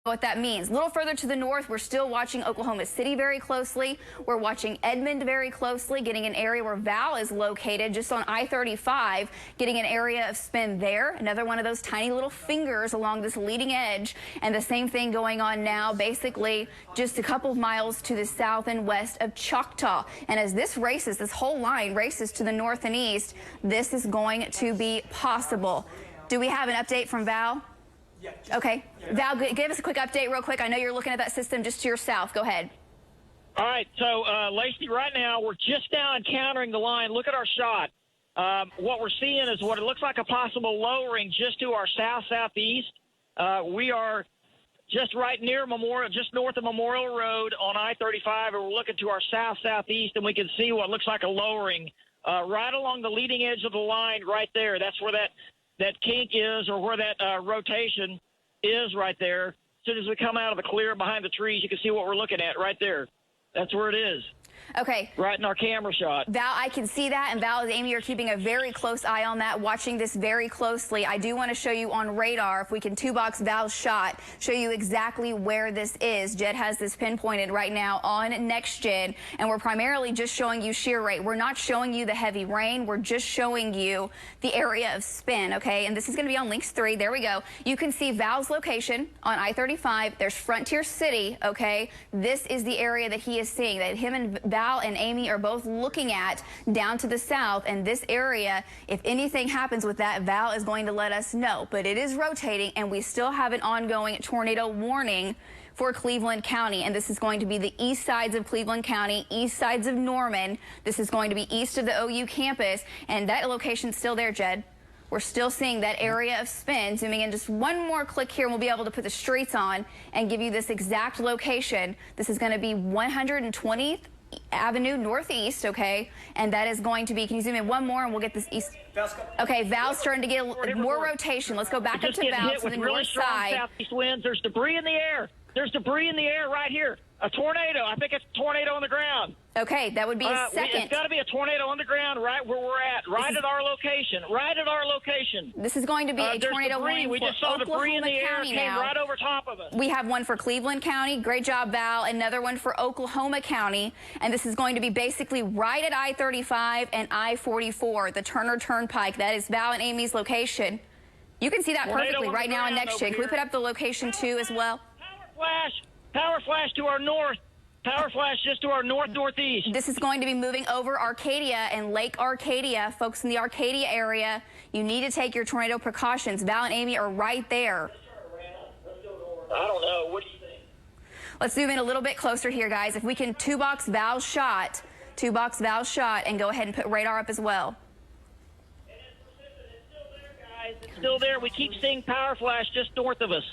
what that means. A little further to the north, we're still watching Oklahoma City very closely. We're watching Edmond very closely, getting an area where Val is located just on I-35, getting an area of spin there. Another one of those tiny little fingers along this leading edge. And the same thing going on now, basically just a couple of miles to the south and west of Choctaw. And as this races, this whole line races to the north and east, this is going to be possible. Do we have an update from Val? Yeah, okay. Val, give us a quick update real quick. I know you're looking at that system just to your south. Go ahead. All right. So, Lacey, right now we're just now encountering the line. Look at our shot. What we're seeing is what it looks like a possible lowering just to our south-southeast. We are just right near Memorial, just north of Memorial Road on I-35, and we're looking to our south-southeast, and we can see what looks like a lowering right along the leading edge of the line right there. That's where that kink is, or where that rotation is right there. As soon as we come out of the clear behind the trees, you can see what we're looking at right there. That's where it is. Okay. Right in our camera shot. Val, I can see that, and Val and Amy are keeping a very close eye on that, watching this very closely. I do want to show you on radar, if we can two-box Val's shot, show you exactly where this is. Jed has this pinpointed right now on NextGen, and we're primarily just showing you shear rate. We're not showing you the heavy rain. We're just showing you the area of spin, okay? And this is going to be on Lynx 3. There we go. You can see Val's location on I-35. There's Frontier City, okay? This is the area that he is seeing, that him and Val and Amy are both looking at down to the south, and this area, if anything happens with that, Val is going to let us know. But it is rotating, and we still have an ongoing tornado warning for Cleveland County, and this is going to be the east sides of Cleveland County, east sides of Norman. This is going to be east of the OU campus, and that location's still there, Jed. We're still seeing that area of spin. Zooming in just one more click here, and we'll be able to put the streets on and give you this exact location. This is going to be 120th Avenue Northeast, okay? And that is going to be, can you zoom in one more and we'll get this east? Okay, Val's starting to get more rotation. Let's go back up to Val to the north side. Southeast winds. There's debris in the air. There's debris in the air right here. A tornado. I think it's a tornado on the ground. Okay, that would be a second. It's got to be a tornado on the ground right where we're at, right at our location, right at our location. This is going to be a tornado warning we just saw debris in the air came right over top of us. We have one for Cleveland County. Great job, Val. Another one for Oklahoma County. And this is going to be basically right at I-35 and I-44, the Turner Turnpike. That is Val and Amy's location. You can see that perfectly right now on NextGen. Can we put up the location too as well? Power flash to our north. Power flash just to our northeast. This is going to be moving over Arcadia and Lake Arcadia. Folks in the Arcadia area, you need to take your tornado precautions. Val and Amy are right there. I don't know. What do you think? Let's zoom in a little bit closer here, guys. If we can two-box Val's shot, and go ahead and put radar up as well. It's still there. We keep seeing power flash just north of us.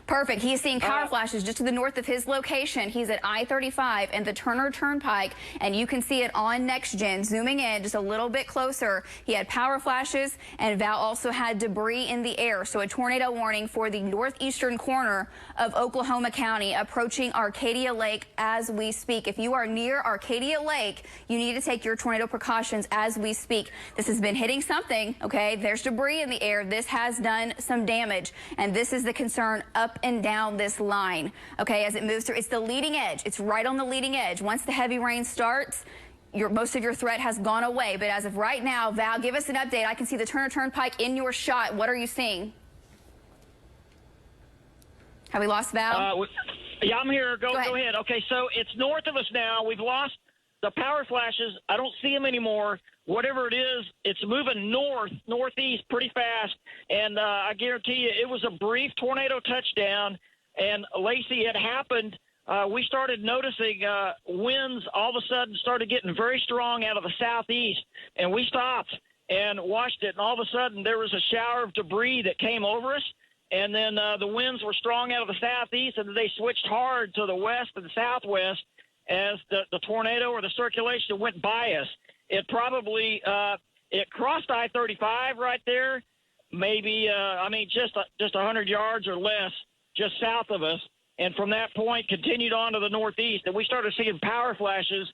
Perfect. He's seeing power flashes just to the north of his location. He's at I-35 and the Turner Turnpike, and you can see it on NextGen. Zooming in just a little bit closer, he had power flashes, and Val also had debris in the air. So a tornado warning for the northeastern corner of Oklahoma County, approaching Arcadia Lake as we speak. If you are near Arcadia Lake, you need to take your tornado precautions as we speak. This has been hitting something, okay? There's debris in the air. This has done some damage, and this is the concern up and down this line, okay, as it moves through. It's the leading edge. It's right on the leading edge. Once the heavy rain starts, most of your threat has gone away. But as of right now, Val, give us an update. I can see the Turner Turnpike in your shot. What are you seeing? Have we lost Val? Yeah, I'm here. Go ahead. Okay, so it's north of us now. We've lost the power flashes. I don't see them anymore. Whatever it is, it's moving northeast pretty fast. And I guarantee you it was a brief tornado touchdown. And Lacey, it happened. We started noticing winds all of a sudden started getting very strong out of the southeast. And we stopped and watched it. And all of a sudden there was a shower of debris that came over us. And then the winds were strong out of the southeast, and they switched hard to the west and the southwest as the tornado or the circulation went by us. It probably it crossed I-35 right there, maybe just 100 yards or less, just south of us, and from that point continued on to the northeast. And we started seeing power flashes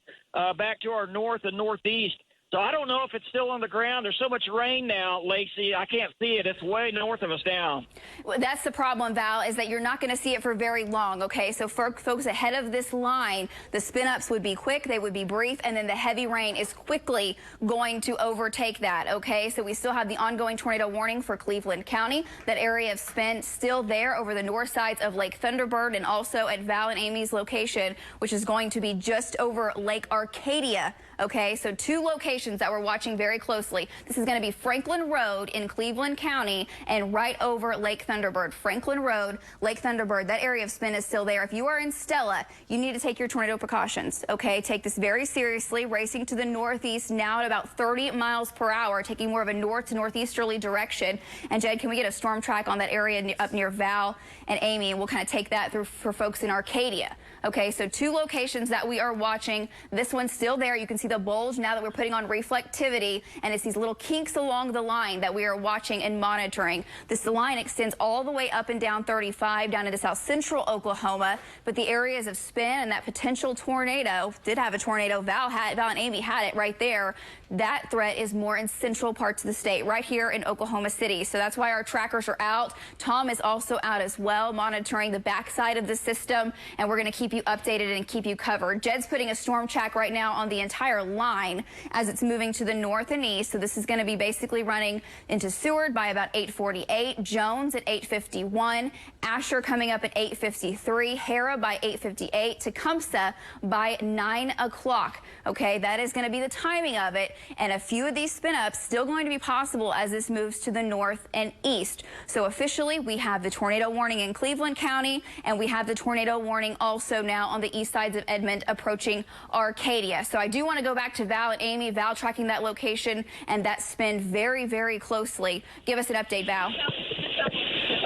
back to our north and northeast So I don't know if it's still on the ground. There's so much rain now, Lacey. I can't see it. It's way north of us now. Well, that's the problem, Val, is that you're not going to see it for very long, okay? So for folks ahead of this line, the spin-ups would be quick, they would be brief, and then the heavy rain is quickly going to overtake that, okay? So we still have the ongoing tornado warning for Cleveland County. That area of spin still there over the north sides of Lake Thunderbird and also at Val and Amy's location, which is going to be just over Lake Arcadia. Okay, so two locations that we're watching very closely. This is going to be Franklin Road in Cleveland County and right over Lake Thunderbird. Franklin Road, Lake Thunderbird, that area of spin is still there. If you are in Stella, you need to take your tornado precautions, okay? Take this very seriously, racing to the northeast now at about 30 miles per hour, taking more of a north to northeasterly direction. And Jed, can we get a storm track on that area up near Val and Amy? And we'll kind of take that through for folks in Arcadia. Okay, so two locations that we are watching. This one's still there. You can see the bulge now that we're putting on reflectivity, and it's these little kinks along the line that we are watching and monitoring. This line extends all the way up and down 35 down into south central Oklahoma, but the areas of spin and that potential tornado, did have a tornado, Val and Amy had it right there. That threat is more in central parts of the state, right here in Oklahoma City. So that's why our trackers are out. Tom is also out as well, monitoring the backside of the system, and we're going to keep you updated and keep you covered. Jed's putting a storm track right now on the entire line as it's moving to the north and east. So this is going to be basically running into Seward by about 8:48, Jones at 8:51, Asher coming up at 8:53, Hera by 8:58, Tecumseh by 9 o'clock. Okay, that is going to be the timing of it. And a few of these spin-ups still going to be possible as this moves to the north and east. So officially, we have the tornado warning in Cleveland County, and we have the tornado warning also now on the east sides of Edmond approaching Arcadia. So I do want to go back to Val and Amy. Val tracking that location and that spin very, very closely. Give us an update, Val.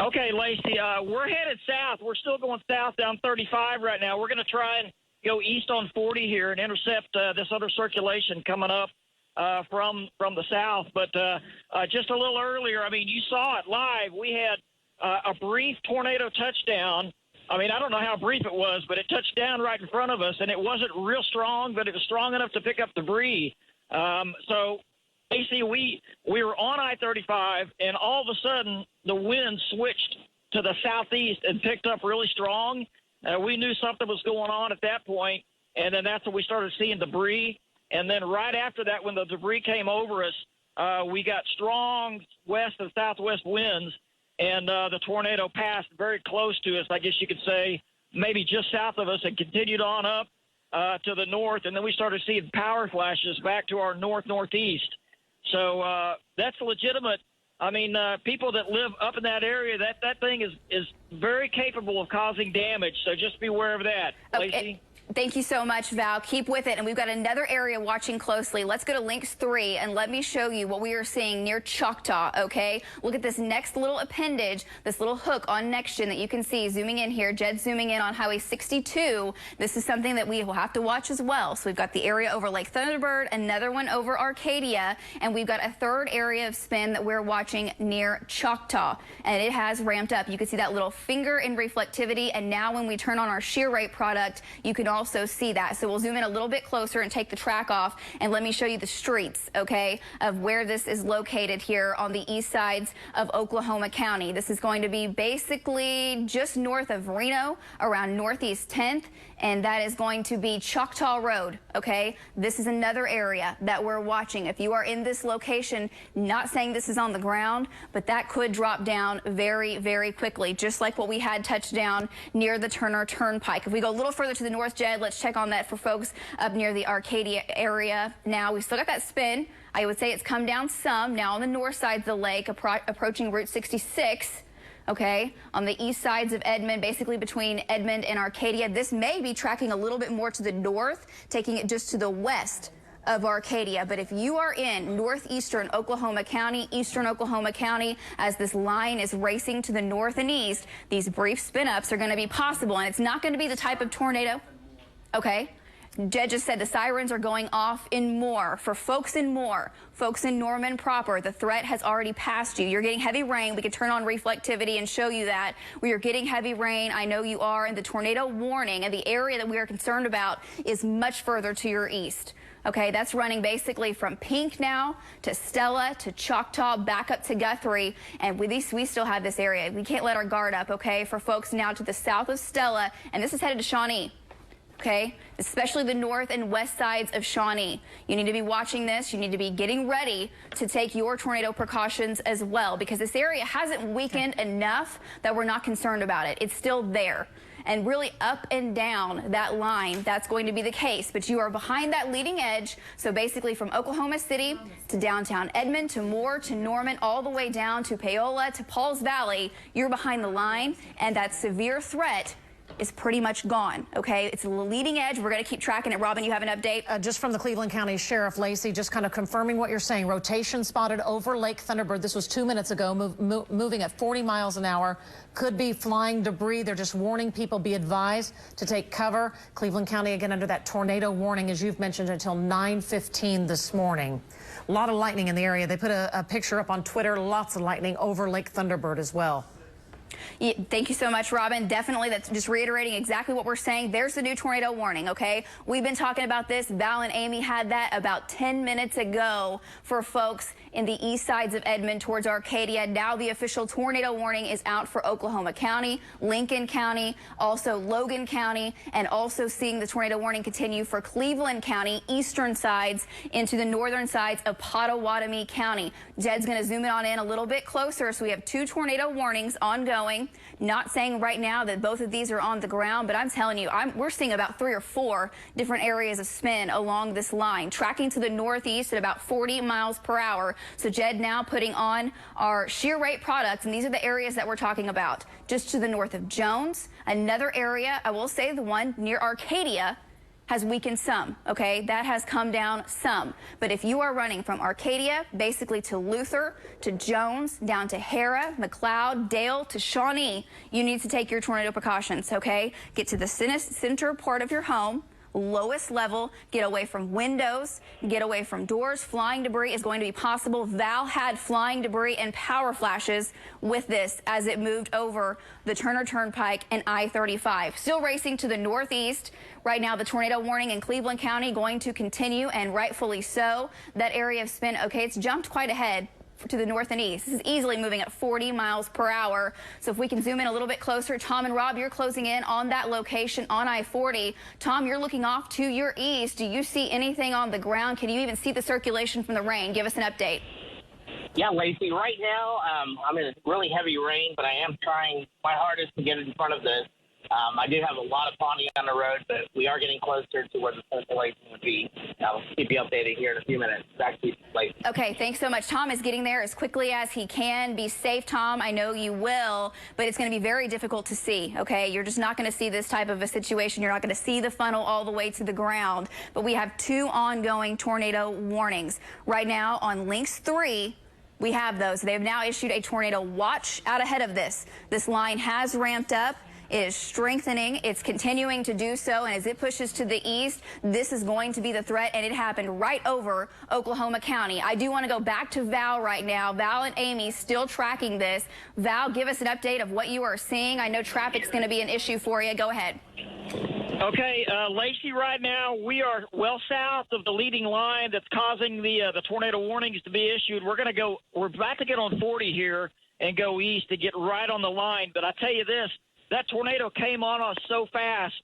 Okay, Lacey, we're headed south. We're still going south down 35 right now. We're going to try and go east on 40 here and intercept this other circulation coming up from the south. But just a little earlier, I mean, you saw it live. We had a brief tornado touchdown. I mean, I don't know how brief it was, but it touched down right in front of us, and it wasn't real strong, but it was strong enough to pick up debris. So, Lacey, we were on I-35, and all of a sudden the wind switched to the southeast and picked up really strong. We knew something was going on at that point, and then that's when we started seeing debris. And then right after that, when the debris came over us, we got strong west and southwest winds, and the tornado passed very close to us, I guess you could say, maybe just south of us, and continued on up to the north. And then we started seeing power flashes back to our northeast. So that's legitimate. I mean, people that live up in that area, that thing is very capable of causing damage. So just be aware of that. Okay. Lacey? Thank you so much, Val. Keep with it. And we've got another area watching closely. Let's go to Lynx 3 and let me show you what we are seeing near Choctaw, okay? Look at this next little appendage, this little hook on NextGen that you can see zooming in here. Jed zooming in on Highway 62. This is something that we will have to watch as well. So we've got the area over Lake Thunderbird, another one over Arcadia, and we've got a third area of spin that we're watching near Choctaw. And it has ramped up. You can see that little finger in reflectivity. And now when we turn on our shear rate product, you can also see that. So we'll zoom in a little bit closer and take the track off, and let me show you the streets, okay, of where this is located here on the east sides of Oklahoma County. This is going to be basically just north of Reno, around Northeast 10th, and that is going to be Choctaw Road, okay? This is another area that we're watching. If you are in this location, not saying this is on the ground, but that could drop down very, very quickly, just like what we had touched down near the Turner Turnpike. If we go a little further to the north, Jed, let's check on that for folks up near the Arcadia area. Now, we've still got that spin. I would say it's come down some now on the north side of the lake, approaching Route 66. Okay, on the east sides of Edmond, basically between Edmond and Arcadia. This may be tracking a little bit more to the north, taking it just to the west of Arcadia. But if you are in northeastern Oklahoma County, eastern Oklahoma County, as this line is racing to the north and east, these brief spin-ups are going to be possible, and it's not going to be the type of tornado. Okay. Jed just said the sirens are going off in Moore. For folks in Moore, folks in Norman proper, the threat has already passed you. You're getting heavy rain. We can turn on reflectivity and show you that. We are getting heavy rain. I know you are. And the tornado warning and the area that we are concerned about is much further to your east. Okay, that's running basically from Pink now to Stella to Choctaw back up to Guthrie. And we still have this area. We can't let our guard up, okay, for folks now to the south of Stella. And this is headed to Shawnee. Okay, especially the north and west sides of Shawnee. You need to be watching this. You need to be getting ready to take your tornado precautions as well, because this area hasn't weakened enough that we're not concerned about it. It's still there. And really up and down that line, that's going to be the case. But you are behind that leading edge. So basically from Oklahoma City to downtown Edmond to Moore to Norman, all the way down to Paola to Pauls Valley, you're behind the line. And that severe threat is pretty much gone, okay? It's the leading edge. We're going to keep tracking it. Robin, you have an update? Just from the Cleveland County Sheriff, Lacey, just kind of confirming what you're saying. Rotation spotted over Lake Thunderbird. This was 2 minutes ago, moving at 40 miles an hour. Could be flying debris. They're just warning people, be advised to take cover. Cleveland County, again, under that tornado warning, as you've mentioned, until 9:15 this morning. A lot of lightning in the area. They put a picture up on Twitter, lots of lightning over Lake Thunderbird as well. Yeah, thank you so much, Robin. Definitely, that's just reiterating exactly what we're saying. There's the new tornado warning, okay? We've been talking about this. Val and Amy had that about 10 minutes ago for folks in the east sides of Edmond towards Arcadia. Now the official tornado warning is out for Oklahoma County, Lincoln County, also Logan County, and also seeing the tornado warning continue for Cleveland County, eastern sides into the northern sides of Pottawatomie County. Jed's going to zoom in a little bit closer. So we have 2 tornado warnings ongoing. Not saying right now that both of these are on the ground, but I'm telling you, we're seeing about 3 or 4 different areas of spin along this line, tracking to the northeast at about 40 miles per hour. So Jed now putting on our shear rate products, and these are the areas that we're talking about. Just to the north of Jones, another area, I will say the one near Arcadia, has weakened some, okay? That has come down some. But if you are running from Arcadia, basically to Luther, to Jones, down to Hara, McLeod, Dale, to Shawnee, you need to take your tornado precautions, okay? Get to the center part of your home, lowest level, get away from windows, get away from doors. Flying debris is going to be possible. Val had flying debris and power flashes with this as it moved over the Turner Turnpike and I-35. Still racing to the northeast. Right now, the tornado warning in Cleveland County going to continue, and rightfully so. That area of spin, okay, it's jumped quite ahead to the north and east. This is easily moving at 40 miles per hour. So if we can zoom in a little bit closer, Tom and Rob, you're closing in on that location on I-40. Tom, you're looking off to your east. Do you see anything on the ground? Can you even see the circulation from the rain? Give us an update. Yeah, Lacey, right now I'm in really heavy rain, but I am trying my hardest to get in front of this. I do have a lot of ponding on the road, but we are getting closer to where the circulation would be. I'll keep you updated here in a few minutes. Back to you, Lacey. Okay, thanks so much. Tom is getting there as quickly as he can. Be safe, Tom. I know you will, but it's going to be very difficult to see, okay? You're just not going to see this type of a situation. You're not going to see the funnel all the way to the ground. But we have 2 ongoing tornado warnings. Right now on Lynx 3, we have those. They have now issued a tornado watch out ahead of this. This line has ramped up. It is strengthening. It's continuing to do so. And as it pushes to the east, this is going to be the threat. And it happened right over Oklahoma County. I do want to go back to Val right now. Val and Amy still tracking this. Val, give us an update of what you are seeing. I know traffic's going to be an issue for you. Go ahead. Okay, Lacey, right now we are well south of the leading line that's causing the tornado warnings to be issued. We're about to get on 40 here and go east to get right on the line. But I tell you this, that tornado came on us so fast,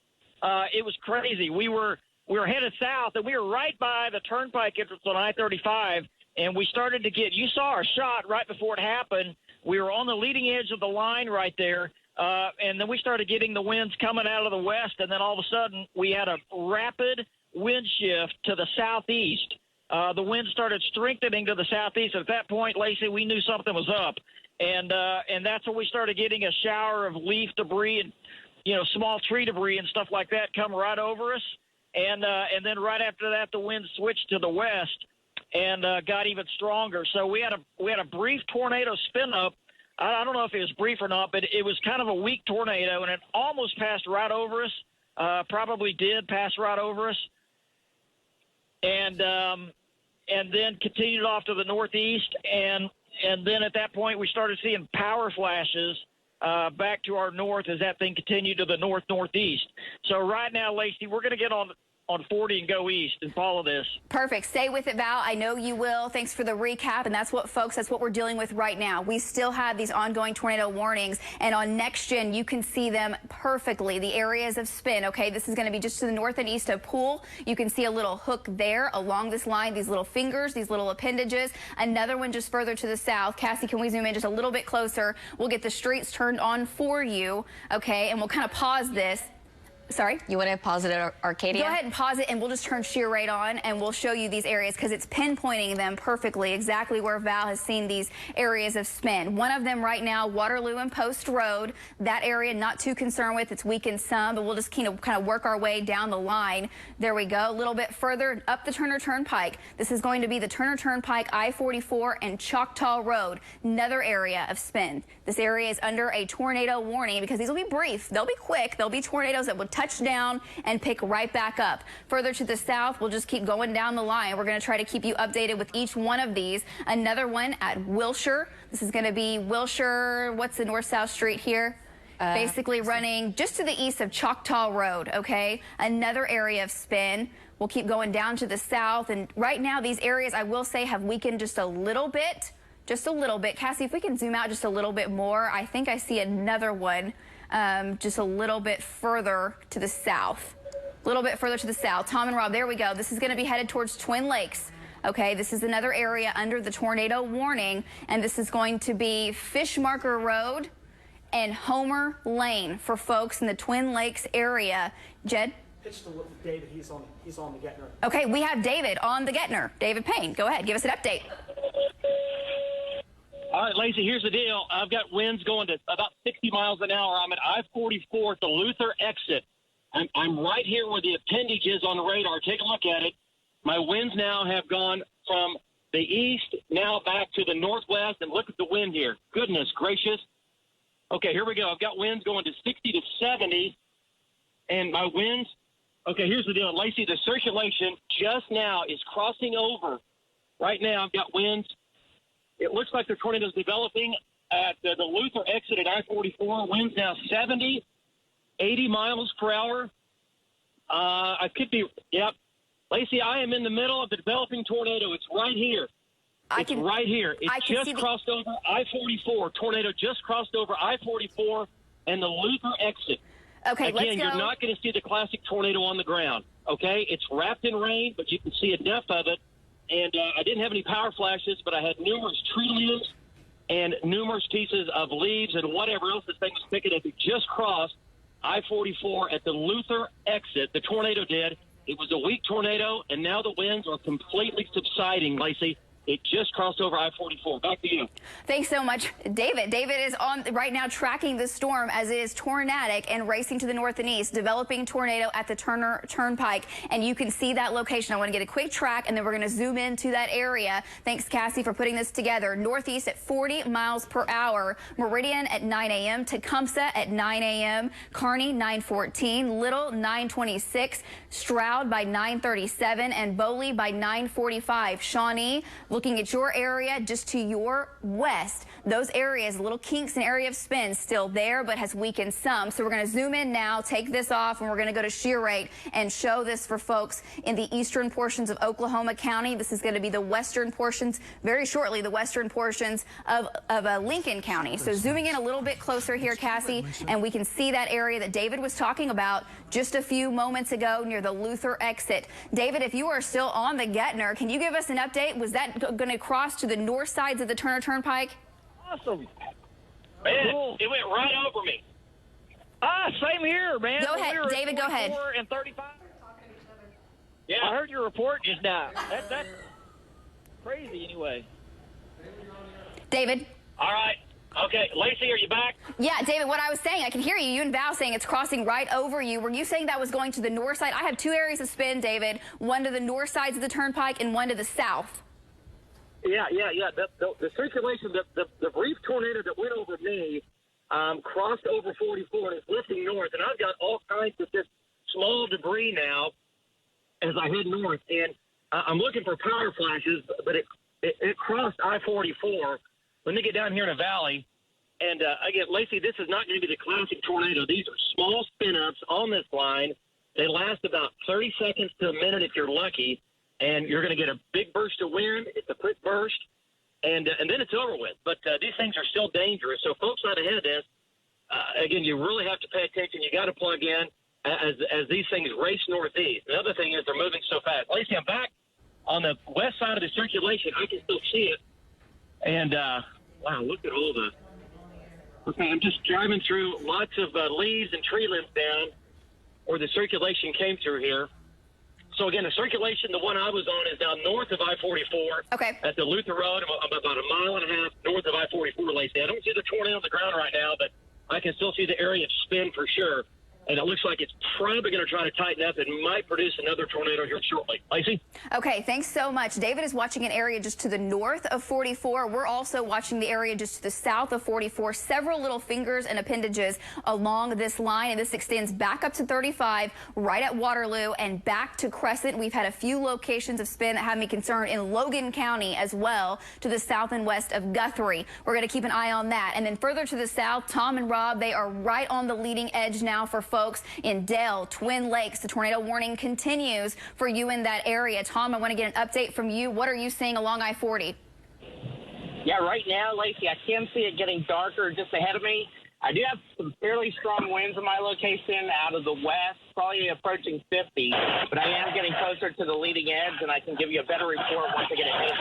it was crazy. We were headed south, and we were right by the turnpike entrance on I-35, and we started to get – you saw our shot right before it happened. We were on the leading edge of the line right there, and then we started getting the winds coming out of the west, and then all of a sudden we had a rapid wind shift to the southeast. The wind started strengthening to the southeast. At that point, Lacey, we knew something was up. And that's when we started getting a shower of leaf debris and, small tree debris and stuff like that come right over us. And then right after that, the wind switched to the west and got even stronger. So we had a brief tornado spin up. I don't know if it was brief or not, but it was kind of a weak tornado, and it almost passed right over us. Probably did pass right over us. And then continued off to the northeast, and then at that point we started seeing power flashes back to our north as that thing continued to the northeast. So right now, Lacey, we're going to get on on 40 and go east and follow this. Perfect. Stay with it, Val. I know you will. Thanks for the recap. And that's what, folks, that's what we're dealing with right now. We still have these ongoing tornado warnings. And on Next Gen, you can see them perfectly. The areas of spin, okay? This is going to be just to the north and east of Poole. You can see a little hook there along this line, these little fingers, these little appendages. Another one just further to the south. Cassie, can we zoom in just a little bit closer? We'll get the streets turned on for you, okay? And we'll kind of pause this. Sorry? You want to pause it at Arcadia? Go ahead and pause it, and we'll just turn shear rate on, and we'll show you these areas because it's pinpointing them perfectly, exactly where Val has seen these areas of spin. One of them right now, Waterloo and Post Road. That area, not too concerned with. It's weakened some, but we'll just kind of work our way down the line. There we go. A little bit further up the Turner Turnpike. This is going to be the Turner Turnpike, I-44, and Choctaw Road. Another area of spin. This area is under a tornado warning because these will be brief. They'll be quick. They'll be tornadoes that will touch down and pick right back up. Further to the south, we'll just keep going down the line. We're going to try to keep you updated with each one of these. Another one at Wilshire. This is going to be Wilshire. What's the north-south street here? Basically running just to the east of Choctaw Road, okay? Another area of spin. We'll keep going down to the south. And right now, these areas, I will say, have weakened just a little bit. Just a little bit. Cassie, if we can zoom out just a little bit more, I think I see another one just a little bit further to the south. A little bit further to the south. Tom and Rob, there we go. This is going to be headed towards Twin Lakes. Okay, this is another area under the tornado warning, and this is going to be Fish Marker Road and Homer Lane for folks in the Twin Lakes area. Jed? Pitch to David. He's on the Gentner. Okay, we have David on the Gentner. David Payne, go ahead. Give us an update. All right, Lacey, here's the deal. I've got winds going to about 60 miles an hour. I'm at I-44 at the Luther exit. I'm right here where the appendage is on the radar. Take a look at it. My winds now have gone from the east now back to the northwest, and look at the wind here. Goodness gracious. Okay, here we go. I've got winds going to 60 to 70, and my winds. Okay, here's the deal. Lacey, the circulation just now is crossing over. Right now, I've got winds. It looks like the tornado is developing at the Luther exit at I-44. Winds now 70, 80 miles per hour. I could be, yep. Lacey, I am in the middle of the developing tornado. It's right here. Right here. It just crossed over I-44. Tornado just crossed over I-44 and the Luther exit. Okay, Again, let's go. You're not going to see the classic tornado on the ground, okay? It's wrapped in rain, but you can see enough of it. And I didn't have any power flashes, but I had numerous tree limbs and numerous pieces of leaves and whatever else this thing was picking up. It just crossed I-44 at the Luther exit. The tornado did. It was a weak tornado, and now the winds are completely subsiding, Lacey. It just crossed over I-44. Back to you. Thanks so much, David. David is on right now tracking the storm as it is tornadic and racing to the north and east, developing tornado at the Turner Turnpike. And you can see that location. I want to get a quick track, and then we're going to zoom into that area. Thanks, Cassie, for putting this together. Northeast at 40 miles per hour. Meridian at 9 a.m. Tecumseh at 9 a.m. Kearney, 9:14. Little, 9:26. Stroud by 9:37. And Boley by 9:45. Shawnee, looking at your area just to your west, those areas, little kinks and area of spin still there, but has weakened some. So we're going to zoom in now, take this off, and we're going to go to shear rate and show this for folks in the eastern portions of Oklahoma County. This is going to be the western portions, very shortly, the western portions of Lincoln County. So zooming in a little bit closer here, Cassie, and we can see that area that David was talking about just a few moments ago near the Luther exit. David, if you are still on the Gentner, can you give us an update? Was that going to cross to the north sides of the Turner Turnpike? Awesome. Man, cool. It went right over me. Same here, man. Go ahead, David, go ahead. And 35. Yeah, I heard your report just now. That's crazy anyway. David? All right. Okay, Lacey, are you back? Yeah, David, what I was saying, I can hear you. You and Val saying it's crossing right over you. Were you saying that was going to the north side? I have two areas of spin, David, one to the north sides of the turnpike and one to the south. Yeah. The circulation, the brief tornado that went over me crossed over 44 and it's lifting north. And I've got all kinds of just small debris now as I head north. And I'm looking for power flashes, but it crossed I-44. Let me get down here in a valley. And again, Lacey, this is not going to be the classic tornado. These are small spin-ups on this line. They last about 30 30 seconds to a minute if you're lucky, and you're going to get a big burst of wind. It's a quick burst, and then it's over with. But these things are still dangerous. So folks out ahead of this, again, you really have to pay attention. You got to plug in as these things race northeast. The other thing is they're moving so fast. Lacey, I'm back on the west side of the circulation. I can still see it. And, wow, look at all the... Okay, I'm just driving through lots of leaves and tree limbs down where the circulation came through here. So, again, the circulation, the one I was on, is down north of I-44. Okay. At the Luther Road. I'm about a mile and a half north of I-44, Lacey. I don't see the tornado on the ground right now, but I can still see the area of spin for sure. And it looks like it's probably going to try to tighten up and might produce another tornado here shortly. Lacey? Okay, thanks so much. David is watching an area just to the north of 44. We're also watching the area just to the south of 44. Several little fingers and appendages along this line, and this extends back up to 35, right at Waterloo, and back to Crescent. We've had a few locations of spin that have me concerned in Logan County as well, to the south and west of Guthrie. We're going to keep an eye on that. And then further to the south, Tom and Rob, they are right on the leading edge now for folks in Dale, Twin Lakes. The tornado warning continues for you in that area. Tom, I want to get an update from you. What are you seeing along I-40? Yeah, right now, Lacey, I can see it getting darker just ahead of me. I do have some fairly strong winds in my location out of the west, probably approaching 50, but I am getting closer to the leading edge, and I can give you a better report once I get ahead of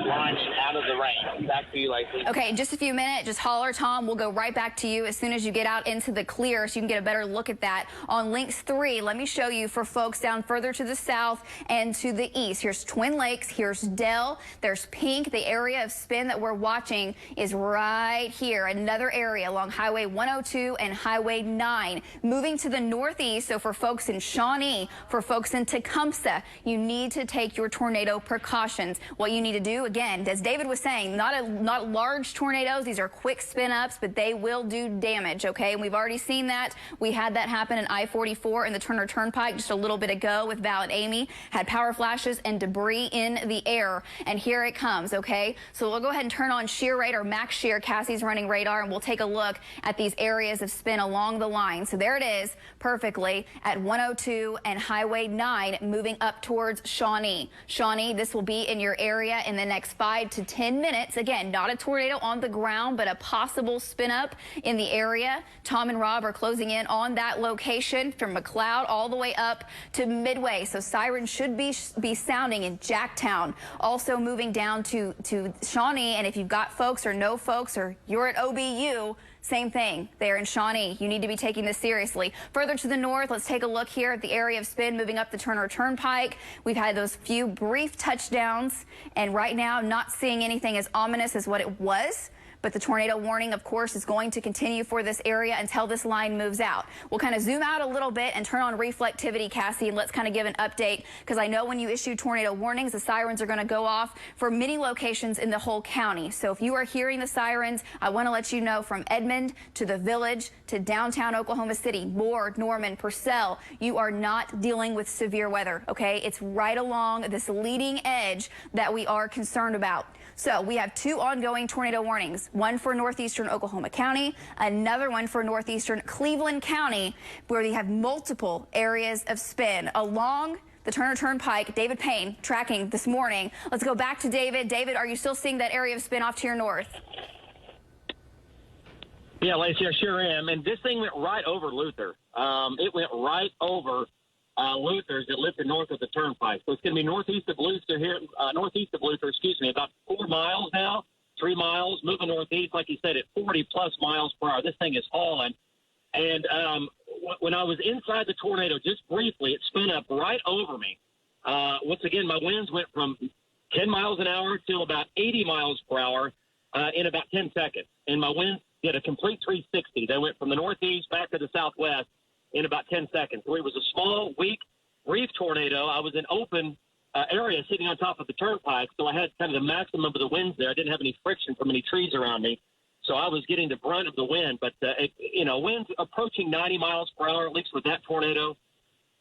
this line and out of the rain. Back to you, Lacey. Okay, in just a few minutes, just holler, Tom. We'll go right back to you as soon as you get out into the clear so you can get a better look at that. On Lynx 3, let me show you for folks down further to the south and to the east. Here's Twin Lakes, here's Dell, there's Pink. The area of spin that we're watching is right here, another area along Highway 102 and Highway 9. Moving to the northeast, so for folks in Shawnee, for folks in Tecumseh, you need to take your tornado precautions. What you need to do, again, as David was saying, not large tornadoes. These are quick spin ups, but they will do damage, okay? And we've already seen that. We had that happen in I-44 in the Turner Turnpike just a little bit ago with Val and Amy. Had power flashes and debris in the air. And here it comes, okay? So we'll go ahead and turn on shear radar, max shear. Cassie's running radar, and we'll take a look at these areas of spin along the line. So there it is perfectly at 102 and Highway 9 moving up towards Shawnee. Shawnee, this will be in your area in the next 5 to 10 minutes. Again, not a tornado on the ground, but a possible spin up in the area. Tom and Rob are closing in on that location from McLeod all the way up to Midway. So sirens should be sounding in Jacktown. Also moving down to Shawnee. And if you've got folks or no folks or you're at OBU, same thing there in Shawnee. You need to be taking this seriously. Further to the north, let's take a look here at the area of spin moving up the Turner Turnpike. We've had those few brief touchdowns, and right now I'm not seeing anything as ominous as what it was. But the tornado warning, of course, is going to continue for this area until this line moves out. We'll kind of zoom out a little bit and turn on reflectivity, Cassie, and let's kind of give an update, because I know when you issue tornado warnings, the sirens are going to go off for many locations in the whole county. So if you are hearing the sirens, I want to let you know from Edmond to the Village to downtown Oklahoma City, Ward, Norman, Purcell, you are not dealing with severe weather, okay? It's right along this leading edge that we are concerned about. So we have 2 ongoing tornado warnings, one for northeastern Oklahoma County, another one for northeastern Cleveland County, where we have multiple areas of spin along the Turner Turnpike. David Payne tracking this morning. Let's go back to David. David, are you still seeing that area of spin off to your north? Yeah, Lacey, I sure am. And this thing went right over Luther. It went right over Luther's that lived north of the Turnpike. So it's going to be northeast of Luther here, about 4 miles now, 3 miles, moving northeast, like you said, at 40-plus miles per hour. This thing is hauling. And when I was inside the tornado, just briefly, it spun up right over me. Once again, my winds went from 10 miles an hour to about 80 miles per hour in about 10 seconds. And my winds did a complete 360. They went from the northeast back to the southwest in about 10 seconds. So it was a small, weak, brief tornado. I was in open area sitting on top of the turnpike, so I had kind of the maximum of the winds there. I didn't have any friction from any trees around me, so I was getting the brunt of the wind. But, winds approaching 90 miles per hour, at least with that tornado.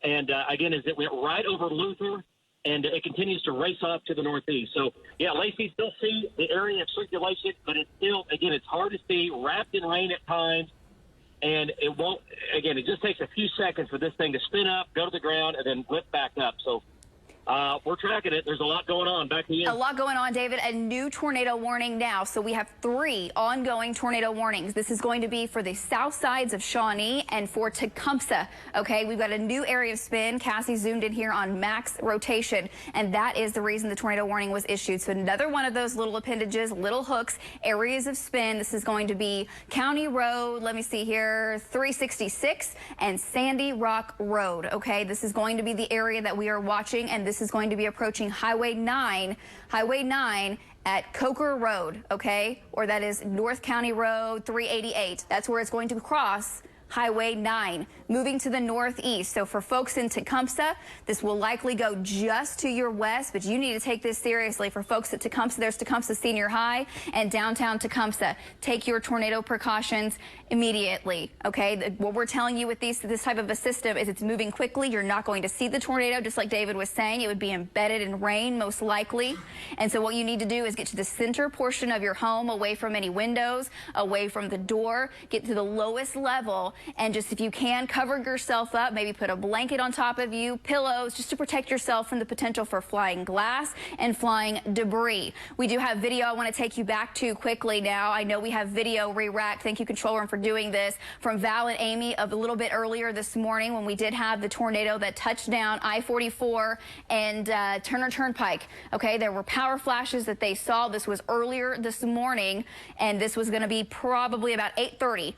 And, again, as it went right over Luther, and it continues to race off to the northeast. So, yeah, Lacey, still see the area of circulation, but it's still, again, it's hard to see, wrapped in rain at times. and it won't. Again, it just takes a few seconds for this thing to spin up, go to the ground, and then lift back up. So we're tracking it. There's a lot going on. Back to you. A lot going on, David. A new tornado warning now. So we have 3 ongoing tornado warnings. This is going to be for the south sides of Shawnee and for Tecumseh. Okay, we've got a new area of spin. Cassie zoomed in here on max rotation, and that is the reason the tornado warning was issued. So another one of those little appendages, little hooks, areas of spin. This is going to be County Road, let me see here, 366 and Sandy Rock Road. Okay, this is going to be the area that we are watching, and this is going to be approaching Highway 9 at Coker Road, okay? Or that is North County Road 388. That's where it's going to cross Highway 9, moving to the northeast. So for folks in Tecumseh, this will likely go just to your west, but you need to take this seriously. For folks at Tecumseh, there's Tecumseh Senior High and downtown Tecumseh. Take your tornado precautions immediately, okay? What we're telling you with this type of a system is it's moving quickly. You're not going to see the tornado, just like David was saying. It would be embedded in rain, most likely. And so what you need to do is get to the center portion of your home, away from any windows, away from the door, get to the lowest level, and just, if you can, cover yourself up, maybe put a blanket on top of you, pillows, just to protect yourself from the potential for flying glass and flying debris. We do have video I want to take you back to quickly now. I know we have video re-racked. Thank you, control room, for doing this, from Val and Amy of a little bit earlier this morning when we did have the tornado that touched down I-44 and Turner Turnpike. Okay, there were power flashes that they saw. This was earlier this morning, and this was going to be probably about 8:30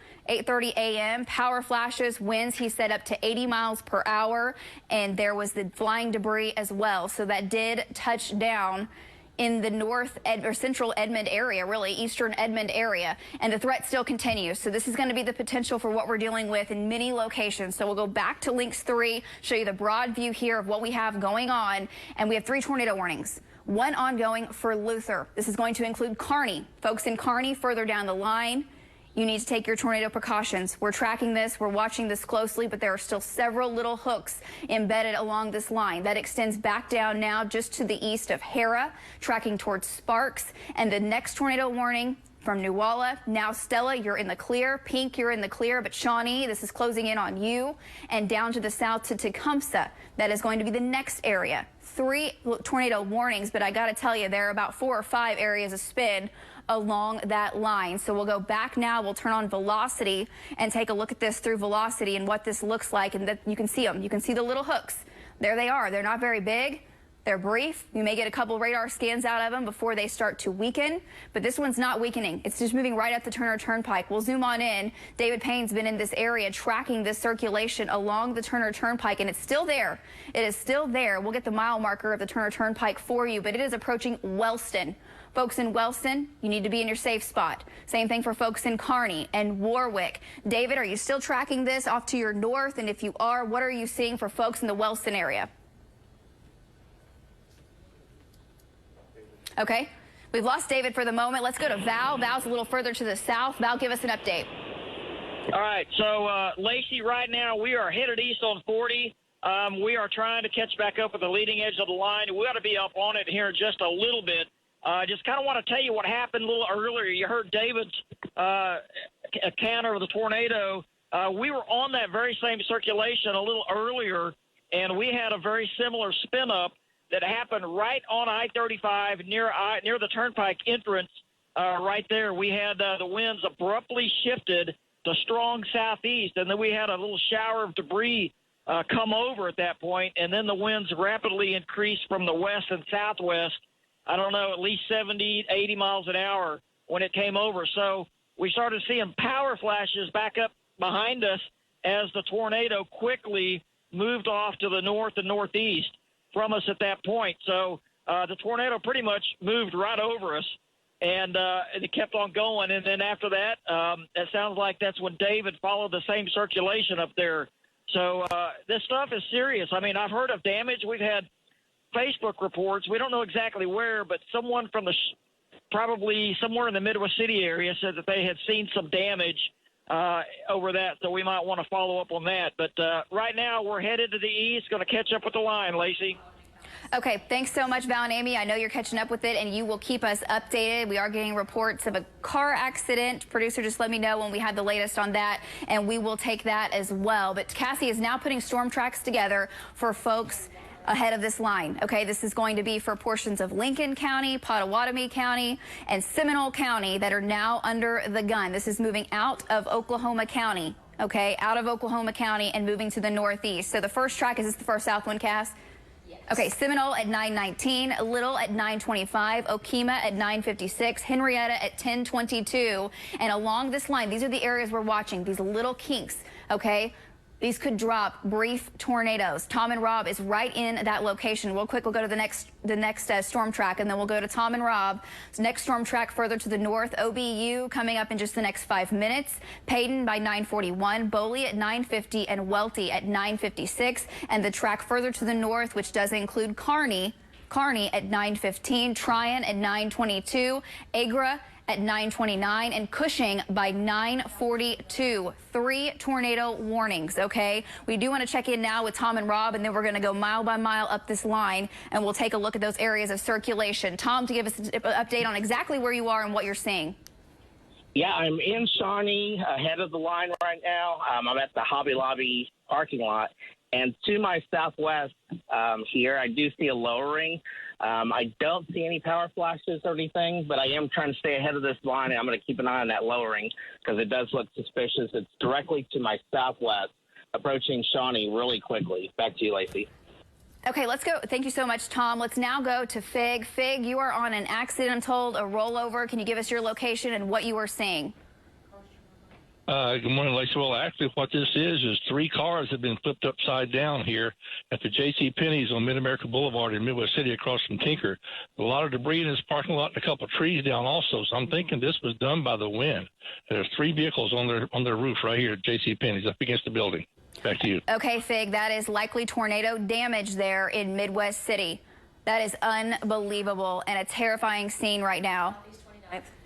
a.m. Power flashes, winds, he said, up to 80 miles per hour, and there was the flying debris as well. So that did touch down in the central Edmond area, really eastern Edmond area, and the threat still continues. So this is going to be the potential for what we're dealing with in many locations. So we'll go back to Lynx 3, show you the broad view here of what we have going on, and we have 3 tornado warnings. 1 ongoing for Luther. This is going to include Kearney. Folks in Kearney further down the line, you need to take your tornado precautions. We're tracking this, we're watching this closely, but there are still several little hooks embedded along this line. That extends back down now just to the east of Hera, tracking towards Sparks. And the next tornado warning from Newalla, now Stella, you're in the clear. Pink, you're in the clear, but Shawnee, this is closing in on you. And down to the south to Tecumseh, that is going to be the next area. 3 tornado warnings, but I gotta tell you, there are about 4 or 5 areas of spin along that line. So we'll go back now, we'll turn on velocity and take a look at this through velocity and what this looks like, and that you can see them. You can see the little hooks. There they are. They're not very big. They're brief. You may get a couple radar scans out of them before they start to weaken, but this one's not weakening. It's just moving right up the Turner Turnpike. We'll zoom on in. David Payne's been in this area tracking this circulation along the Turner Turnpike, and it's still there. It is still there. We'll get the mile marker of the Turner Turnpike for you, but it is approaching Wellston. Folks in Wellston, you need to be in your safe spot. Same thing for folks in Kearney and Warwick. David, are you still tracking this off to your north? And if you are, what are you seeing for folks in the Wellston area? Okay, we've lost David for the moment. Let's go to Val. Val's a little further to the south. Val, give us an update. All right, so Lacey, right now we are headed east on 40. We are trying to catch back up with the leading edge of the line. We ought to be up on it here in just a little bit. Just kind of want to tell you what happened a little earlier. You heard David's account of the tornado. We were on that very same circulation a little earlier, and we had a very similar spin-up that happened right on I-35 near the Turnpike entrance right there. We had the winds abruptly shifted to strong southeast, and then we had a little shower of debris come over at that point, and then the winds rapidly increased from the west and southwest, I don't know, at least 70, 80 miles an hour when it came over. So we started seeing power flashes back up behind us as the tornado quickly moved off to the north and northeast from us at that point. So the tornado pretty much moved right over us, and it kept on going. And then after that, it sounds like that's when David followed the same circulation up there. So this stuff is serious. I mean, I've heard of damage. We've had Facebook reports. We don't know exactly where, but someone from probably somewhere in the Midwest City area said that they had seen some damage over that, so we might want to follow up on that. But right now we're headed to the east, going to catch up with the line, Lacey. Okay, thanks so much, Val and Amy. I know you're catching up with it, and you will keep us updated. We are getting reports of a car accident. Producer, just let me know when we have the latest on that, and we will take that as well. But Cassie is now putting storm tracks together for folks ahead of this line. Okay, this is going to be for portions of Lincoln County, Pottawatomie County, and Seminole County that are now under the gun. This is moving out of Oklahoma County, okay, out of Oklahoma County and moving to the northeast. So the first track, is this the first south one, Cass? Okay, Seminole at 9:19, Little at 9:25, Okemah at 9:56, Henrietta at 10:22. And along this line, these are the areas we're watching, these little kinks, okay? These could drop brief tornadoes. Tom and Rob is right in that location. Real quick, we'll go to the next storm track, and then we'll go to Tom and Rob. Next storm track further to the north, OBU coming up in just the next 5 minutes. Paden by 9:41, Boley at 9:50, and Welty at 9:56. And the track further to the north, which does include Kearney at 9:15, Tryon at 9:22, Agra at 9:29, and Cushing by 9:42. 3 tornado warnings, okay? We do want to check in now with Tom and Rob, and then we're going to go mile by mile up this line, and we'll take a look at those areas of circulation. Tom, to give us an update on exactly where you are and what you're seeing. Yeah, I'm in Shawnee, ahead of the line right now. I'm at the Hobby Lobby parking lot. And to my southwest here, I do see a lowering. I don't see any power flashes or anything, but I am trying to stay ahead of this line, and I'm going to keep an eye on that lowering because it does look suspicious. It's directly to my southwest, approaching Shawnee really quickly. Back to you, Lacey. Okay, let's go. Thank you so much, Tom. Let's now go to Fig. Fig, you are on an accident, I'm told, a rollover. Can you give us your location and what you are seeing? Good morning, Lacey. Well, actually, what this is 3 cars have been flipped upside down here at the J.C. Penney's on Mid-America Boulevard in Midwest City across from Tinker. A lot of debris in this parking lot and a couple of trees down also, so I'm thinking this was done by the wind. There's 3 vehicles on their roof right here at J.C. Penney's up against the building. Back to you. Okay, Fig, that is likely tornado damage there in Midwest City. That is unbelievable and a terrifying scene right now.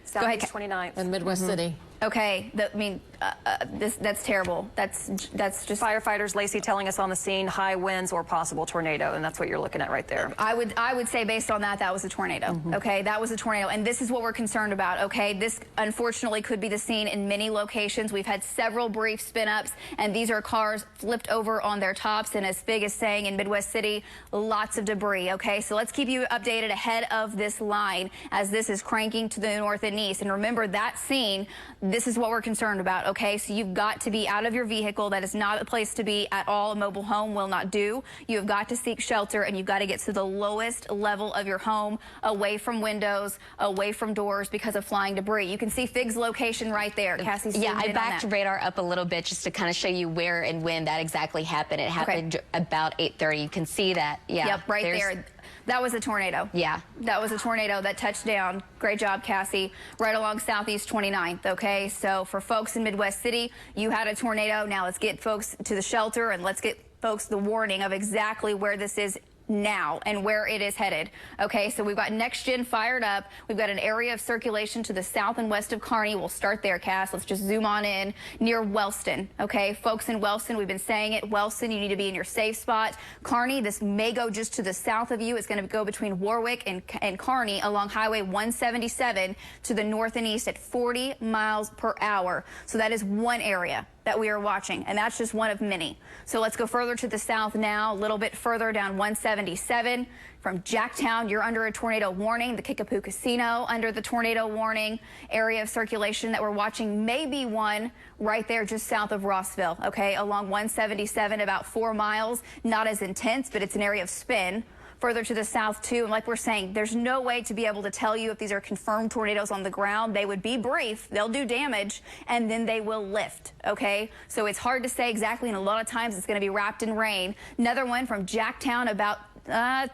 Southeast 29th. In Midwest City. Okay, that's terrible. That's just Firefighters, Lacey, telling us on the scene, high winds or possible tornado, and that's what you're looking at right there. I would say based on that was a tornado. Okay, that was a tornado, and this is what we're concerned about. Okay, this unfortunately could be the scene in many locations. We've had several brief spin-ups, and these are cars flipped over on their tops, and as Fig is saying, in Midwest City, lots of debris. Okay, so let's keep you updated ahead of this line as this is cranking to the north and east. And remember that scene. This is what we're concerned about, okay? So you've got to be out of your vehicle. That is not a place to be at all. A mobile home will not do. You have got to seek shelter, and you've got to get to the lowest level of your home, away from windows, away from doors because of flying debris. You can see Fig's location right there. Cassie's yeah, I backed radar up a little bit just to kind of show you where and when that exactly happened. It happened about 8:30. You can see that. Yeah. Yep, right there. That was a tornado. Yeah. That was a tornado that touched down. Great job, Cassie. Right along Southeast 29th, okay? So for folks in Midwest City, you had a tornado. Now let's get folks to the shelter, and let's get folks the warning of exactly where this is now and where it is headed. Okay, so we've got Next Gen fired up. We've got an area of circulation to the south and west of Kearney. We'll start there, Cass. Let's just zoom on in near Wellston. Okay, folks in Wellston, we've been saying it. Wellston, you need to be in your safe spot. Kearney, this may go just to the south of you. It's going to go between Warwick and Kearney along Highway 177 to the north and east at 40 miles per hour. So that is one area that we are watching, and that's just one of many. So let's go further to the south now, a little bit further down 177 from Jacktown. You're under a tornado warning. The Kickapoo Casino under the tornado warning. Area of circulation that we're watching may be one right there just south of Rossville, okay, along 177, about 4 miles. Not as intense, but it's an area of spin. Further to the south, too, and like we're saying, there's no way to be able to tell you if these are confirmed tornadoes on the ground. They would be brief, they'll do damage, and then they will lift, okay? So it's hard to say exactly, and a lot of times it's going to be wrapped in rain. Another one from Jacktown, about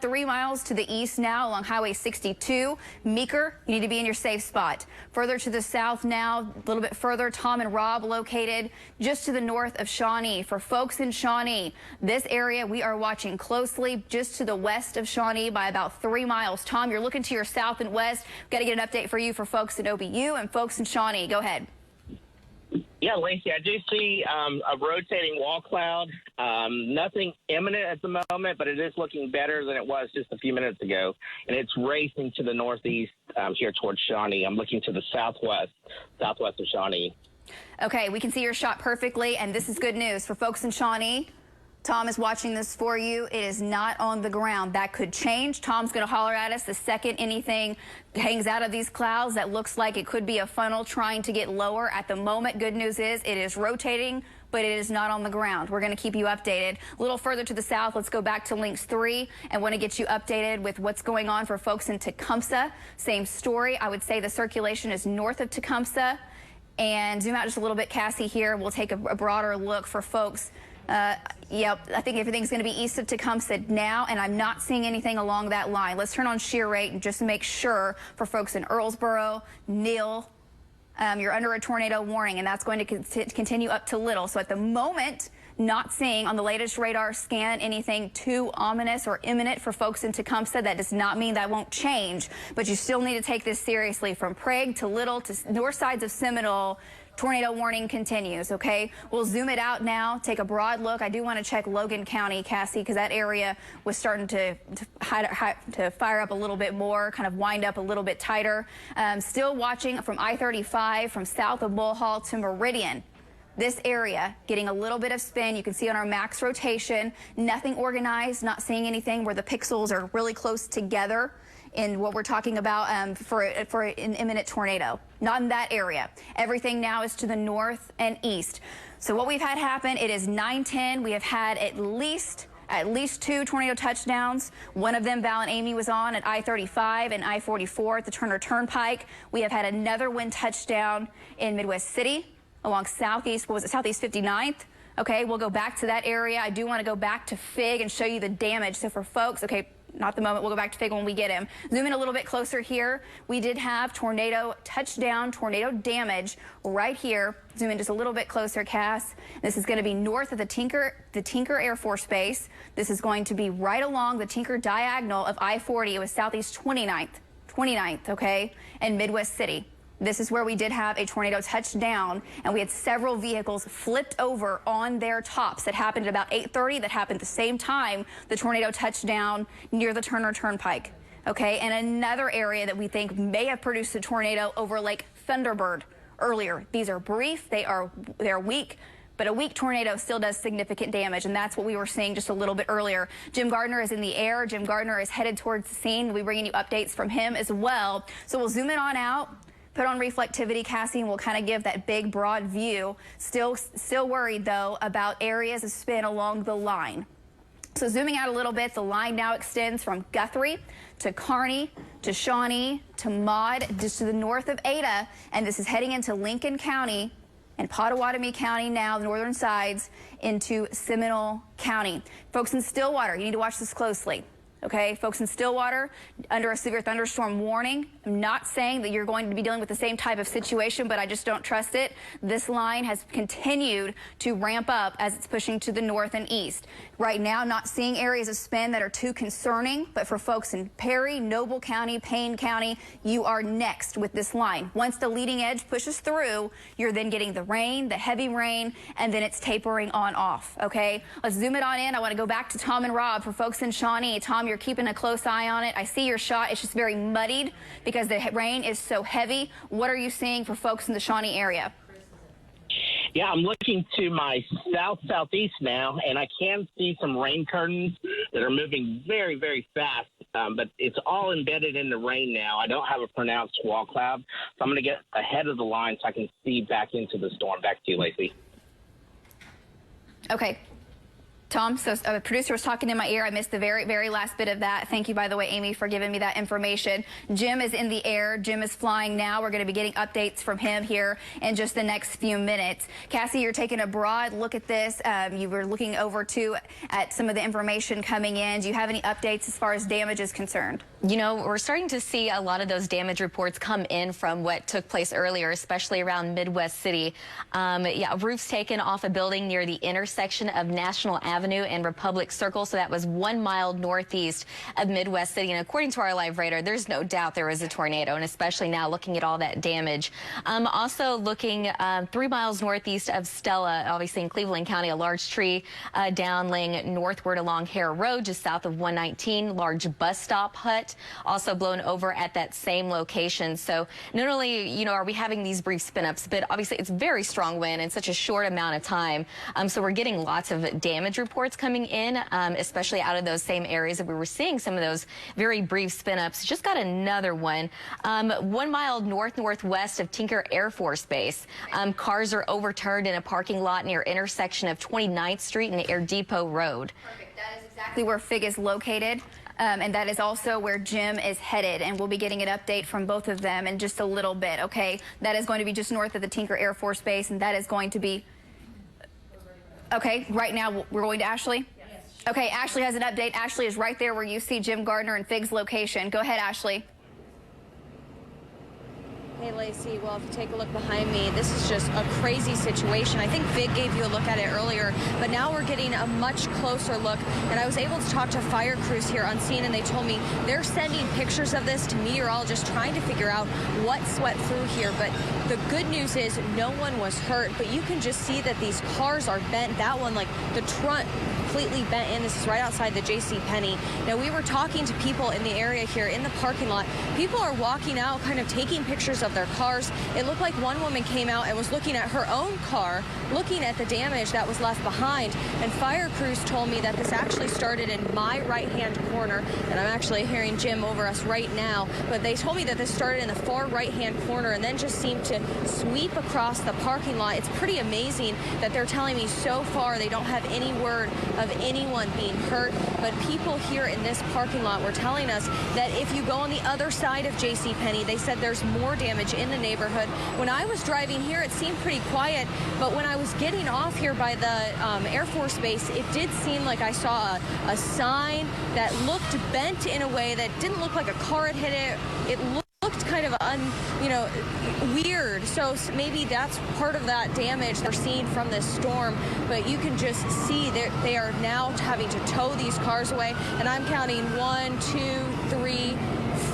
3 miles to the east now along Highway 62. Meeker, you need to be in your safe spot. Further to the south now, a little bit further, Tom and Rob located just to the north of Shawnee. For folks in Shawnee, this area we are watching closely just to the west of Shawnee by about 3 miles. Tom, you're looking to your south and west. Got to get an update for you for folks in OBU and folks in Shawnee. Go ahead. Yeah, Lacey, I do see a rotating wall cloud. Nothing imminent at the moment, but it is looking better than it was just a few minutes ago. And it's racing to the northeast here towards Shawnee. I'm looking to the southwest of Shawnee. Okay, we can see your shot perfectly, and this is good news for folks in Shawnee. Tom is watching this for you. It is not on the ground. That could change. Tom's going to holler at us the second anything hangs out of these clouds that looks like it could be a funnel trying to get lower. At the moment, good news is it is rotating, but it is not on the ground. We're going to keep you updated. A little further to the south, let's go back to Lynx 3 and want to get you updated with what's going on for folks in Tecumseh. Same story. I would say the circulation is north of Tecumseh. And zoom out just a little bit, Cassie, here. We'll take a broader look for folks. Yep, I think everything's going to be east of Tecumseh now, and I'm not seeing anything along that line. Let's turn on shear rate and just make sure for folks in Earlsboro, Neal, you're under a tornado warning, and that's going to continue up to Little. So at the moment, not seeing on the latest radar scan anything too ominous or imminent for folks in Tecumseh. That does not mean that won't change, but you still need to take this seriously. From Prague to Little to north sides of Seminole, tornado warning continues, okay? We'll zoom it out now, take a broad look. I do want to check Logan County, Cassie, because that area was starting to fire up a little bit more, kind of wind up a little bit tighter. Still watching from I-35 from south of Mulhall to Meridian. This area getting a little bit of spin. You can see on our max rotation, nothing organized, not seeing anything where the pixels are really close together in what we're talking about for an imminent tornado. Not in that area. Everything now is to the north and east. So what we've had happen, it is 9:10. We have had at least 2 tornado touchdowns. One of them Val and Amy was on at I-35 and I-44 at the Turner Turnpike. We have had another wind touchdown in Midwest City along southeast, what was it, southeast 59th. Okay, we'll go back to that area. I do want to go back to Fig and show you the damage. So for folks, okay, not the moment, we'll go back to Fig when we get him. Zoom in a little bit closer here. We did have tornado touchdown, tornado damage right here. Zoom in just a little bit closer, Cass. This is going to be north of the Tinker Air Force Base. This is going to be right along the Tinker diagonal of I-40. It was southeast 29th, okay, and Midwest City. This is where we did have a tornado touchdown, and we had several vehicles flipped over on their tops. That happened at about 8:30. That happened at the same time the tornado touchdown near the Turner Turnpike. Okay, and another area that we think may have produced a tornado over Lake Thunderbird earlier. These are brief. They're weak. But a weak tornado still does significant damage, and that's what we were seeing just a little bit earlier. Jim Gardner is in the air. Jim Gardner is headed towards the scene. We'll be bringing you updates from him as well. So we'll zoom in on out. Put on reflectivity, Cassie, and we'll kind of give that big, broad view. Still worried, though, about areas of spin along the line. So zooming out a little bit, the line now extends from Guthrie to Kearney to Shawnee to Maud, just to the north of Ada, and this is heading into Lincoln County and Pottawatomie County now, the northern sides, into Seminole County. Folks in Stillwater, you need to watch this closely. Okay, folks in Stillwater, under a severe thunderstorm warning. I'm not saying that you're going to be dealing with the same type of situation, but I just don't trust it. This line has continued to ramp up as it's pushing to the north and east. Right now, not seeing areas of spin that are too concerning, but for folks in Perry, Noble County, Payne County, you are next with this line. Once the leading edge pushes through, you're then getting the rain, the heavy rain, and then it's tapering on off, okay? Let's zoom it on in. I want to go back to Tom and Rob for folks in Shawnee. Tom, you're keeping a close eye on it. I see your shot. It's just very muddied because the rain is so heavy. What are you seeing for folks in the Shawnee area? Yeah, I'm looking to my southeast now, and I can see some rain curtains that are moving very, very fast, but it's all embedded in the rain now. I don't have a pronounced wall cloud, so I'm going to get ahead of the line so I can see back into the storm. Back to you, Lacey. Okay. Tom, so a producer was talking in my ear. I missed the very, very last bit of that. Thank you, by the way, Amy, for giving me that information. Jim is in the air. Jim is flying now. We're going to be getting updates from him here in just the next few minutes. Cassie, you're taking a broad look at this. You were looking over, too, at some of the information coming in. Do you have any updates as far as damage is concerned? You know, we're starting to see a lot of those damage reports come in from what took place earlier, especially around Midwest City. Yeah, roofs taken off a building near the intersection of National Avenue Avenue and Republic Circle. So that was 1 mile northeast of Midwest City. And according to our live radar, there's no doubt there was a tornado, and especially now looking at all that damage. Also looking 3 miles northeast of Stella, obviously in Cleveland County, a large tree downling northward along Hare Road, just south of 119, large bus stop hut also blown over at that same location. So not only, are we having these brief spin-ups, but obviously it's very strong wind in such a short amount of time. So we're getting lots of damage reports coming in, especially out of those same areas that we were seeing some of those very brief spin-ups. Just got another one, 1 mile northwest of Tinker Air Force Base. Cars are overturned in a parking lot near intersection of 29th Street and Air Depot Road. Perfect. That is exactly where FIG is located. And that is also where Jim is headed, and we'll be getting an update from both of them in just a little bit, okay? That is going to be just north of the Tinker Air Force Base, and that is going to be... Okay, right now we're going to Ashley? Yes. Okay, Ashley has an update. Ashley is right there where you see Jim Gardner and FIG's location. Go ahead, Ashley. Hey, Lacey, well, if you take a look behind me, this is just a crazy situation. I think Vig gave you a look at it earlier, but now we're getting a much closer look. And I was able to talk to fire crews here on scene, and they told me they're sending pictures of this to meteorologists trying to figure out what swept through here. But the good news is no one was hurt, but you can just see that these cars are bent. That one, like the trunk, completely bent in. This is right outside the JCPenney. Now, we were talking to people in the area here in the parking lot. People are walking out, kind of taking pictures of their cars. It looked like one woman came out and was looking at her own car, looking at the damage that was left behind. And fire crews told me that this actually started in my right-hand corner, and I'm actually hearing Jim over us right now, but they told me that this started in the far right-hand corner and then just seemed to sweep across the parking lot. It's pretty amazing that they're telling me so far they don't have any word of anyone being hurt, but people here in this parking lot were telling us that if you go on the other side of JCPenney, they said there's more damage in the neighborhood. When I was driving here, it seemed pretty quiet, but when I was getting off here by the Air Force Base, it did seem like I saw a sign that looked bent in a way that didn't look like a car had hit it. It looked kind of weird. So maybe that's part of that damage they're seeing from this storm. But you can just see they are now having to tow these cars away. And I'm counting 1, 2, 3,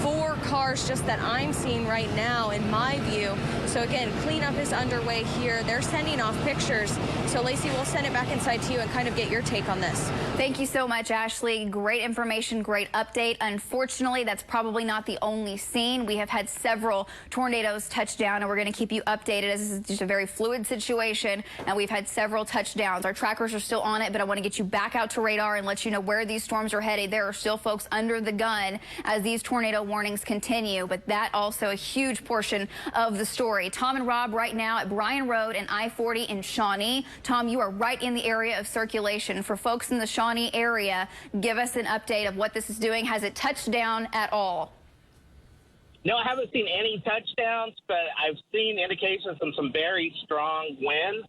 4 cars just that I'm seeing right now in my view. So again, cleanup is underway here. They're sending off pictures. So Lacey, we'll send it back inside to you and kind of get your take on this. Thank you so much, Ashley. Great information, great update. Unfortunately, that's probably not the only scene. We have had several tornadoes touch down, and we're going to keep you updated as this is just a very fluid situation, and we've had several touchdowns. Our trackers are still on it, but I want to get you back out to radar and let you know where these storms are headed. There are still folks under the gun as these tornado warnings continue, but that also a huge portion of the story. Tom and Rob right now at Bryan Road and I-40 in Shawnee. Tom, you are right in the area of circulation. For folks in the Shawnee area, give us an update of what this is doing. Has it touched down at all? No, I haven't seen any touchdowns, but I've seen indications from some very strong winds.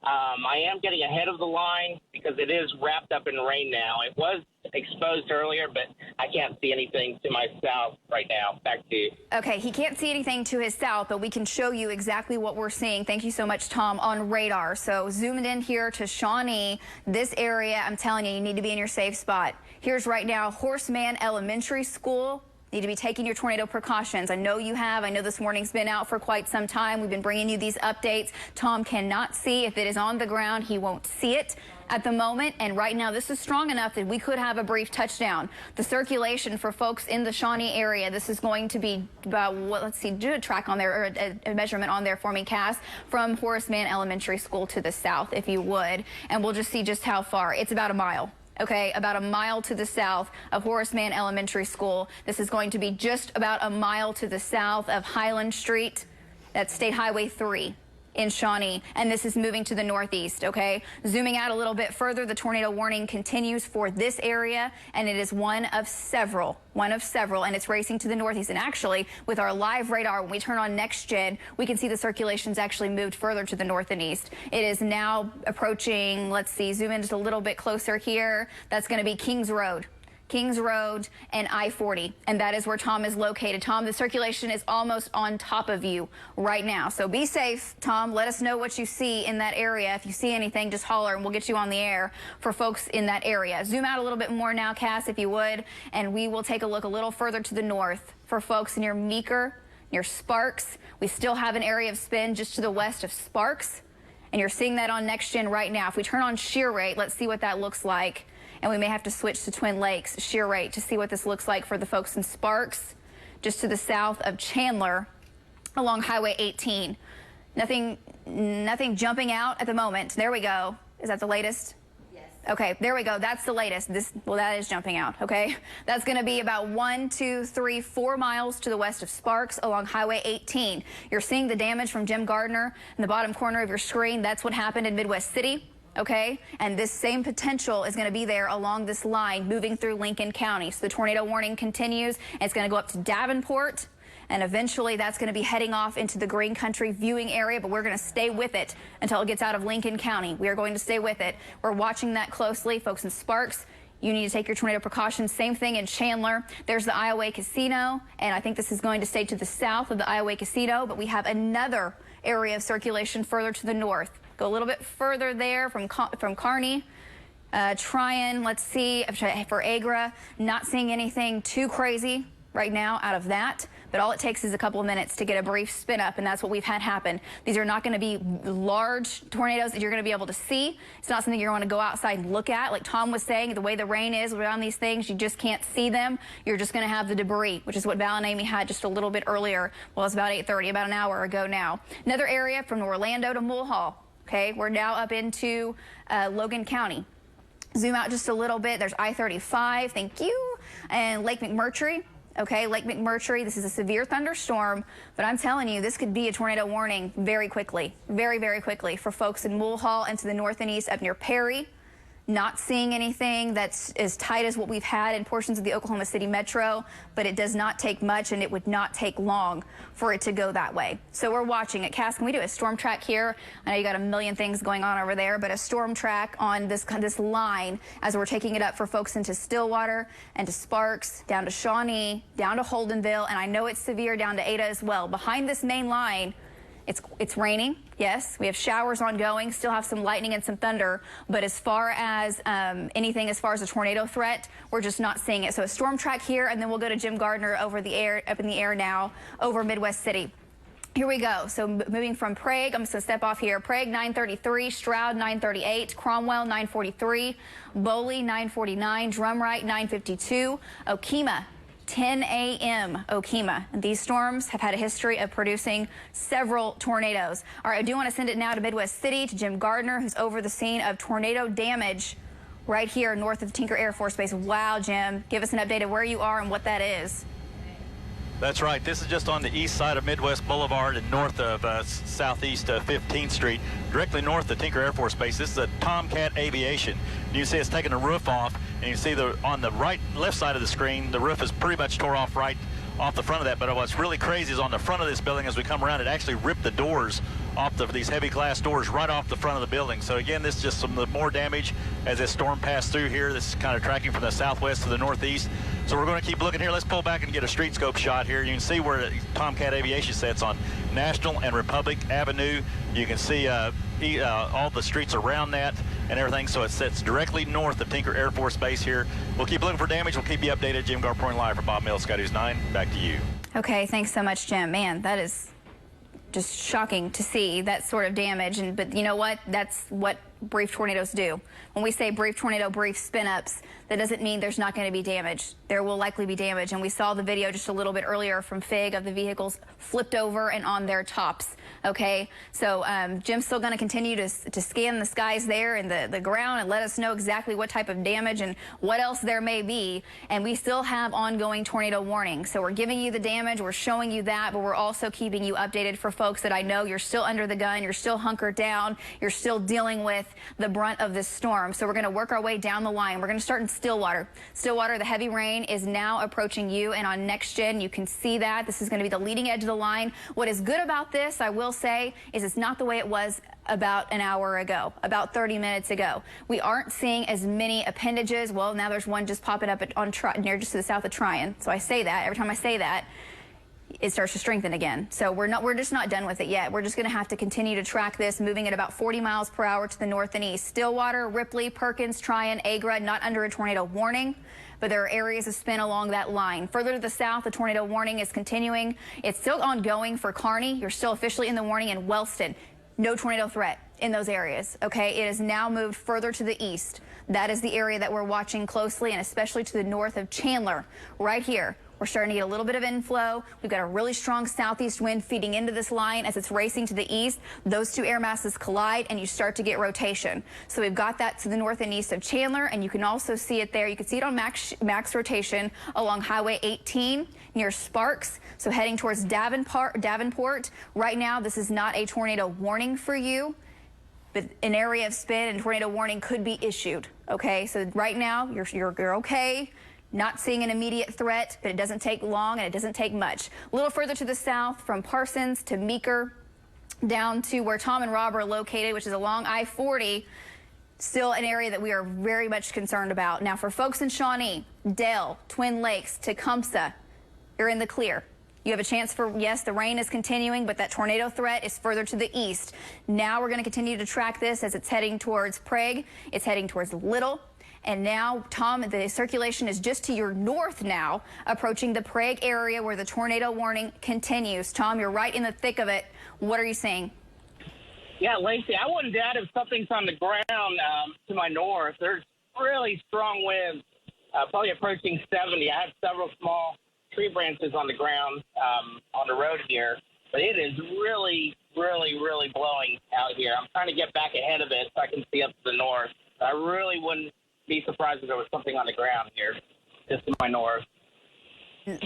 I am getting ahead of the line because it is wrapped up in rain now. It was exposed earlier, but I can't see anything to my south right now. Back to you. Okay, he can't see anything to his south, but we can show you exactly what we're seeing. Thank you so much, Tom, on radar. So zooming in here to Shawnee, this area, I'm telling you, you need to be in your safe spot. Here's right now Horseman Elementary School. Need to be taking your tornado precautions. I know you have. I know this warning's been out for quite some time. We've been bringing you these updates. Tom cannot see. If it is on the ground, he won't see it at the moment. And right now, this is strong enough that we could have a brief touchdown. The circulation for folks in the Shawnee area, this is going to be about, let's see, do a track on there, or a measurement on there for me, Cass, from Horace Mann Elementary School to the south, if you would. And we'll just see just how far. It's about a mile. Okay, about a mile to the south of Horace Mann Elementary School. This is going to be just about a mile to the south of Highland Street. That's State Highway 3 in Shawnee, and this is moving to the northeast, okay? Zooming out a little bit further, the tornado warning continues for this area, and it is one of several, and it's racing to the northeast. And actually, with our live radar, when we turn on Next Gen, we can see the circulation's actually moved further to the north and east. It is now approaching, let's see, zoom in just a little bit closer here. That's going to be Kings Road. Kings Road, and I-40, and that is where Tom is located. Tom, the circulation is almost on top of you right now, so be safe. Tom, let us know what you see in that area. If you see anything, just holler and we'll get you on the air for folks in that area. Zoom out a little bit more now, Cass, if you would, and we will take a look a little further to the north for folks near Meeker, near Sparks. We still have an area of spin just to the west of Sparks, and you're seeing that on Next Gen right now. If we turn on shear rate, let's see what that looks like. And we may have to switch to Twin Lakes shear rate to see what this looks like for the folks in Sparks, just to the south of Chandler along Highway 18. Nothing jumping out at the moment. There we go. Is that the latest? Yes. Okay, there we go. That's the latest. Well, that is jumping out, okay? That's going to be about 1, 2, 3, 4 miles to the west of Sparks along Highway 18. You're seeing the damage from Jim Gardner in the bottom corner of your screen. That's what happened in Midwest City. Okay, and this same potential is going to be there along this line moving through Lincoln County. So the tornado warning continues, and it's going to go up to Davenport, and eventually that's going to be heading off into the Green Country viewing area, but we're going to stay with it until it gets out of Lincoln County. We are going to stay with it. We're watching that closely. Folks in Sparks, you need to take your tornado precautions. Same thing in Chandler. There's the Iowa Casino, and I think this is going to stay to the south of the Iowa Casino, but we have another area of circulation further to the north. Go a little bit further there from Kearney. Tryon, let's see, for Agra, not seeing anything too crazy right now out of that, but all it takes is a couple of minutes to get a brief spin up, and that's what we've had happen. These are not going to be large tornadoes that you're going to be able to see. It's not something you're going to go outside and look at. Like Tom was saying, the way the rain is around these things, you just can't see them. You're just going to have the debris, which is what Val and Amy had just a little bit earlier. Well, it's about 8:30, about an hour ago now. Another area from Orlando to Mulhall. Okay, we're now up into Logan County. Zoom out just a little bit. There's I-35, thank you, and Lake McMurtry. Okay, Lake McMurtry, this is a severe thunderstorm, but I'm telling you, this could be a tornado warning very quickly, very, very quickly for folks in Mulhall and to the north and east up near Perry. Not seeing anything that's as tight as what we've had in portions of the Oklahoma City metro, but it does not take much, and it would not take long for it to go that way. So we're watching it. Cass, can we do a storm track here? I know you got a million things going on over there, but a storm track on this line as we're taking it up for folks into Stillwater and to Sparks, down to Shawnee, down to Holdenville, and I know it's severe down to Ada as well. Behind this main line, it's raining, yes. We have showers ongoing, still have some lightning and some thunder, but as far as anything as far as a tornado threat, we're just not seeing it. So a storm track here, and then we'll go to Jim Gardner over the air, up in the air now, over Midwest City. Here we go. So moving from Prague, I'm just going to step off here. Prague 933, Stroud 938, Cromwell 943, Boley 949, Drumright 952, Okemah 10 a.m. Okemah. These storms have had a history of producing several tornadoes. All right, I do want to send it now to Midwest City, to Jim Gardner, who's over the scene of tornado damage right here north of Tinker Air Force Base. Wow, Jim, give us an update of where you are and what that is. That's right. This is just on the east side of Midwest Boulevard and north of southeast 15th Street, directly north of Tinker Air Force Base. This is a Tomcat Aviation. You see it's taking the roof off, and you see on the left side of the screen, the roof is pretty much tore off right off the front of that. But what's really crazy is on the front of this building, as we come around, it actually ripped the doors off these heavy glass doors right off the front of the building. So again, this is just some more damage as this storm passed through here. This is kind of tracking from the southwest to the northeast. So we're going to keep looking here. Let's pull back and get a street scope shot here. You can see where Tomcat Aviation sets on National and Republic Avenue. You can see all the streets around that and everything. So it sets directly north of Tinker Air Force Base here. We'll keep looking for damage. We'll keep you updated. Jim Gardner reporting live for Bob Mills, Sky News 9. Back to you. Okay, thanks so much, Jim. Man, that is just shocking to see that sort of damage. But you know what? That's what brief tornadoes do. When we say brief tornado, brief spin-ups, that doesn't mean there's not going to be damage. There will likely be damage, and we saw the video just a little bit earlier from FIG of the vehicles flipped over and on their tops. Okay, so Jim's still going to continue to scan the skies there and the ground and let us know exactly what type of damage and what else there may be. And we still have ongoing tornado warnings. So we're giving you the damage, we're showing you that, but we're also keeping you updated for folks that I know you're still under the gun, you're still hunkered down, you're still dealing with with the brunt of this storm. So we're going to work our way down the line. We're going to start in Stillwater. Stillwater, the heavy rain is now approaching you, and on Next Gen, you can see that. This is going to be the leading edge of the line. What is good about this, I will say, is it's not the way it was about an hour ago, about 30 minutes ago. We aren't seeing as many appendages. Well, now there's one just popping up on near just to the south of Tryon. So I say that, every time I say that, it starts to strengthen again. So we're just not done with it yet. We're just going to have to continue to track this, moving at about 40 miles per hour to the north and east. Stillwater, Ripley, Perkins, Tryon, Agra, not under a tornado warning, but there are areas of spin along that line. Further to the south, the tornado warning is continuing. It's still ongoing for Kearney. You're still officially in the warning in Wellston. No tornado threat in those areas, okay? It has now moved further to the east. That is the area that we're watching closely, and especially to the north of Chandler, right here. We're starting to get a little bit of inflow. We've got a really strong southeast wind feeding into this line as it's racing to the east. Those two air masses collide and you start to get rotation. So we've got that to the north and east of Chandler, and you can also see it there. You can see it on max rotation along Highway 18 near Sparks. So heading towards Davenport. Right now, this is not a tornado warning for you, but an area of spin and tornado warning could be issued. Okay, so right now you're okay. Not seeing an immediate threat, but it doesn't take long and it doesn't take much. A little further to the south, from Parsons to Meeker, down to where Tom and Rob are located, which is along I-40, still an area that we are very much concerned about. Now, for folks in Shawnee, Dale, Twin Lakes, Tecumseh, you're in the clear. You have a chance for, yes, the rain is continuing, but that tornado threat is further to the east. Now we're going to continue to track this as it's heading towards Prague. It's heading towards Little. And now, Tom, the circulation is just to your north now, approaching the Prague area where the tornado warning continues. Tom, you're right in the thick of it. What are you seeing? Yeah, Lacey, I wouldn't doubt if something's on the ground to my north. There's really strong winds, probably approaching 70. I have several small tree branches on the ground on the road here, but it is really, really, really blowing out here. I'm trying to get back ahead of it so I can see up to the north. I really wouldn't be surprised if there was something on the ground here, just to my north.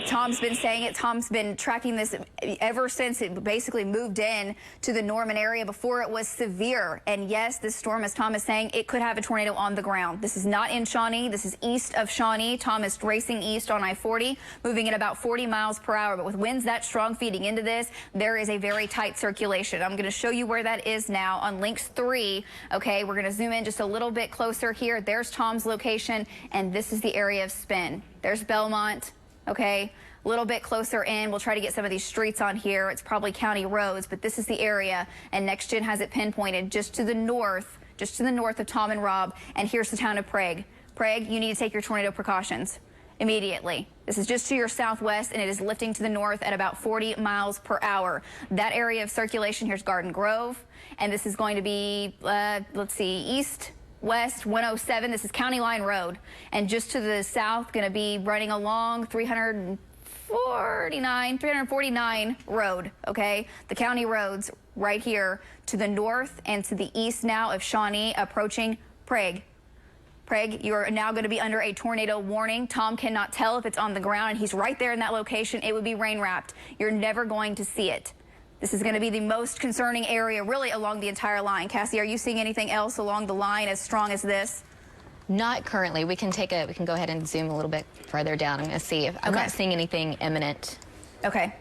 Tom's been saying it. Tom's been tracking this ever since it basically moved in to the Norman area before it was severe. And yes, this storm, as Tom is saying, it could have a tornado on the ground. This is not in Shawnee. This is east of Shawnee. Tom is racing east on I-40, moving at about 40 miles per hour. But with winds that strong feeding into this, there is a very tight circulation. I'm going to show you where that is now on Lynx 3. Okay, we're going to zoom in just a little bit closer here. There's Tom's location, and this is the area of spin. There's Belmont. Okay, a little bit closer in. We'll try to get some of these streets on here. It's probably county roads, but this is the area, and Next Gen has it pinpointed just to the north of Tom and Rob, and here's the town of Prague. Prague, you need to take your tornado precautions immediately. This is just to your southwest, and it is lifting to the north at about 40 miles per hour. That area of circulation, here's Garden Grove, and this is going to be, let's see, east, west 107. This is County Line Road, and just to the south, going to be running along 349 road. Okay, the county roads right here to the north and to the east now of Shawnee, approaching Prague. Prague, you're now going to be under a tornado warning. Tom cannot tell if it's on the ground, and he's right there in that location. It would be rain wrapped. You're never going to see it. This is going to be the most concerning area really along the entire line. Cassie, are you seeing anything else along the line as strong as this? Not currently. We can go ahead and zoom a little bit further down. I'm going to see if I'm not seeing anything imminent. Okay.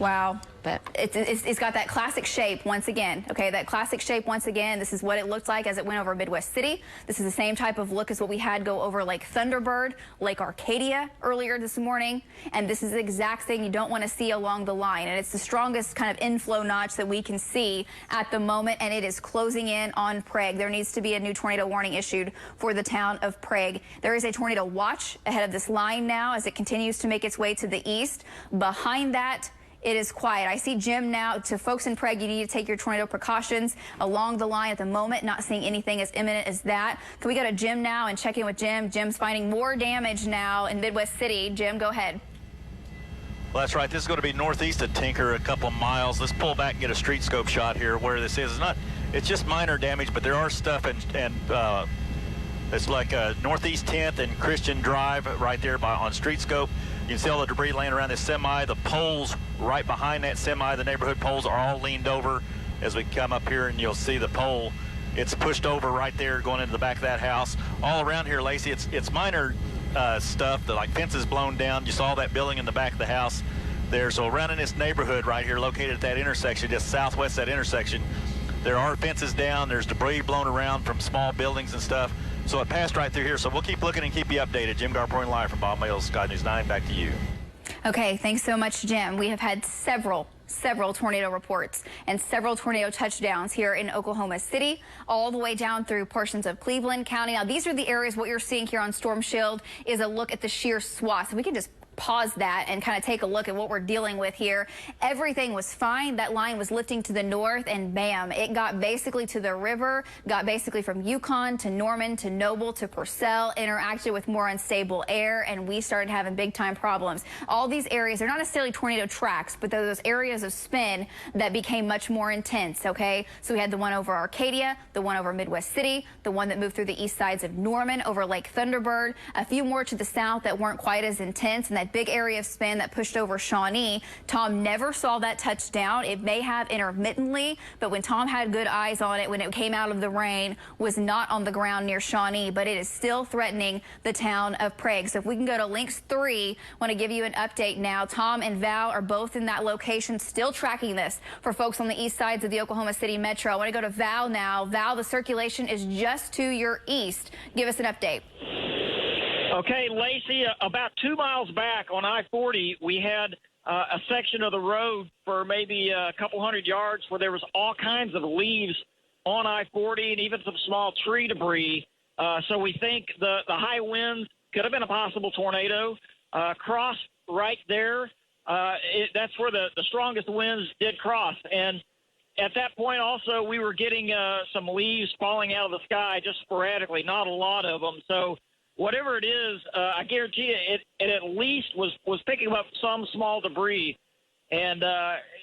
Wow. But it's got that classic shape once again. Okay, that classic shape once again. This is what it looked like as it went over Midwest City. This is the same type of look as what we had go over Lake Thunderbird, Lake Arcadia earlier this morning. And this is the exact thing you don't want to see along the line. And it's the strongest kind of inflow notch that we can see at the moment. And it is closing in on Prague. There needs to be a new tornado warning issued for the town of Prague. There is a tornado watch ahead of this line now as it continues to make its way to the east. Behind that, it is quiet. I see Jim now. To folks in Prague, you need to take your tornado precautions along the line at the moment. Not seeing anything as imminent as that. Can we go to Jim now and check in with Jim? Jim's finding more damage now in Midwest City. Jim, go ahead. Well, that's right. This is going to be northeast of Tinker, a couple of miles. Let's pull back and get a street scope shot here where this is. It's just minor damage, but there are stuff and it's like northeast 10th and Christian Drive right there on street scope. You can see all the debris laying around this semi. The poles right behind that semi, the neighborhood poles, are all leaned over as we come up here, and you'll see the pole It's pushed over right there going into the back of that house. All around here, Lacey, it's minor stuff, like fences blown down. You saw that building in the back of the house there. So around in this neighborhood right here, located at that intersection, just southwest of that intersection, there are fences down. There's debris blown around from small buildings and stuff. So it passed right through here. So we'll keep looking and keep you updated. Jim Garpoint live from Bob Mills, Sky News 9. Back to you. Okay, thanks so much, Jim. We have had several tornado reports and several tornado touchdowns here in Oklahoma City, all the way down through portions of Cleveland County. Now, these are the areas. What you're seeing here on Storm Shield is a look at the sheer swath. So we can just pause that and kind of take a look at what we're dealing with here. Everything was fine. That line was lifting to the north, and bam, it got basically to the river, got basically from Yukon to Norman to Noble to Purcell, interacted with more unstable air, and we started having big time problems. All these areas, they're not necessarily tornado tracks, but they're those areas of spin that became much more intense, okay? So we had the one over Arcadia, the one over Midwest City, the one that moved through the east sides of Norman over Lake Thunderbird, a few more to the south that weren't quite as intense, and that big area of spin that pushed over Shawnee. Tom never saw that touchdown. It may have intermittently, but when Tom had good eyes on it, when it came out of the rain, was not on the ground near Shawnee, but it is still threatening the town of Prague. So if we can go to Lynx 3, want to give you an update now. Tom and Val are both in that location, still tracking this for folks on the east sides of the Oklahoma City Metro. I want to go to Val now. Val, the circulation is just to your east. Give us an update. Okay, Lacey, about 2 miles back on I-40, we had a section of the road for maybe a couple hundred yards where there was all kinds of leaves on I-40 and even some small tree debris. So we think the high winds could have been a possible tornado. Cross right there, that's where the strongest winds did cross. And at that point also, we were getting some leaves falling out of the sky just sporadically, not a lot of them. So whatever it is, I guarantee you it at least was picking up some small debris. And,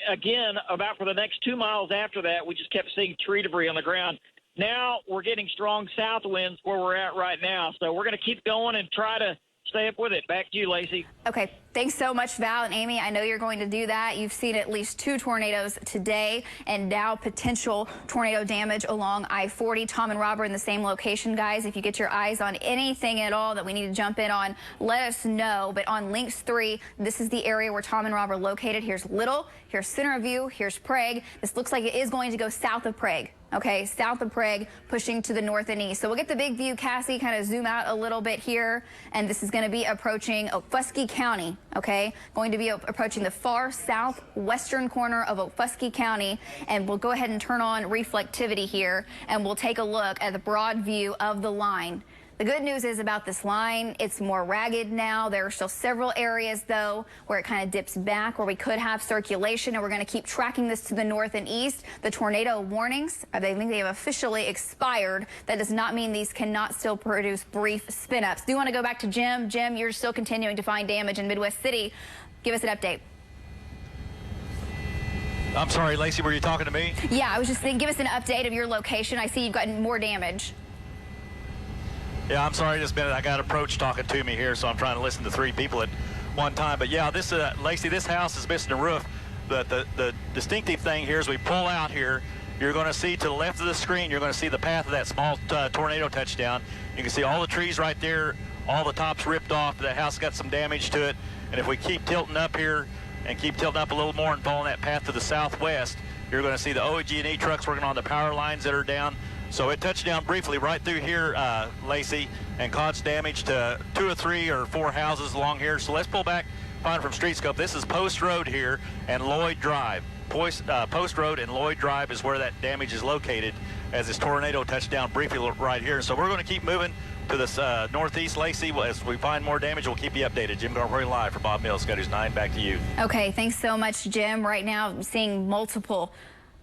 again, about for the next 2 miles after that, we just kept seeing tree debris on the ground. Now we're getting strong south winds where we're at right now. So we're going to keep going and try to stay up with it. Back to you, Lacey. Okay, thanks so much, Val and Amy. I know you're going to do that. You've seen at least 2 tornadoes today and now potential tornado damage along I-40. Tom and Rob are in the same location, guys. If you get your eyes on anything at all that we need to jump in on, let us know. But on Lynx 3, this is the area where Tom and Rob are located. Here's Little, here's Centerview, here's Prague. This looks like it is going to go south of Prague. Okay, south of Prague, pushing to the north and east. So we'll get the big view, Cassie, kind of zoom out a little bit here. And this is going to be approaching Okfuskee County, okay? Going to be approaching the far southwestern corner of Okfuskee County. And we'll go ahead and turn on reflectivity here, and we'll take a look at the broad view of the line. The good news is about this line, it's more ragged now. There are still several areas, though, where it kind of dips back, where we could have circulation, and we're going to keep tracking this to the north and east. The tornado warnings, I think they have officially expired. That does not mean these cannot still produce brief spin-ups. Do you want to go back to Jim? Jim, you're still continuing to find damage in Midwest City. Give us an update. I'm sorry, Lacey, were you talking to me? Yeah, I was just saying, give us an update of your location. I see you've gotten more damage. Yeah, I'm sorry, just a minute. I got approached talking to me here, so I'm trying to listen to 3 people at one time. But yeah, this Lacey, this house is missing a roof. The distinctive thing here is we pull out here, you're going to see to the left of the screen, you're going to see the path of that small tornado touchdown. You can see all the trees right there, all the tops ripped off. The house got some damage to it. And if we keep tilting up here and keep tilting up a little more and following that path to the southwest, you're going to see the OG&E trucks working on the power lines that are down. So it touched down briefly right through here, Lacey, and caused damage to 2 or 3 or 4 houses along here. So let's pull back, find from Street Scope. This is Post Road here and Lloyd Drive. Post Road and Lloyd Drive is where that damage is located as this tornado touched down briefly right here. So we're going to keep moving to this northeast, Lacey. As we find more damage, we'll keep you updated. Jim Garpoint live for Bob Mills, Sky News 9. Back to you. Okay, thanks so much, Jim. Right now, I'm seeing multiple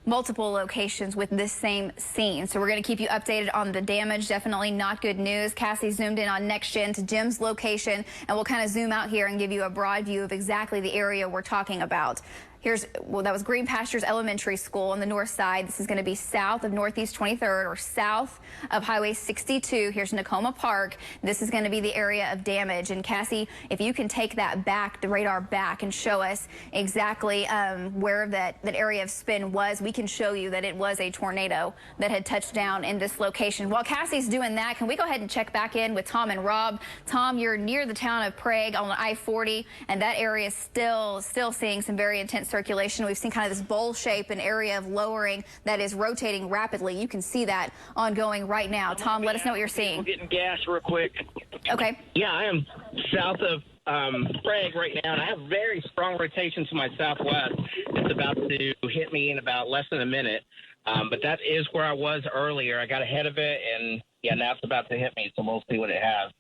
locations with this same scene. So we're going to keep you updated on the damage. Definitely not good news. Cassie zoomed in on NextGen to Jim's location, and we'll kind of zoom out here and give you a broad view of exactly the area we're talking about. that was Green Pastures Elementary School on the north side. This is going to be south of Northeast 23rd or south of Highway 62. Here's Nakoma Park. This is going to be the area of damage. And Cassie, if you can take that back, the radar back, and show us exactly where that area of spin was, we can show you that it was a tornado that had touched down in this location. While Cassie's doing that, can we go ahead and check back in with Tom and Rob? Tom, you're near the town of Prague on I-40, and that area is still seeing some very intense circulation. We've seen kind of this bowl shape, an area of lowering that is rotating rapidly. You can see that ongoing right now. Tom, let us know what you're seeing. We're getting gas real quick. Okay. Yeah, I am south of Prague right now, and I have very strong rotation to my southwest. It's about to hit me in about less than a minute, but that is where I was earlier. I got ahead of it, and yeah, now it's about to hit me, so we'll see what it has.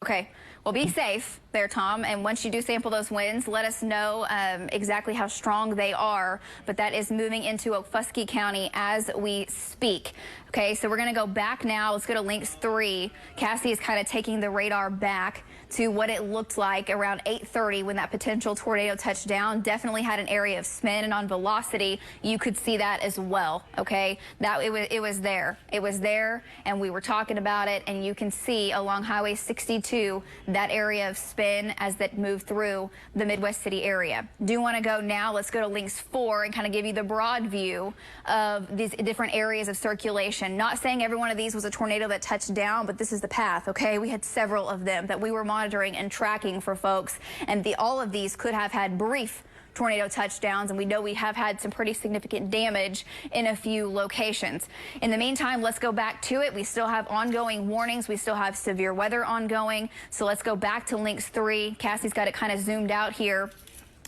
Okay. Well, be safe there, Tom. And once you do sample those winds, let us know exactly how strong they are. But that is moving into Okfuskee County as we speak. Okay, so we're going to go back now. Let's go to Lynx 3. Cassie is kind of taking the radar back to what it looked like around 8:30 when that potential tornado touched down. Definitely had an area of spin, and on velocity, you could see that as well. Okay, that it was there. It was there, and we were talking about it, and you can see along Highway 62 that area of spin as that moved through the Midwest City area. Do want to go now? Let's go to Lynx 4 and kind of give you the broad view of these different areas of circulation. Not saying every one of these was a tornado that touched down, but this is the path. Okay, we had several of them that we were monitoring and tracking for folks, and all of these could have had brief tornado touchdowns, and we know we have had some pretty significant damage in a few locations. In the meantime, let's go back to it. We still have ongoing warnings. We still have severe weather ongoing. So let's go back to Lynx 3. Cassie's got it kind of zoomed out here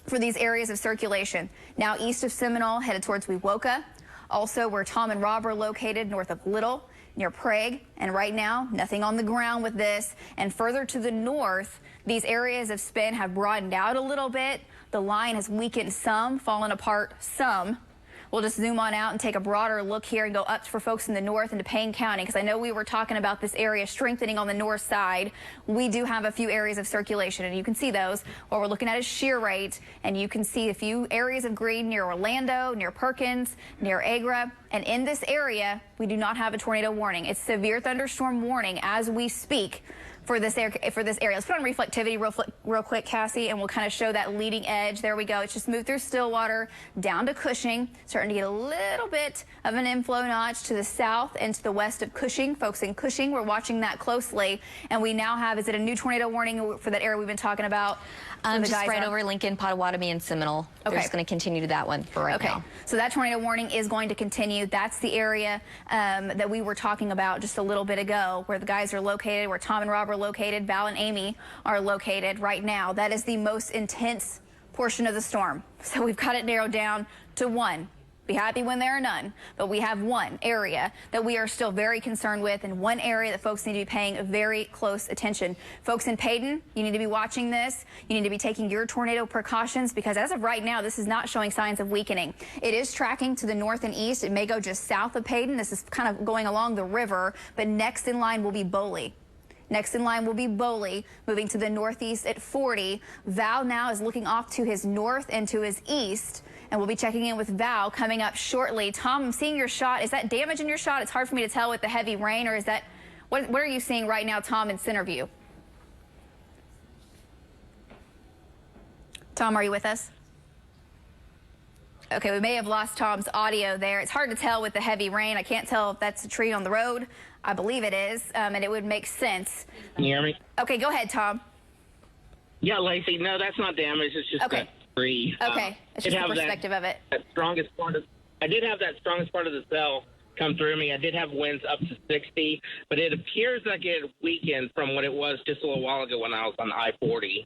for these areas of circulation. Now east of Seminole, headed towards Wewoka. Also where Tom and Rob are located, north of Little, near Prague. And right now, nothing on the ground with this. And further to the north, these areas of spin have broadened out a little bit. The line has weakened some, fallen apart some. We'll just zoom on out and take a broader look here and go up for folks in the north into Payne County, because I know we were talking about this area strengthening on the north side. We do have a few areas of circulation, and you can see those. What we're looking at is shear rate, and you can see a few areas of green near Orlando, near Perkins, near Agra. And in this area, we do not have a tornado warning. It's severe thunderstorm warning as we speak for this area. Let's put on reflectivity real quick, Cassie, and we'll kind of show that leading edge. There we go. It's just moved through Stillwater down to Cushing, starting to get a little bit of an inflow notch to the south and to the west of Cushing. Folks in Cushing, we're watching that closely, and we now have, is it a new tornado warning for that area we've been talking about? Just right over Lincoln, Pottawatomie, and Seminole. Okay. They're just going to continue to that one for right now. So that tornado warning is going to continue. That's the area that we were talking about just a little bit ago, where the guys are located, where Tom and Rob are located, Val and Amy are located right now. That is the most intense portion of the storm. So we've got it narrowed down to one. Be happy when there are none, but we have one area that we are still very concerned with, and one area that folks need to be paying very close attention. Folks in Paden, you need to be watching this. You need to be taking your tornado precautions, because as of right now, this is not showing signs of weakening. It is tracking to the north and east. It may go just south of Paden. This is kind of going along the river, but next in line will be Boley. Next in line will be Boley, moving to the northeast at 40. Val now is looking off to his north and to his east, and we'll be checking in with Val coming up shortly. Tom, I'm seeing your shot. Is that damage in your shot? It's hard for me to tell with the heavy rain, or is that, what are you seeing right now, Tom, in center view? Tom, are you with us? Okay, we may have lost Tom's audio there. It's hard to tell with the heavy rain. I can't tell if that's a tree on the road. I believe it is, and it would make sense. Can you hear me? Okay, go ahead, Tom. Yeah, Lacey, no, that's not damage. It's just a tree. Okay, it's just the perspective of it. I did have that strongest part of the cell come through me. I did have winds up to 60, but it appears like it weakened from what it was just a little while ago when I was on I-40.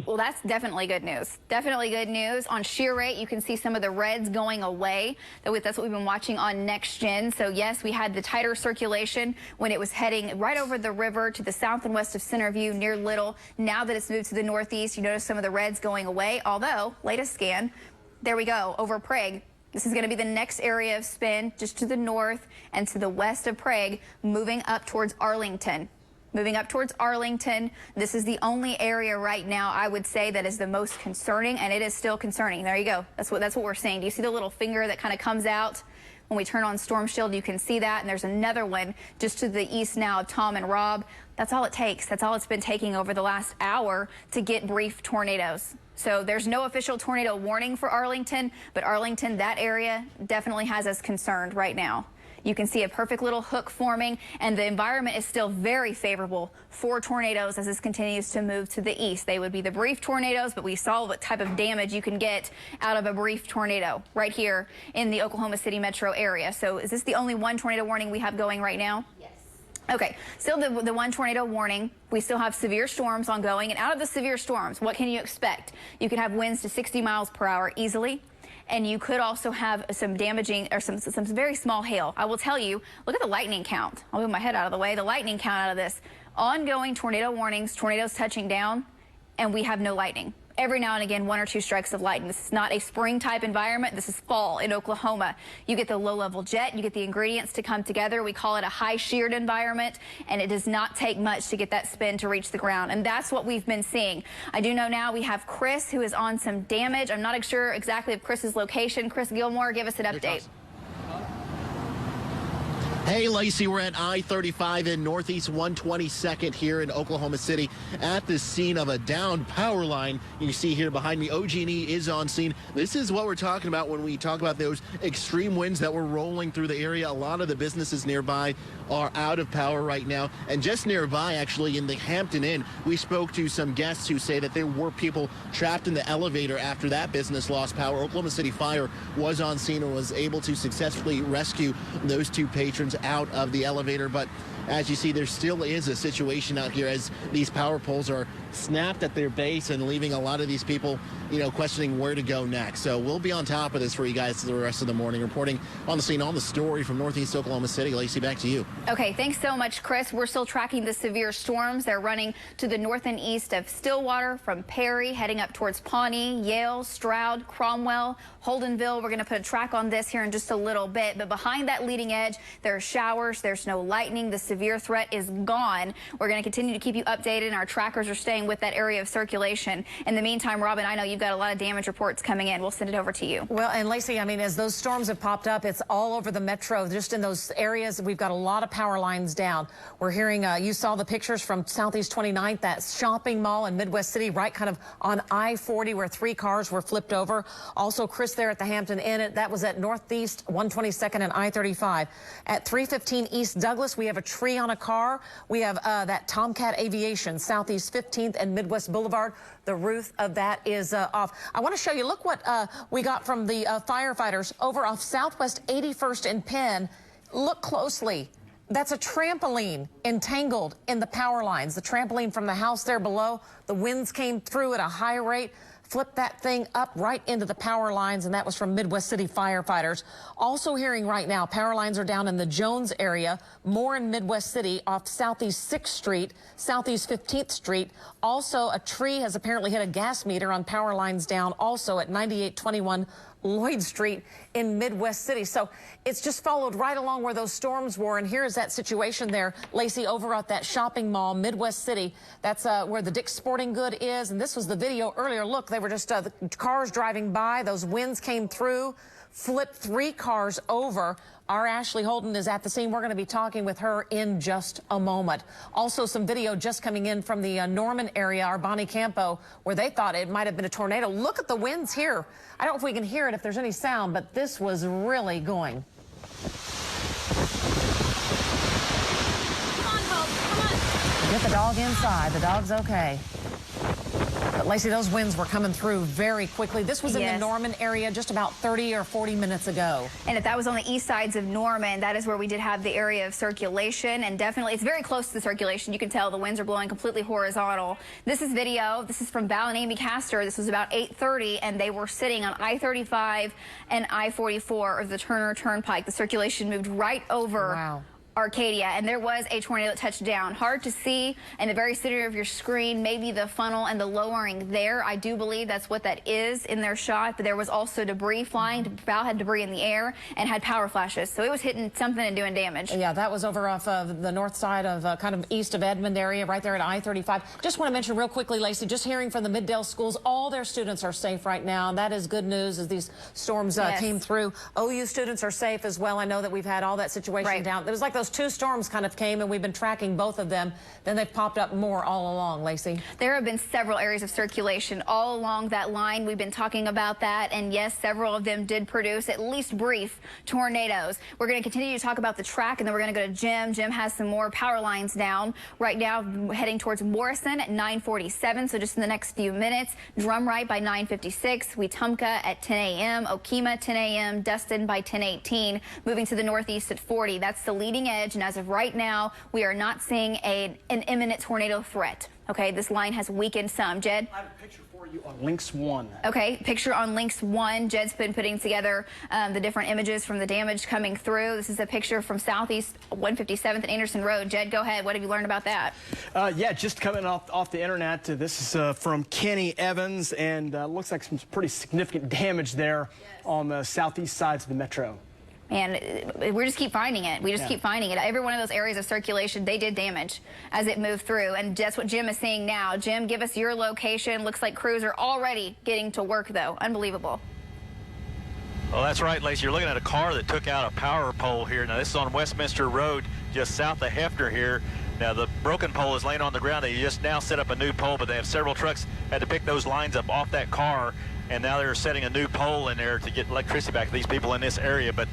Well, that's definitely good news. Definitely good news. On shear rate, you can see some of the reds going away. That's what we've been watching on Next Gen. So, yes, we had the tighter circulation when it was heading right over the river to the south and west of Centerview near Little. Now that it's moved to the northeast, you notice some of the reds going away. Although, latest scan, there we go, over Prague. This is going to be the next area of spin, just to the north and to the west of Prague, moving up towards Arlington. moving up towards Arlington. This is the only area right now I would say that is the most concerning, and it is still concerning. There you go. That's what we're seeing. Do you see the little finger that kind of comes out? When we turn on Storm Shield, you can see that, and there's another one just to the east now of Tom and Rob. That's all it takes. That's all it's been taking over the last hour to get brief tornadoes. So there's no official tornado warning for Arlington, but Arlington, that area, definitely has us concerned right now. You can see a perfect little hook forming, and the environment is still very favorable for tornadoes as this continues to move to the east. They would be the brief tornadoes, but we saw what type of damage you can get out of a brief tornado right here in the Oklahoma City metro area. So is this the only one tornado warning we have going right now? Yes. Okay, still the one tornado warning. We still have severe storms ongoing, and out of the severe storms, what can you expect? You can have winds to 60 miles per hour easily. And you could also have some damaging or some very small hail. I will tell you, look at the lightning count. I'll move my head out of the way. The lightning count out of this. Ongoing tornado warnings, tornadoes touching down, and we have no lightning. Every now and again, 1 or 2 strikes of lightning. This is not a spring type environment. This is fall in Oklahoma. You get the low level jet, you get the ingredients to come together. We call it a high sheared environment, and it does not take much to get that spin to reach the ground. And that's what we've been seeing. I do know now we have Chris, who is on some damage. I'm not sure exactly of Chris's location. Chris Gilmore, give us an update. Hey, Lacey, we're at I-35 in Northeast 122nd here in Oklahoma City at the scene of a downed power line. You see here behind me, OG&E is on scene. This is what we're talking about when we talk about those extreme winds that were rolling through the area. A lot of the businesses nearby are out of power right now. And just nearby, actually, in the Hampton Inn, we spoke to some guests who say that there were people trapped in the elevator after that business lost power. Oklahoma City Fire was on scene and was able to successfully rescue those 2 patrons out of the elevator. But as you see, there still is a situation out here as these power poles are snapped at their base and leaving a lot of these people, questioning where to go next. So we'll be on top of this for you guys the rest of the morning. Reporting on the scene, on the story from Northeast Oklahoma City. Lacey, back to you. Okay, thanks so much, Chris. We're still tracking the severe storms. They're running to the north and east of Stillwater from Perry, heading up towards Pawnee, Yale, Stroud, Cromwell, Holdenville. We're going to put a track on this here in just a little bit. But behind that leading edge, there are showers. There's no lightning. The severe threat is gone. We're going to continue to keep you updated, and our trackers are staying with that area of circulation. In the meantime, Robin, I know you've got a lot of damage reports coming in. We'll send it over to you. Well, and Lacey, I mean, as those storms have popped up, it's all over the metro. Just in those areas, we've got a lot of power lines down. We're hearing, you saw the pictures from Southeast 29th, that shopping mall in Midwest City, right kind of on I-40 where 3 cars were flipped over. Also, Chris, there at the Hampton Inn, that was at Northeast 122nd and I-35. At 315 East Douglas, we have a tree on a car. We have that Tomcat Aviation, Southeast 15th and Midwest Boulevard. The roof of that is off. I want to show you, look what we got from the firefighters over off Southwest 81st and Penn. Look closely. That's a trampoline entangled in the power lines. The trampoline from the house there below, the winds came through at a high rate, flipped that thing up right into the power lines, and that was from Midwest City firefighters. Also hearing right now, power lines are down in the Jones area, more in Midwest City off Southeast 6th Street, Southeast 15th Street. Also, a tree has apparently hit a gas meter on power lines down also at 9821 Lloyd Street in Midwest City. So it's just followed right along where those storms were. And here's that situation there, Lacey, over at that shopping mall, Midwest City. That's where the Dick's Sporting Good is. And this was the video earlier. Look, they were just the cars driving by. Those winds came through, flipped 3 cars over. Our Ashley Holden is at the scene. We're going to be talking with her in just a moment. Also, some video just coming in from the Norman area, our Bonnie Campo, where they thought it might have been a tornado. Look at the winds here. I don't know if we can hear it, if there's any sound, but this was really going. Come on, Hope. Come on. Get the dog inside. The dog's okay. But Lacey, those winds were coming through very quickly. This was in the Norman area just about 30 or 40 minutes ago. And if that was on the east sides of Norman, that is where we did have the area of circulation. And definitely, it's very close to the circulation. You can tell the winds are blowing completely horizontal. This is video. This is from Val and Amy Castor. This was about 8:30, and they were sitting on I-35 and I-44, or the Turner Turnpike. The circulation moved right over. Wow. Arcadia, and there was a tornado that touched down. Hard to see in the very center of your screen, maybe the funnel and the lowering there. I do believe that's what that is in their shot, but there was also debris flying. Val had debris in the air and had power flashes, so it was hitting something and doing damage. Yeah, that was over off of the north side of kind of east of Edmond area, right there at I-35. Just want to mention real quickly, Lacey, just hearing from the Middale schools, all their students are safe right now, and that is good news as these storms came through. OU students are safe as well. I know that we've had all that situation down. It was like those two storms kind of came, and we've been tracking both of them. Then they've popped up more all along, Lacey. There have been several areas of circulation all along that line. We've been talking about that, and yes, several of them did produce at least brief tornadoes. We're going to continue to talk about the track, and then we're going to go to Jim. Jim has some more power lines down right now, heading towards Morrison at 9:47, so just in the next few minutes. Drumright by 9:56, Wetumpka at 10 a.m., Okemah 10 a.m., Dustin by 10:18, moving to the northeast at 40. That's the leading edge, and as of right now, we are not seeing an imminent tornado threat. Okay, this line has weakened some. Jed? I have a picture for you on Lynx 1. Okay, picture on Lynx 1. Jed's been putting together the different images from the damage coming through. This is a picture from southeast 157th and Anderson Road. Jed, go ahead. What have you learned about that? Yeah, just coming off the internet. This is from Kenny Evans, and looks like some pretty significant damage there on the southeast sides of the metro. And we just keep finding it. We just keep finding it. Every one of those areas of circulation, they did damage as it moved through. And that's what Jim is seeing now. Jim, give us your location. Looks like crews are already getting to work, though. Unbelievable. Well, that's right, Lacey. You're looking at a car that took out a power pole here. Now, this is on Westminster Road, just south of Hefner here. Now, the broken pole is laying on the ground. They just now set up a new pole, but they have several trucks had to pick those lines up off that car. And now they're setting a new pole in there to get electricity back to these people in this area. But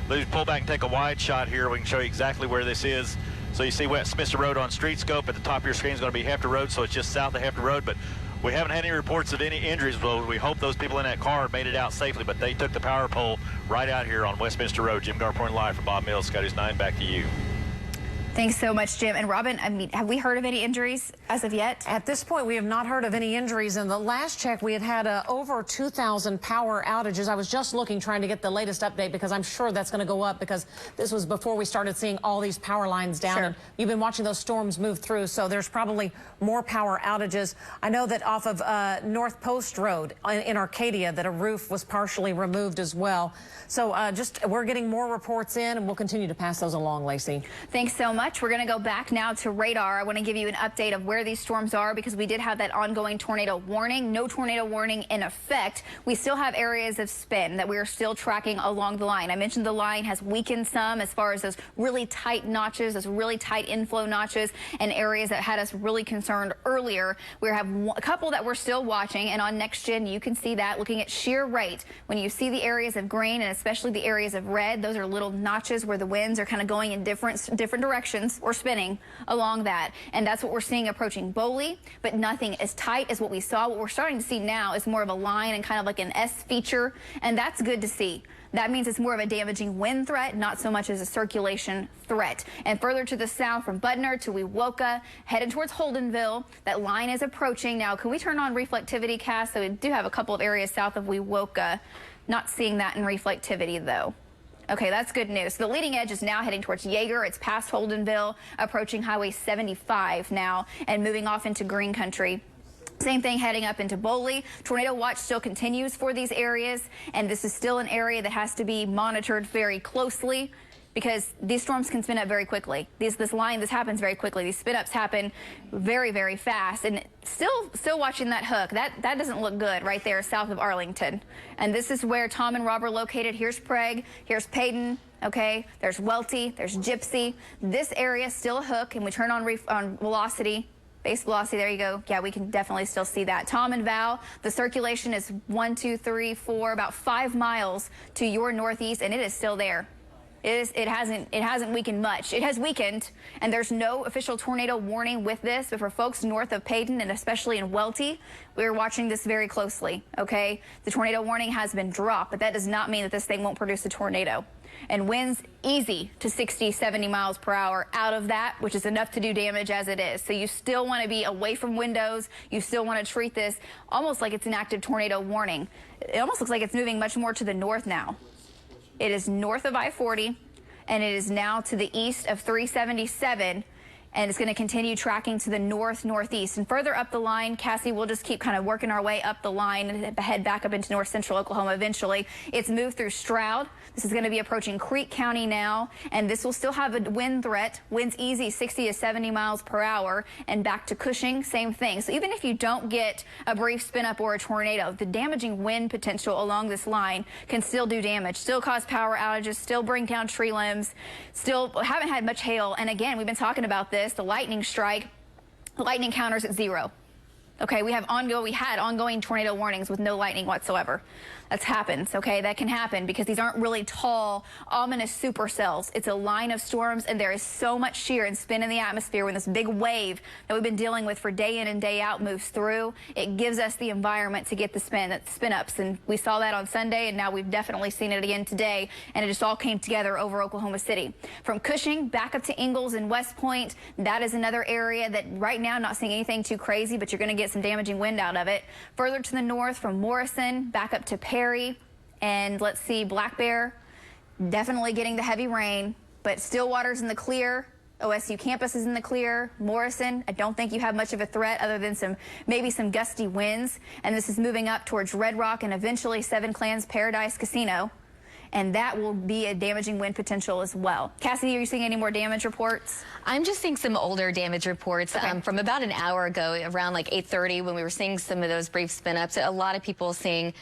let's pull back and take a wide shot here. We can show you exactly where this is. So you see Westminster Road on Street Scope. At the top of your screen is going to be Hefner Road, so it's just south of Hefner Road. But we haven't had any reports of any injuries. Well, we hope those people in that car made it out safely. But they took the power pole right out here on Westminster Road. Jim Gardner reporting live from Bob Mills, Scotty's 9. Back to you. Thanks so much, Jim. And Robin, I mean, have we heard of any injuries as of yet? At this point, we have not heard of any injuries. In the last check, we had over 2,000 power outages. I was just looking, trying to get the latest update, because I'm sure that's going to go up, because this was before we started seeing all these power lines down. Sure. And you've been watching those storms move through, so there's probably more power outages. I know that off of North Post Road in Arcadia, that a roof was partially removed as well. So we're getting more reports in, and we'll continue to pass those along, Lacey. Thanks so much. We're going to go back now to radar. I want to give you an update of where these storms are, because we did have that ongoing tornado warning. No tornado warning in effect. We still have areas of spin that we are still tracking along the line. I mentioned the line has weakened some as far as those really tight notches, those really tight inflow notches, and areas that had us really concerned earlier. We have a couple that we're still watching, and on Next Gen you can see that looking at shear rate. When you see the areas of green and especially the areas of red, those are little notches where the winds are kind of going in different directions or spinning along that. And that's what we're seeing approaching Boley, but nothing as tight as what we saw. What we're starting to see now is more of a line and kind of like an S feature, and that's good to see. That means it's more of a damaging wind threat, not so much as a circulation threat. And further to the south from Gardner to Wewoka, headed towards Holdenville, that line is approaching. Now, can we turn on reflectivity, Cass? So we do have a couple of areas south of Wewoka. Not seeing that in reflectivity, though. Okay, that's good news. The leading edge is now heading towards Yeager. It's past Holdenville, approaching Highway 75 now, and moving off into green country. Same thing heading up into Boley. Tornado watch still continues for these areas, and this is still an area that has to be monitored very closely, because these storms can spin up very quickly. This happens very quickly. These spin ups happen very, very fast. And still watching that hook. That doesn't look good right there south of Arlington. And this is where Tom and Rob are located. Here's Prague. Here's Paden. Okay, there's Welty. There's Gypsy. This area still a hook, and we turn on velocity. Base velocity, there you go. Yeah, we can definitely still see that. Tom and Val, the circulation is 1, 2, 3, 4, about 5 miles to your northeast, and it is still there. It hasn't weakened much. It has weakened, and there's no official tornado warning with this, but for folks north of Paden and especially in Welty, we're watching this very closely, okay? The tornado warning has been dropped, but that does not mean that this thing won't produce a tornado. And winds easy to 60, 70 miles per hour out of that, which is enough to do damage as it is. So you still want to be away from windows. You still want to treat this almost like it's an active tornado warning. It almost looks like it's moving much more to the north now. It is north of I-40, and it is now to the east of 377. And it's going to continue tracking to the northeast. And further up the line, Cassie, we'll just keep kind of working our way up the line and head back up into north central Oklahoma eventually. It's moved through Stroud. This is going to be approaching Creek County now, and this will still have a wind threat. Winds easy 60 to 70 miles per hour, and back to Cushing, same thing. So even if you don't get a brief spin up or a tornado, the damaging wind potential along this line can still do damage, still cause power outages, still bring down tree limbs, still haven't had much hail. And again, we've been talking about this, the lightning strike, lightning counters at 0. Okay, we had ongoing tornado warnings with no lightning whatsoever. That's happened, okay? That can happen because these aren't really tall, ominous supercells. It's a line of storms, and there is so much shear and spin in the atmosphere when this big wave that we've been dealing with for day in and day out moves through. It gives us the environment to get the spin-ups, and we saw that on Sunday, and now we've definitely seen it again today, and it just all came together over Oklahoma City. From Cushing back up to Ingalls and West Point, that is another area that right now not seeing anything too crazy, but you're going to get some damaging wind out of it. Further to the north from Morrison back up to Perry, and let's see, Black Bear, definitely getting the heavy rain, but Stillwater's in the clear. OSU campus is in the clear. Morrison, I don't think you have much of a threat other than maybe some gusty winds. And this is moving up towards Red Rock and eventually Seven Clans Paradise Casino. And that will be a damaging wind potential as well. Cassie, are you seeing any more damage reports? I'm just seeing some older damage reports from about an hour ago, around like 8:30, when we were seeing some of those brief spin-ups. A lot of people seeing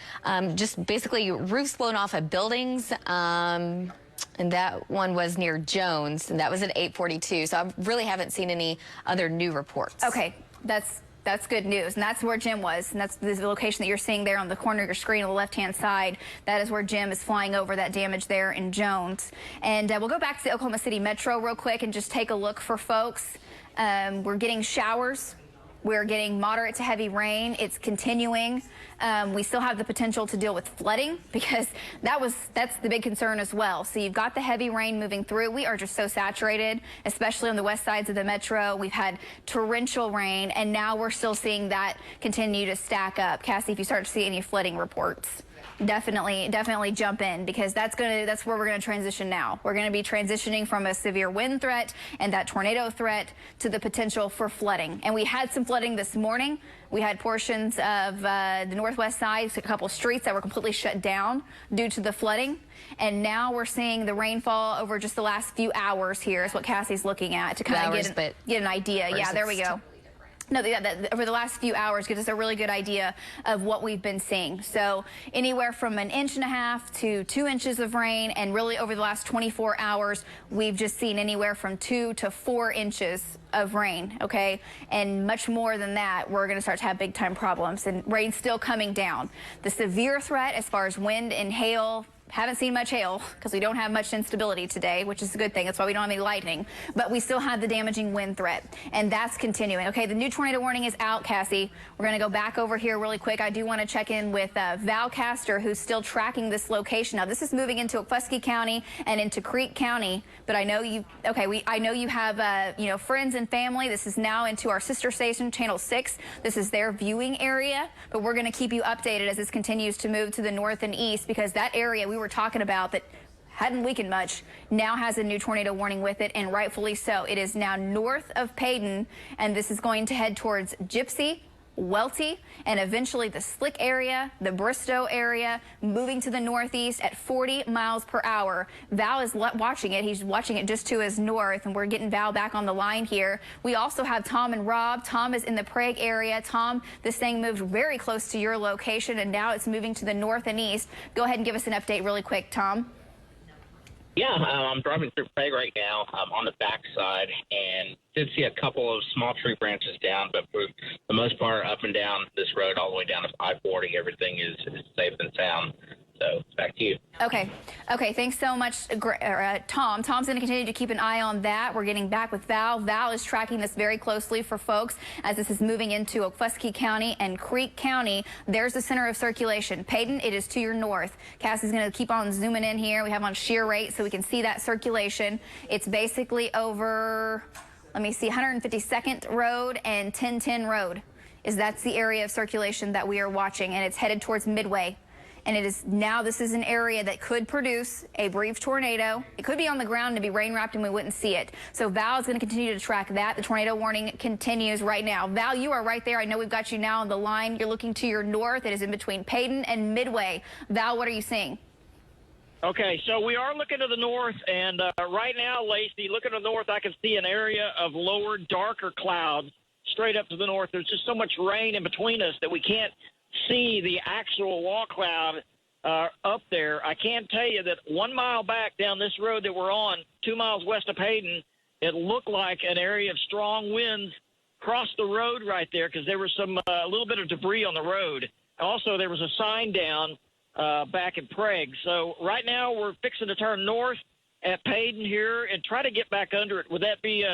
just basically roofs blown off of buildings. And that one was near Jones, and that was at 8:42. So I really haven't seen any other new reports. Okay, that's good news, and that's where Jim was, and that's the location that you're seeing there on the corner of your screen on the left-hand side. That is where Jim is flying over that damage there in Jones. And we'll go back to the Oklahoma City Metro real quick and just take a look for folks. We're getting showers. We're getting moderate to heavy rain. It's continuing. We still have the potential to deal with flooding because that's the big concern as well. So you've got the heavy rain moving through. We are just so saturated, especially on the west sides of the metro. We've had torrential rain, and now we're still seeing that continue to stack up. Cassie, if you start to see any flooding reports, definitely jump in, because that's where we're going to transition now. We're going to be transitioning from a severe wind threat and that tornado threat to the potential for flooding. And we had some flooding this morning. We had portions of the northwest side, a couple streets that were completely shut down due to the flooding. And now we're seeing the rainfall over just the last few hours here is what Cassie's looking at to kind of get an idea. Yeah, there we go. No, over the last few hours gives us a really good idea of what we've been seeing. So anywhere from 1.5 inches to 2 inches of rain, and really over the last 24 hours, we've just seen anywhere from 2 to 4 inches of rain, okay? And much more than that, we're going to start to have big time problems, and rain's still coming down. The severe threat as far as wind and hail, haven't seen much hail because we don't have much instability today, which is a good thing. That's why we don't have any lightning. But we still have the damaging wind threat, and that's continuing. Okay, the new tornado warning is out, Cassie. We're going to go back over here really quick. I do want to check in with Val Castor, who's still tracking this location. Now, this is moving into Okfuskee County and into Creek County, but I know you. Okay, I know you have friends and family. This is now into our sister station, Channel 6. This is their viewing area, but we're going to keep you updated as this continues to move to the north and east, because that area we were talking about that hadn't weakened much now has a new tornado warning with it, and rightfully so. It is now north of Paden, and this is going to head towards Gypsy, Welty, and eventually the Slick area, the Bristow area, moving to the northeast at 40 miles per hour. Val is watching it. He's watching it just to his north, and we're getting Val back on the line here. We also have Tom and Rob. Tom is in the Prague area. Tom, this thing moved very close to your location, and now it's moving to the north and east. Go ahead and give us an update really quick, Tom. Yeah, I'm driving through Prague right now. I'm on the backside and did see a couple of small tree branches down, but for the most part, up and down this road all the way down to I-40, everything is safe and sound. So back to you. Okay, thanks so much, Tom. Tom's going to continue to keep an eye on that. We're getting back with Val. Val is tracking this very closely for folks as this is moving into Okfuskee County and Creek County. There's the center of circulation. Paden, it is to your north. Cassie's going to keep on zooming in here. We have on shear rate so we can see that circulation. It's basically over, let me see, 152nd Road and 1010 Road. That's the area of circulation that we are watching, and it's headed towards Midway. and this is an area that could produce a brief tornado. It could be on the ground and be rain wrapped and we wouldn't see it. So Val is going to continue to track that. The tornado warning continues right now. Val, you are right there. I know we've got you now on the line. You're looking to your north. It is in between Paden and Midway. Val, what are you seeing? Okay, so we are looking to the north, and right now, Lacey, looking to the north, I can see an area of lower, darker clouds straight up to the north. There's just so much rain in between us that we can't see the actual wall cloud up there. I can tell you that 1 mile back down this road that we're on, 2 miles west of Hayden, it looked like an area of strong winds crossed the road right there because there was a little bit of debris on the road. Also, there was a sign down back in Prague. So right now we're fixing to turn north at Paden here and try to get back under it. Would that be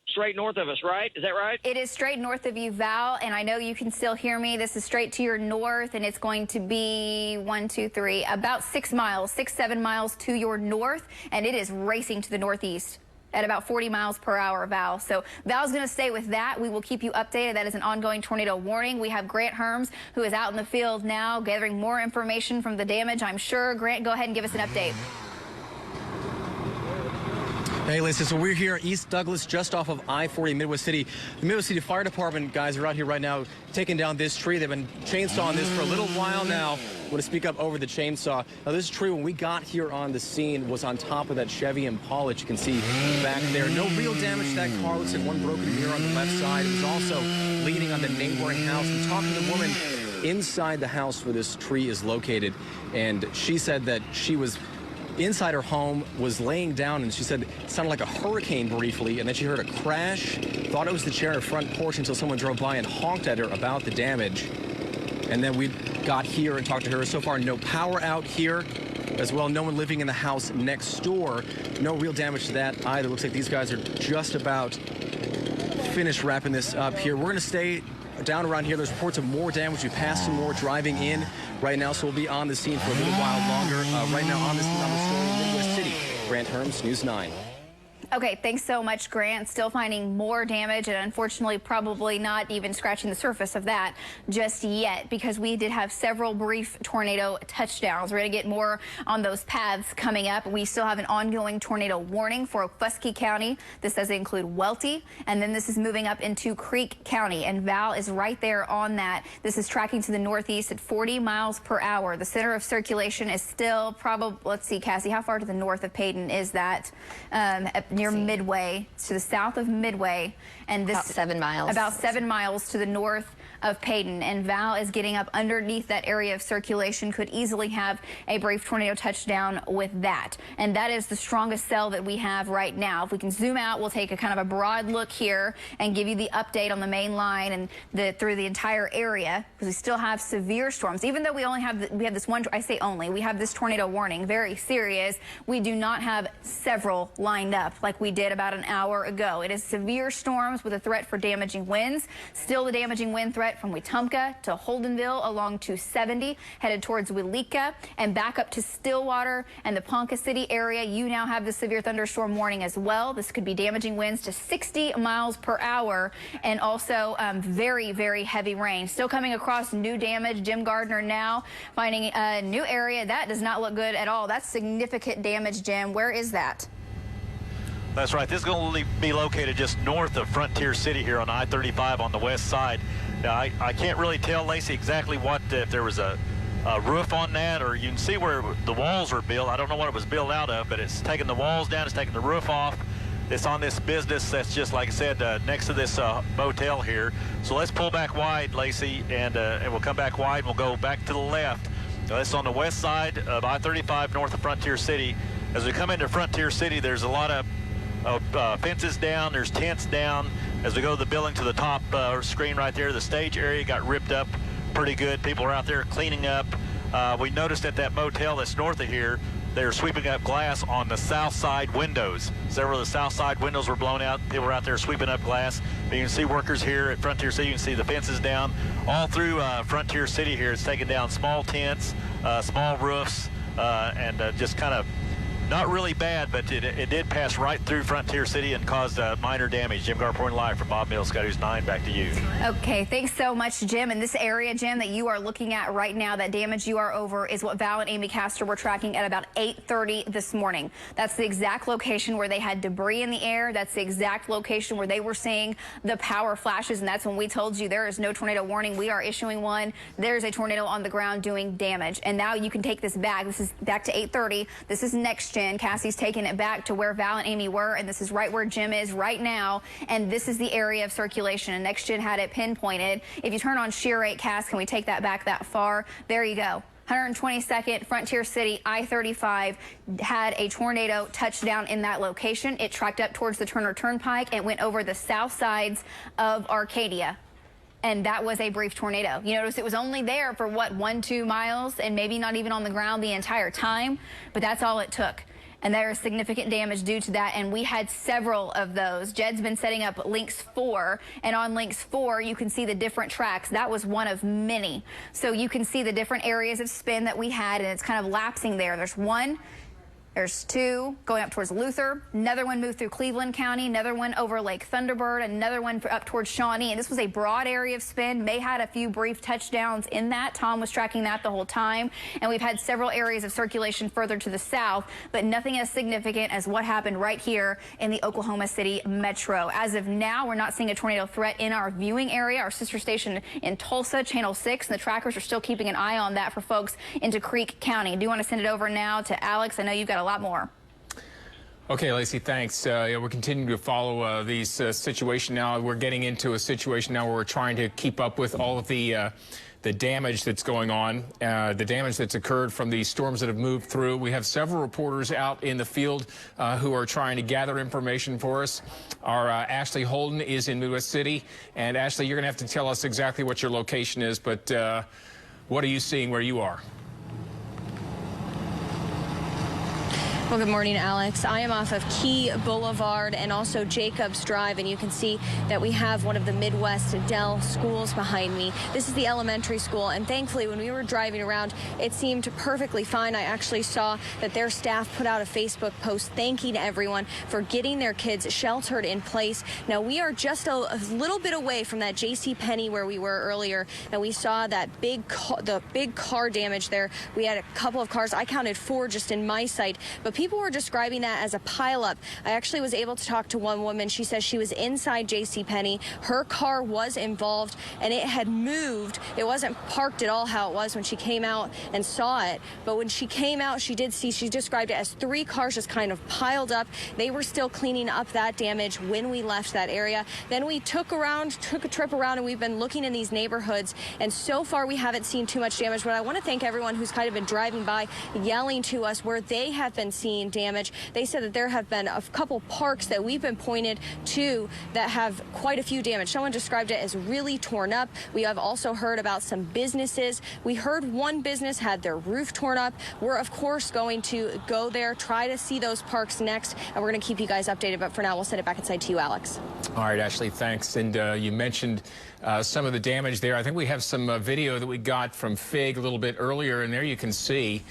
straight north of us, right? Is that right? It is straight north of you, Val, and I know you can still hear me. This is straight to your north, and it's going to be about 6 miles, 7 miles to your north, and it is racing to the northeast at about 40 miles per hour, Val. So Val's going to stay with that. We will keep you updated. That is an ongoing tornado warning. We have Grant Herms, who is out in the field now, gathering more information from the damage, I'm sure. Grant, go ahead and give us an update. Hey, Lacey, so we're here in East Douglas, just off of I-40 Midwest City. The Midwest City Fire Department guys are out here right now taking down this tree. They've been chainsawing this for a little while now. I'm going to speak up over the chainsaw. Now, this tree, when we got here on the scene, was on top of that Chevy Impala that you can see back there. No real damage to that car. Looks like one broken mirror on the left side. It was also leaning on the neighboring house. We talked to the woman inside the house where this tree is located, and she said that she was inside her home, was laying down, and she said it sounded like a hurricane briefly, and then she heard a crash, thought it was the chair in her front porch until someone drove by and honked at her about the damage. And then we got here and talked to her. So far, no power out here. As well, no one living in the house next door. No real damage to that either. Looks like these guys are just about finished wrapping this up here. We're going to stay down around here. There's reports of more damage. We passed some more driving in right now, so we'll be on the scene for a little while longer. Right now on the scene on the story in Midwest City. Grant Herms, News 9. Okay, thanks so much, Grant. Still finding more damage, and unfortunately probably not even scratching the surface of that just yet, because we did have several brief tornado touchdowns. We're going to get more on those paths coming up. We still have an ongoing tornado warning for Oklahoma County. This does include Welty, and then this is moving up into Creek County, and Val is right there on that. This is tracking to the northeast at 40 miles per hour. The center of circulation is still probably, let's see, Cassie, how far to the north of Paden is that? Near Midway, to the south of Midway, and this about 7 miles. About 7 miles to the north of Paden, and Val is getting up underneath that area of circulation. Could easily have a brief tornado touchdown with that, and that is the strongest cell that we have right now. If we can zoom out, we'll take a kind of a broad look here and give you the update on the main line and through the entire area, because we still have severe storms. Even though we have this one, I say only, we have this tornado warning, very serious. We do not have several lined up like we did about an hour ago. It is severe storms with a threat for damaging winds. Still the damaging wind threat from Wetumpka to Holdenville along 270, headed towards Willeka and back up to Stillwater and the Ponca City area. You now have the severe thunderstorm warning as well. This could be damaging winds to 60 miles per hour, and also very, very heavy rain. Still coming across new damage. Jim Gardner now finding a new area. That does not look good at all. That's significant damage, Jim. Where is that? That's right. This is going to be located just north of Frontier City here on I-35 on the west side. Now, I can't really tell, Lacey, exactly what, if there was a roof on that, or you can see where the walls were built. I don't know what it was built out of, but it's taking the walls down, it's taking the roof off. It's on this business that's just, like I said, next to this motel here. So let's pull back wide, Lacey, and we'll come back wide, and we'll go back to the left. This is on the west side of I-35 north of Frontier City. As we come into Frontier City, there's a lot of fences down, there's tents down. As we go to the building to the top screen right there, the stage area got ripped up pretty good. People are out there cleaning up. We noticed at that motel that's north of here, they're sweeping up glass on the south side windows. Several of the south side windows were blown out. People were out there sweeping up glass. You can see workers here at Frontier City. You can see the fences down. All through Frontier City here, it's taking down small tents, small roofs, and just kind of Not really bad, but it did pass right through Frontier City and caused minor damage. Jim Gar reporting live from Bob Mills, Sky News 9. Back to you. Okay, thanks so much, Jim. And this area, Jim, that you are looking at right now, that damage you are over, is what Val and Amy Castor were tracking at about 8:30 this morning. That's the exact location where they had debris in the air. That's the exact location where they were seeing the power flashes. And that's when we told you there is no tornado warning. We are issuing one. There's a tornado on the ground doing damage. And now you can take this back. This is back to 8:30. This is next gen. Cassie's taking it back to where Val and Amy were. And this is right where Jim is right now. And this is the area of circulation. And next gen had it pinpointed. If you turn on shear rate, Cass, can we take that back that far? There you go. 122nd, Frontier City, I-35 had a tornado touch down in that location. It tracked up towards the Turner Turnpike and went over the south sides of Arcadia. And that was a brief tornado. You notice it was only there for, what, 1-2 miles, and maybe not even on the ground the entire time, but that's all it took. And there is significant damage due to that, and we had several of those. Jed's been setting up Lynx 4, and on Lynx 4, you can see the different tracks. That was one of many. So you can see the different areas of spin that we had, and it's kind of lapsing there. There's one. There's two going up towards Luther. Another one moved through Cleveland County. Another one over Lake Thunderbird. Another one up towards Shawnee. And this was a broad area of spin. May had a few brief touchdowns in that. Tom was tracking that the whole time. And we've had several areas of circulation further to the south, but nothing as significant as what happened right here in the Oklahoma City metro. As of now, we're not seeing a tornado threat in our viewing area. Our sister station in Tulsa, Channel 6, and the trackers are still keeping an eye on that for folks into Creek County. I do want to send it over now to Alex. I know you've got a lot more. Okay, Lacey, thanks. Yeah, we're continuing to follow these situation now. We're getting into a situation now where we're trying to keep up with all of the damage that's going on, the damage that's occurred from the storms that have moved through. We have several reporters out in the field who are trying to gather information for us. Our Ashley Holden is in Midwest City. And Ashley, you're going to have to tell us exactly what your location is, but what are you seeing where you are? Well, good morning, Alex. I am off of Key Boulevard and also Jacobs Drive, and you can see that we have one of the Midwest Dell schools behind me. This is the elementary school, and thankfully, when we were driving around, it seemed perfectly fine. I actually saw that their staff put out a Facebook post thanking everyone for getting their kids sheltered in place. Now, we are just a little bit away from that JCPenney where we were earlier, and we saw that the big car damage there. We had a couple of cars. I counted 4 just in my sight, but people were describing that as a pileup. I actually was able to talk to one woman. She says she was inside JCPenney. Her car was involved, and it had moved. It wasn't parked at all how it was when she came out and saw it. But when she came out, she did see, she described it as 3 cars just kind of piled up. They were still cleaning up that damage when we left that area. Then we took a trip around, and we've been looking in these neighborhoods, and so far we haven't seen too much damage. But I want to thank everyone who's kind of been driving by, yelling to us where they have been seeing damage. They said that there have been a couple parks that we've been pointed to that have quite a few damage. Someone described it as really torn up. We have also heard about some businesses. We heard one business had their roof torn up. We're, of course, going to go there, try to see those parks next, and we're going to keep you guys updated. But for now, we'll send it back inside to you, Alex. All right, Ashley, thanks. And you mentioned some of the damage there. I think we have some video that we got from FIG a little bit earlier, and there you can see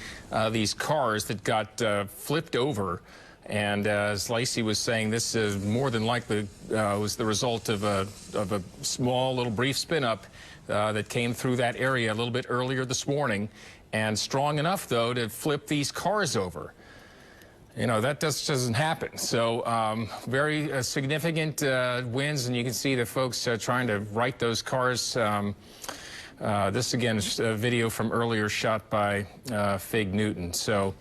these cars that got flipped over. And as Lacey was saying, this is more than likely was the result of a small little brief spin up that came through that area a little bit earlier this morning, and strong enough, though, to flip these cars over. You know, that just doesn't happen. So very significant winds, and you can see the folks trying to right those cars. This, again, is a video from earlier shot by Fig Newton. So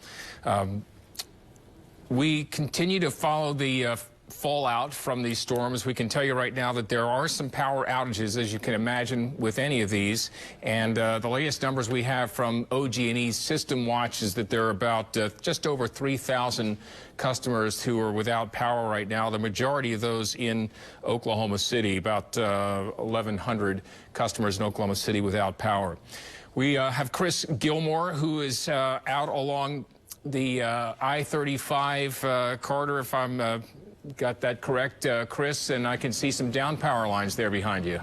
we continue to follow the fallout from these storms. We can tell you right now that there are some power outages, as you can imagine, with any of these. And the latest numbers we have from OG&E's System Watch is that there are about just over 3,000 customers who are without power right now. The majority of those in Oklahoma City, about 1,100 customers in Oklahoma City without power. We have Chris Gilmore, who is out along the I-35 corridor, if I'm got that correct, Chris, and I can see some down power lines there behind you.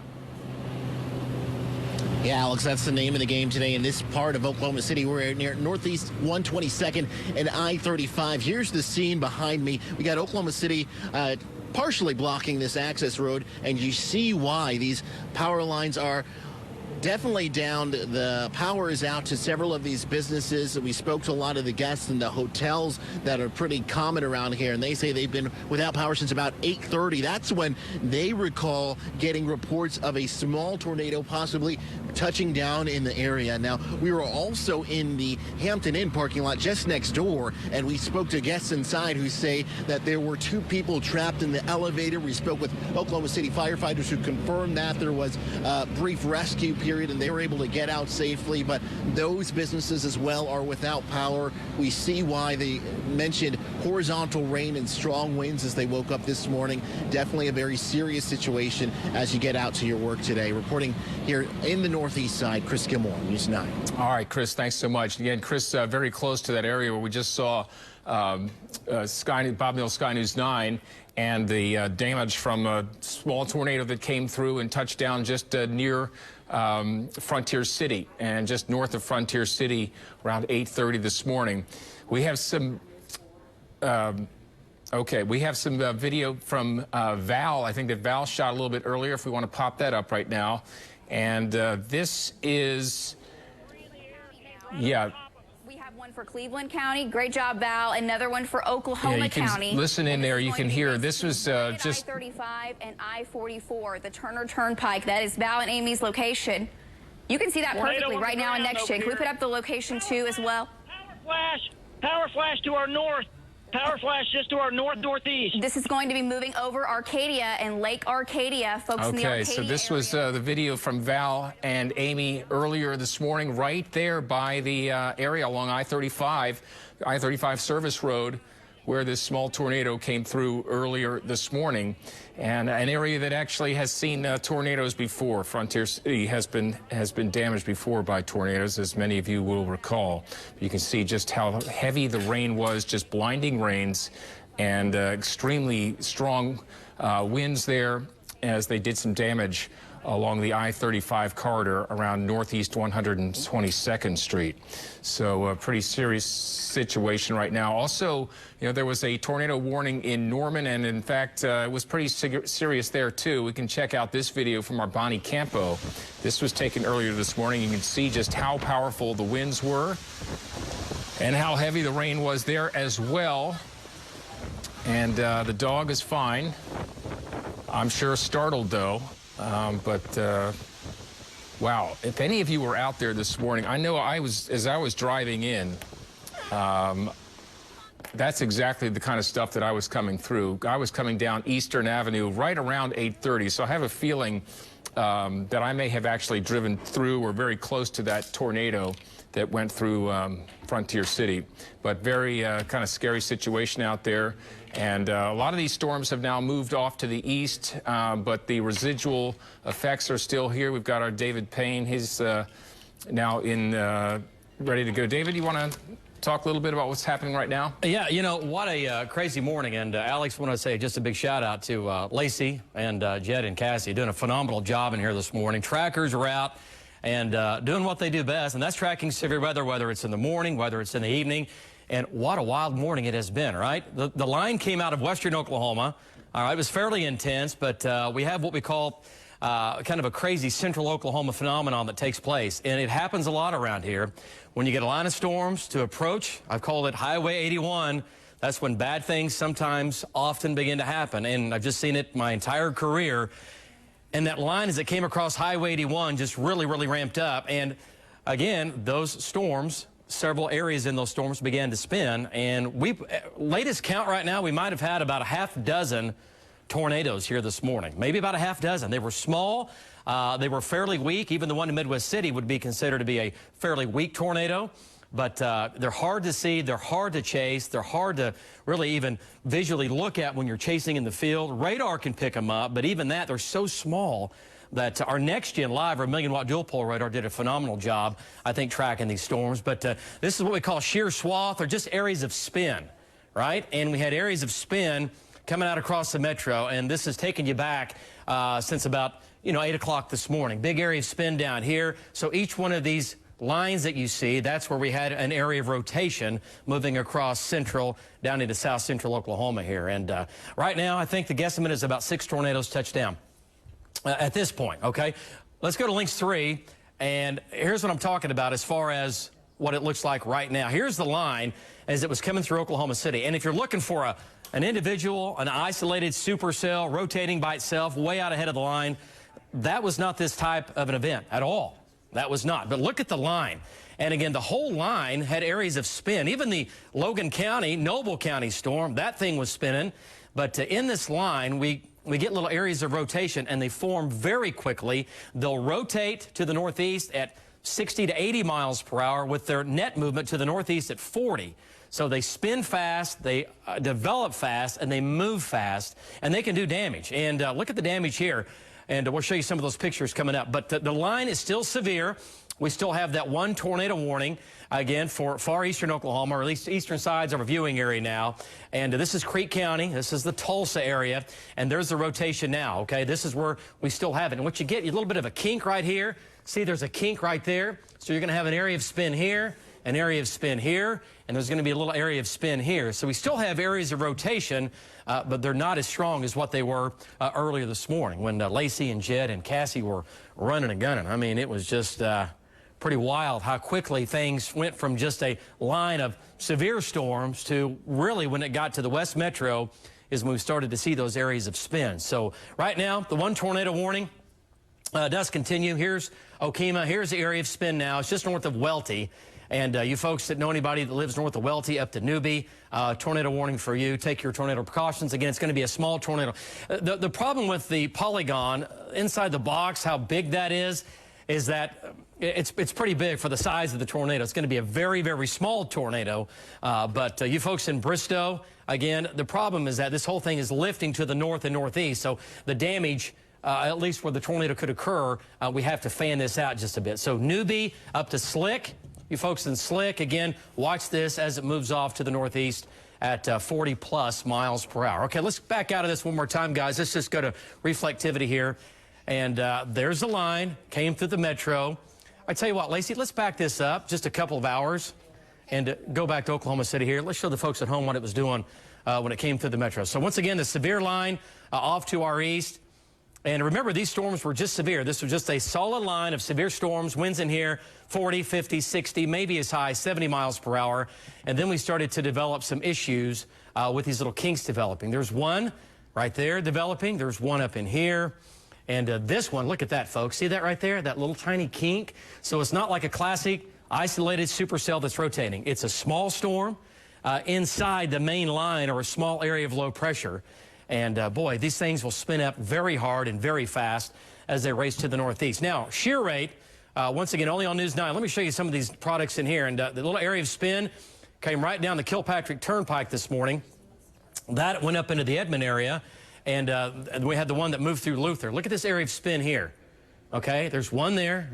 Yeah, Alex, that's the name of the game today in this part of Oklahoma City. We're near Northeast 122nd and I-35. Here's the scene behind me. We got Oklahoma City partially blocking this access road, and you see why. These power lines are definitely down. The power is out to several of these businesses. We spoke to a lot of the guests in the hotels that are pretty common around here, and they say they've been without power since about 8:30. That's when they recall getting reports of a small tornado possibly touching down in the area. Now, we were also in the Hampton Inn parking lot just next door, and we spoke to guests inside who say that there were 2 people trapped in the elevator. We spoke with Oklahoma City firefighters who confirmed that there was a brief rescue period and they were able to get out safely, but those businesses as well are without power. We see why they mentioned horizontal rain and strong winds as they woke up this morning. Definitely a very serious situation as you get out to your work today. Reporting here in the Northeast side, Chris Gilmore, News 9. All right, Chris, thanks so much. Again, Chris, very close to that area where we just saw Bob Neal Sky News 9 and the damage from a small tornado that came through and touched down just near Frontier City and just north of Frontier City around 8:30 this morning. We have some we have some video from Val. I think that Val shot a little bit earlier, if we want to pop that up right now. And this is, yeah. We have one for Cleveland County. Great job, Val. Another one for Oklahoma County. Listen in there. You can hear. This was just I-35 and I-44, the Turner Turnpike. That is Val and Amy's location. You can see that perfectly right now in next gen. Can we put up the location too as well? Power flash to our north. Power flash just to our northeast. This is going to be moving over Arcadia and Lake Arcadia, folks in the Arcadia so this area. was the video from Val and Amy earlier this morning, right there by the area along I-35 service road, where this small tornado came through earlier this morning, and an area that actually has seen tornadoes before. Frontier City has been damaged before by tornadoes, as many of you will recall. You can see just how heavy the rain was, just blinding rains and extremely strong winds there as they did some damage along the I-35 corridor around Northeast 122nd Street. So a pretty serious situation right now. Also, you know, there was a tornado warning in Norman, and in fact, it was pretty serious there too. We can check out this video from our Bonnie Campo. This was taken earlier this morning. You can see just how powerful the winds were and how heavy the rain was there as well. And the dog is fine. I'm sure startled though. Wow, if any of you were out there this morning, I know as I was driving in, that's exactly the kind of stuff that I was coming through. I was coming down Eastern Avenue right around 8:30, so I have a feeling that I may have actually driven through or very close to that tornado that went through Frontier City. But very kind of scary situation out there. And a lot of these storms have now moved off to the east, but the residual effects are still here. We've got our David Payne. He's now ready to go. David, you want to talk a little bit about what's happening right now? Yeah, you know, what a crazy morning. And Alex, I want to say just a big shout out to Lacey and Jed and Cassie doing a phenomenal job in here this morning. Trackers are out and doing what they do best, and that's tracking severe weather, whether it's in the morning, whether it's in the evening. And what a wild morning it has been, right? The line came out of western Oklahoma. All right, it was fairly intense, but we have what we call kind of a crazy central Oklahoma phenomenon that takes place. And it happens a lot around here. When you get a line of storms to approach, I've called it Highway 81, that's when bad things sometimes often begin to happen. And I've just seen it my entire career. And that line, as it came across Highway 81, just really, really ramped up. And again, those storms, several areas in those storms began to spin, and latest count right now, we might have had about a half dozen tornadoes here this morning, maybe about a half dozen. They were small, they were fairly weak. Even the one in Midwest City would be considered to be a fairly weak tornado, but they're hard to see, they're hard to chase, they're hard to really even visually look at when you're chasing in the field. Radar can pick them up, but even that, they're so small that our next-gen live, our million-watt dual-pole radar, did a phenomenal job, I think, tracking these storms. But this is what we call sheer swath, or just areas of spin, right? And we had areas of spin coming out across the metro, and this has taken you back since about 8 o'clock this morning. Big area of spin down here. So each one of these lines that you see, that's where we had an area of rotation moving across central down into south central Oklahoma here. And right now, I think the guesstimate is about 6 tornadoes touched down at this point, okay? Let's go to Lynx 3, and here's what I'm talking about as far as what it looks like right now. Here's the line as it was coming through Oklahoma City. And if you're looking for an individual, an isolated supercell rotating by itself way out ahead of the line, that was not this type of an event at all. That was not. But look at the line. And again, the whole line had areas of spin. Even the Logan County, Noble County storm, that thing was spinning. But in this line, we get little areas of rotation, and they form very quickly. They'll rotate to the northeast at 60 to 80 miles per hour with their net movement to the northeast at 40. So they spin fast, they develop fast, and they move fast, and they can do damage. And look at the damage here. And we'll show you some of those pictures coming up. But the line is still severe. We still have that 1 tornado warning, again, for far eastern Oklahoma, or at least eastern sides of our viewing area now. And this is Creek County. This is the Tulsa area. And there's the rotation now, okay? This is where we still have it. And what you get, a little bit of a kink right here. See, there's a kink right there. So you're going to have an area of spin here, an area of spin here, and there's going to be a little area of spin here. So we still have areas of rotation, but they're not as strong as what they were earlier this morning when Lacey and Jed and Cassie were running and gunning. I mean, it was just pretty wild how quickly things went from just a line of severe storms to really when it got to the West Metro is when we started to see those areas of spin. So right now, the 1 tornado warning does continue. Here's Okemah. Here's the area of spin now. It's just north of Welty. And you folks that know anybody that lives north of Welty up to Newby, tornado warning for you. Take your tornado precautions. Again, it's going to be a small tornado. The problem with the polygon inside the box, how big that is that it's pretty big for the size of the tornado. It's going to be a very, very small tornado. But you folks in Bristow, again, the problem is that this whole thing is lifting to the north and northeast. So the damage, at least where the tornado could occur, we have to fan this out just a bit. So Newby up to Slick. You folks in Slick, again, watch this as it moves off to the northeast at 40+ miles per hour. Okay, let's back out of this one more time, guys. Let's just go to reflectivity here. And there's the line, came through the metro. I tell you what, Lacey, let's back this up just a couple of hours and go back to Oklahoma City here. Let's show the folks at home what it was doing when it came through the metro. So once again, the severe line off to our east. And remember, these storms were just severe. This was just a solid line of severe storms, winds in here, 40, 50, 60, maybe as high as 70 miles per hour. And then we started to develop some issues with these little kinks developing. There's one right there developing. There's one up in here. And this one, look at that, folks. See that right there, that little tiny kink? So it's not like a classic isolated supercell that's rotating. It's a small storm inside the main line or a small area of low pressure. And boy, these things will spin up very hard and very fast as they race to the northeast. Now, shear rate, once again, only on News 9. Let me show you some of these products in here. And the little area of spin came right down the Kilpatrick Turnpike this morning. That went up into the Edmond area. And we had the one that moved through Luther. Look at this area of spin here. Okay, there's one there,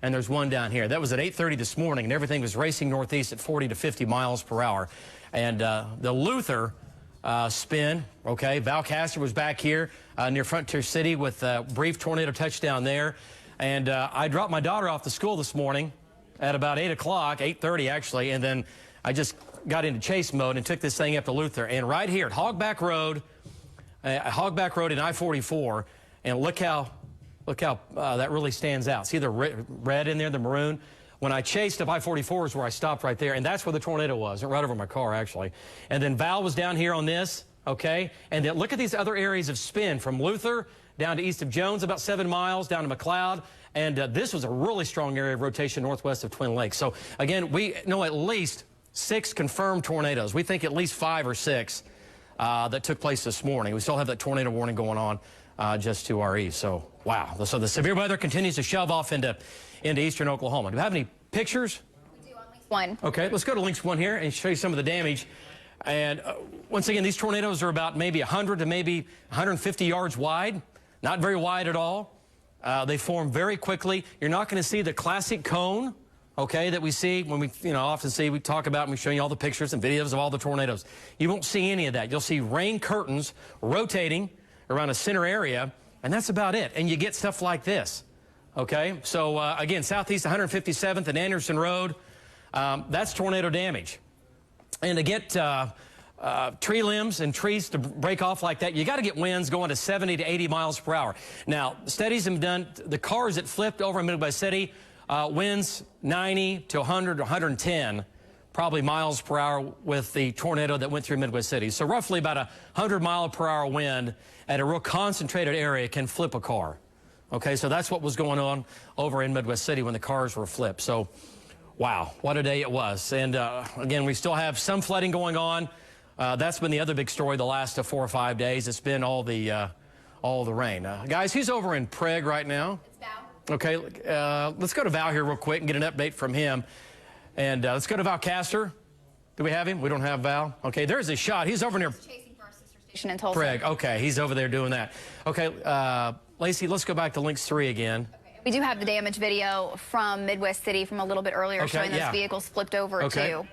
and there's one down here. That was at 8:30 this morning, and everything was racing northeast at 40 to 50 miles per hour. And the Luther spin, okay, Valcaster was back here near Frontier City with a brief tornado touchdown there. And I dropped my daughter off to school this morning at about 8 o'clock, 8:30 actually, and then I just got into chase mode and took this thing up to Luther. And right here at Hogback Road in I-44, and look how that really stands out. See the red in there, the maroon? When I chased up I-44 is where I stopped right there, and that's where the tornado was, right over my car, actually. And then Val was down here on this, okay? And then look at these other areas of spin from Luther down to east of Jones, about 7 miles, down to McLeod. And this was a really strong area of rotation northwest of Twin Lakes. So, again, we know at least 6 confirmed tornadoes. We think at least 5 or 6 that took place this morning. We still have that tornado warning going on just to our east. So, wow. So the severe weather continues to shove off into eastern Oklahoma. Do we have any pictures? We do on Lynx 1. Okay, let's go to Lynx 1 here and show you some of the damage. And once again, these tornadoes are about maybe 100 to maybe 150 yards wide. Not very wide at all. They form very quickly. You're not going to see the classic cone, okay, that we see when we often see, we talk about and we show you all the pictures and videos of all the tornadoes. You won't see any of that. You'll see rain curtains rotating around a center area, And that's about it. And you get stuff like this. Okay, so again, southeast 157th and Anderson Road, that's tornado damage. And to get tree limbs and trees to break off like that, you got to get winds going to 70 to 80 miles per hour. Now, studies have been done. The cars that flipped over in Midwest City, winds 90 to 100 to 110, probably miles per hour with the tornado that went through Midwest City. So roughly about 100 mile per hour wind at a real concentrated area can flip a car. Okay, so that's what was going on over in Midwest City when the cars were flipped. So, wow, what a day it was. And again, we still have some flooding going on. That's been the other big story the last 4 or 5 days. It's been all the rain. Guys, who's over in Prague right now? It's Val. Okay, let's go to Val here real quick and get an update from him. And let's go to Val Castor. Do we have him? We don't have Val. Okay, there's a shot. He's over near Chasing for our sister station in Tulsa. Prague. Okay, he's over there doing that. Okay, Lacey, let's go back to Lynx 3 again. We do have the damage video from Midwest City from a little bit earlier showing those vehicles flipped over too.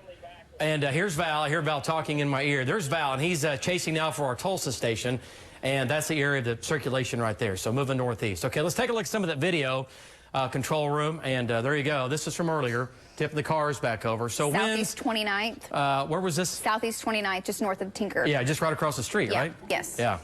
And here's Val. I hear Val talking in my ear. There's Val, and he's chasing now for our Tulsa station, and that's the area of the circulation right there, so moving northeast. Okay, let's take a look at some of that video, control room, and there you go. This is from earlier, tipping the cars back over. So Southeast 29th. Where was this? Southeast 29th, just north of Tinker. Yeah, just right across the street, right? Yes. Yeah.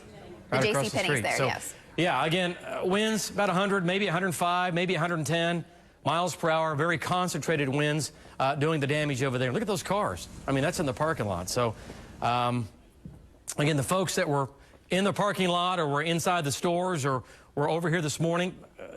Right the across J.C. the Penney's street. there, So, yes. yeah, again, winds about 100, maybe 105, maybe 110 miles per hour, very concentrated winds doing the damage over there. Look at those cars. I mean, that's in the parking lot. So, again, the folks that were in the parking lot or were inside the stores or were over here this morning,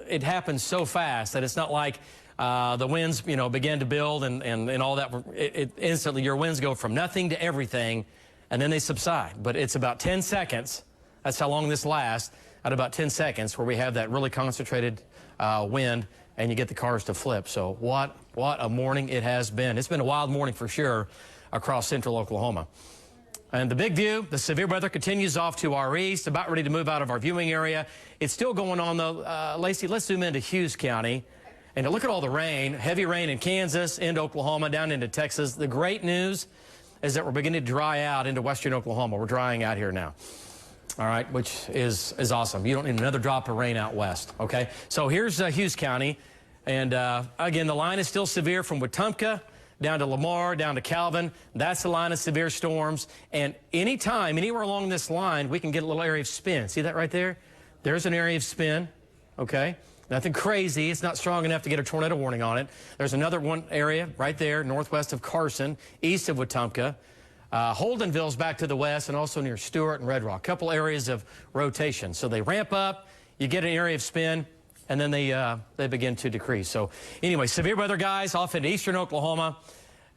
it happened so fast that it's not like the winds, you know, began to build and all that. Instantly, your winds go from nothing to everything, and then they subside. But it's about 10 seconds. That's how long this lasts, at about 10 seconds, where we have that really concentrated wind, and you get the cars to flip. So what a morning it has been. It's been a wild morning for sure across central Oklahoma. And the big view, the severe weather continues off to our east, about ready to move out of our viewing area. It's still going on, though. Lacey, let's zoom into Hughes County. And to look at all the rain, heavy rain in Kansas, into Oklahoma, down into Texas. The great news is that we're beginning to dry out into western Oklahoma. We're drying out here now. All right, which is awesome. You don't need another drop of rain out west, okay? So here's Hughes County. And, again, the line is still severe from Wetumpka down to Lamar, down to Calvin. That's the line of severe storms. And anytime, anywhere along this line, we can get a little area of spin. See that right there? There's an area of spin, okay? Nothing crazy. It's not strong enough to get a tornado warning on it. There's another one area right there, northwest of Carson, east of Wetumpka. Holdenville's back to the west and also near Stewart and Red Rock. A couple areas of rotation. So they ramp up, you get an area of spin, and then they begin to decrease. So anyway, severe weather, guys, off into eastern Oklahoma.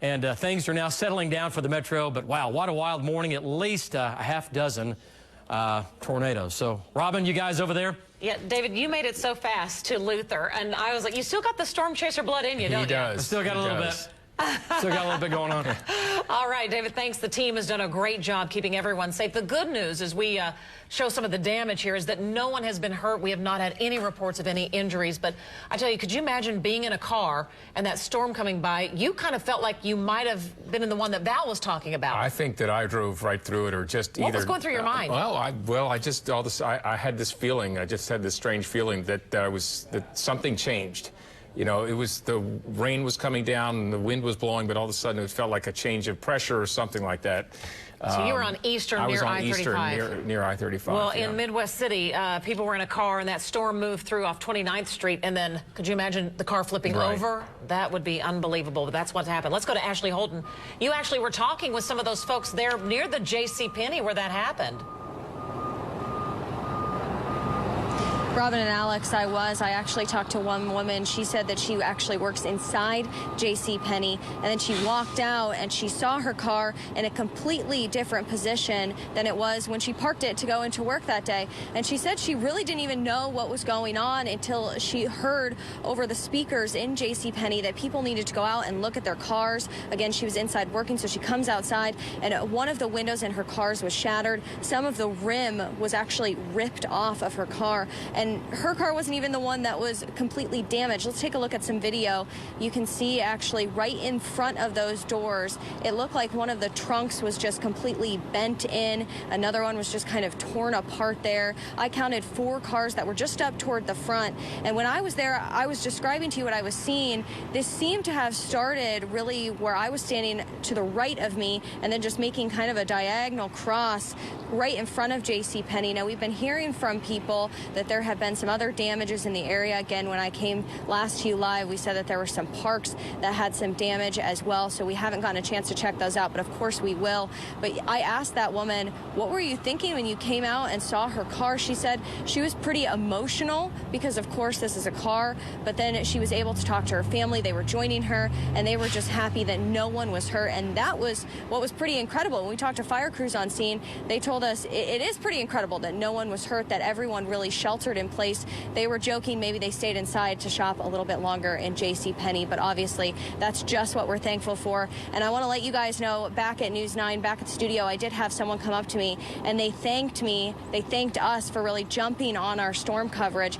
And things are now settling down for the metro. But, wow, what a wild morning. At least a half dozen tornadoes. So, Robin, you guys over there? Yeah, David, you made it so fast to Luther. And I was like, you still got the storm chaser blood in you, don't you? He does. I still got a little bit. Still got a little bit going on. All right, David, thanks. The team has done a great job keeping everyone safe. The good news, as we show some of the damage here, is that no one has been hurt. We have not had any reports of any injuries. But I tell you, could you imagine being in a car and that storm coming by? You kind of felt like you might have been in the one that Val was talking about. I think that I drove right through it, or just what was going through your mind? I had this feeling. I just had this strange feeling that something changed. You know, the rain was coming down and the wind was blowing, but all of a sudden it felt like a change of pressure or something like that. So you were on Eastern near I-35. I was on Eastern near I-35. Well, in Midwest City, people were in a car and that storm moved through off 29th Street. And then could you imagine the car flipping over? That would be unbelievable, but that's what happened. Let's go to Ashley Holden. You actually were talking with some of those folks there near the J.C. Penney where that happened. Robin and Alex, I actually talked to one woman. She said that she actually works inside J.C. Penney, and then she walked out and she saw her car in a completely different position than it was when she parked it to go into work that day. And she said she really didn't even know what was going on until she heard over the speakers in J.C. Penney that people needed to go out and look at their cars. Again, she was inside working, so she comes outside, and one of the windows in her cars was shattered. Some of the rim was actually ripped off of her car. And and her car wasn't even the one that was completely damaged. Let's take a look at some video. You can see actually right in front of those doors, it looked like one of the trunks was just completely bent in. Another one was just kind of torn apart there. I counted 4 cars that were just up toward the front. And when I was there, I was describing to you what I was seeing. This seemed to have started really where I was standing to the right of me and then just making kind of a diagonal cross right in front of JCPenney. Now, we've been hearing from people that there have been some other damages in the area. Again, when I came last to you live, we said that there were some parks that had some damage as well, so we haven't gotten a chance to check those out, but of course we will. But I asked that woman, what were you thinking when you came out and saw her car? She said she was pretty emotional because, of course, this is a car, but then she was able to talk to her family. They were joining her, and they were just happy that no one was hurt, and that was what was pretty incredible. When we talked to fire crews on scene, they told us it is pretty incredible that no one was hurt, that everyone really sheltered in place. They were joking maybe they stayed inside to shop a little bit longer in JCPenney, but obviously that's just what we're thankful for. And I want to let you guys know, back at News 9, back at the studio, I did have someone come up to me, and they thanked us for really jumping on our storm coverage.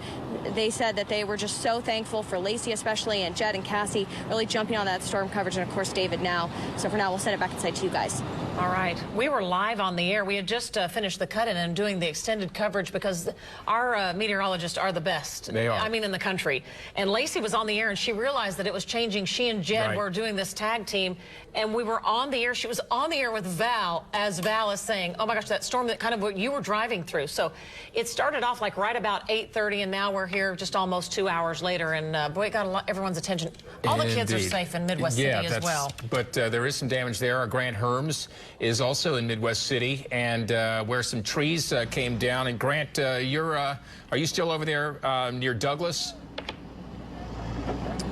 They said that they were just so thankful for Lacey especially, and Jed and Cassie really jumping on that storm coverage, and of course David now. So for now, we'll send it back inside to you guys. All right. We were live on the air. We had just finished the cut-in and doing the extended coverage because our meteorologists are the best. They are. I mean, in the country. And Lacey was on the air, and she realized that it was changing. She and Jed Right. were doing this tag team, and we were on the air. She was on the air with Val, as Val is saying, oh, my gosh, that storm that kind of what you were driving through. So it started off like right about 8:30, and now we're here just almost 2 hours later. And, boy, it got everyone's attention. All the kids are safe in Midwest City as well. But there is some damage there. Our Grant Herms is also in Midwest City, and where some trees came down. And Grant, are you still over there near Douglas?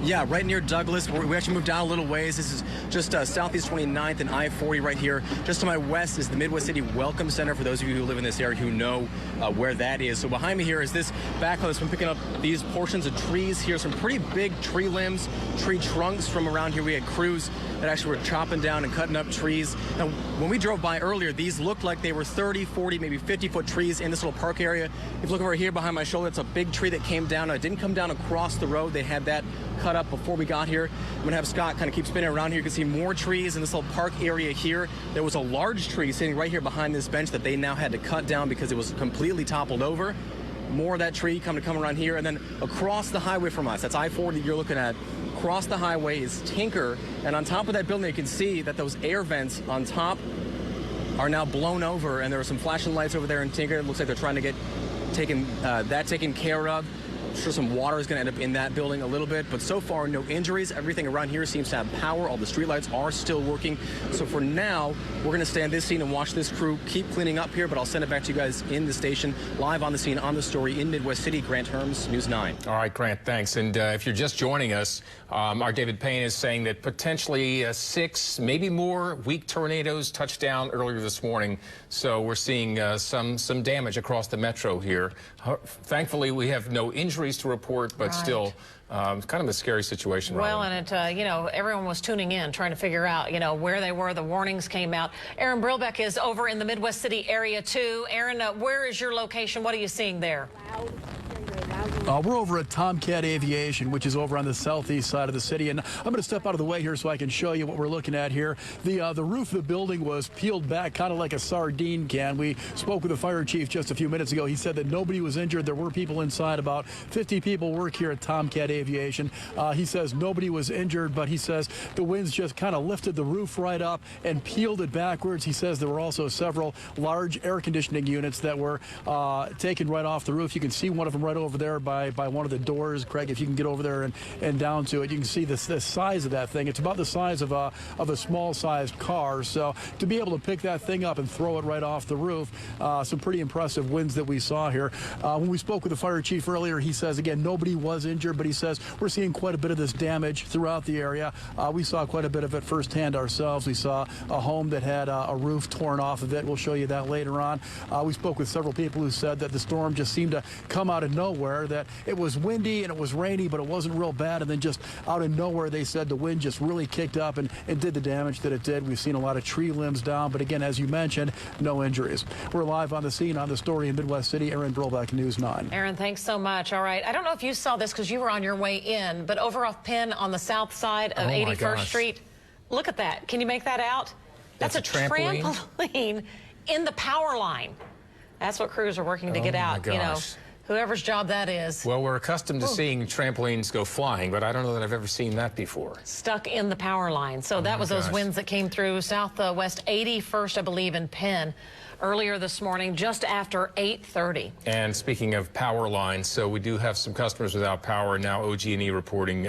Yeah, right near Douglas. We actually moved down a little ways. This is just southeast 29th and I-40 right here. Just to my west is the Midwest City Welcome Center, for those of you who live in this area who know where that is. So behind me here is this backhoe that's been picking up these portions of trees here, some pretty big tree limbs, tree trunks from around here. We had crews that actually were chopping down and cutting up trees. Now, when we drove by earlier, these looked like they were 30, 40, maybe 50-foot trees in this little park area. If you look over here behind my shoulder, it's a big tree that came down. It didn't come down across the road. They had that cut up before we got here. I'm going to have Scott kind of keep spinning around here. You can see more trees in this little park area here. There was a large tree sitting right here behind this bench that they now had to cut down because it was completely toppled over. More of that tree come around here. And then across the highway from us, that's I-40 you're looking at. Across the highway is Tinker. And on top of that building, you can see that those air vents on top are now blown over. And there are some flashing lights over there in Tinker. It looks like they're trying to get that taken care of. I'm sure some water is going to end up in that building a little bit, but so far no injuries. Everything around here seems to have power. All the streetlights are still working. So for now, we're going to stay on this scene and watch this crew keep cleaning up here, but I'll send it back to you guys in the station, live on the scene, on the story in Midwest City. Grant Herms, News 9. All right, Grant, thanks. And if you're just joining us, our David Payne is saying that potentially 6, maybe more weak tornadoes touched down earlier this morning. So we're seeing some damage across the metro here. Thankfully, we have no injuries to report, but still kind of a scary situation. Well, and it, everyone was tuning in, trying to figure out, where they were. The warnings came out. Aaron Brilbeck is over in the Midwest City area, too. Aaron, where is your location? What are you seeing there? We're over at Tomcat Aviation, which is over on the southeast side of the city, and I'm going to step out of the way here so I can show you what we're looking at here. The roof of the building was peeled back kind of like a sardine can. We spoke with the fire chief just a few minutes ago. He said that nobody was injured. There were people inside. About 50 people work here at Tomcat Aviation. He says nobody was injured, but he says the winds just kind of lifted the roof right up and peeled it backwards. He says there were also several large air conditioning units that were taken right off the roof. You can see one of them right over there by one of the doors. Craig, if you can get over there and down to it, you can see the size of that thing. It's about the size of a small-sized car. So to be able to pick that thing up and throw it right off the roof, some pretty impressive winds that we saw here. When we spoke with the fire chief earlier, he says, again, nobody was injured, but he says we're seeing quite a bit of this damage throughout the area. We saw quite a bit of it firsthand ourselves. We saw a home that had a roof torn off of it. We'll show you that later on. We spoke with several people who said that the storm just seemed to come out of nowhere, that that it was windy and it was rainy, but it wasn't real bad. And then just out of nowhere, they said the wind just really kicked up and did the damage that it did. We've seen a lot of tree limbs down, but again, as you mentioned, no injuries. We're live on the scene on the story in Midwest City. Aaron Brolbeck, News 9. Aaron, thanks so much. All right. I don't know if you saw this because you were on your way in, but over off Penn on the south side of 81st Street, look at that. Can you make that out? That's a trampoline in the power line. That's what crews are working to get out. You know, whoever's job that is. Well, we're accustomed to seeing trampolines go flying, but I don't know that I've ever seen that before. Stuck in the power line. So that was those winds that came through southwest 81st, I believe, in Penn earlier this morning, just after 8:30. And speaking of power lines, so we do have some customers without power. Now OG&E reporting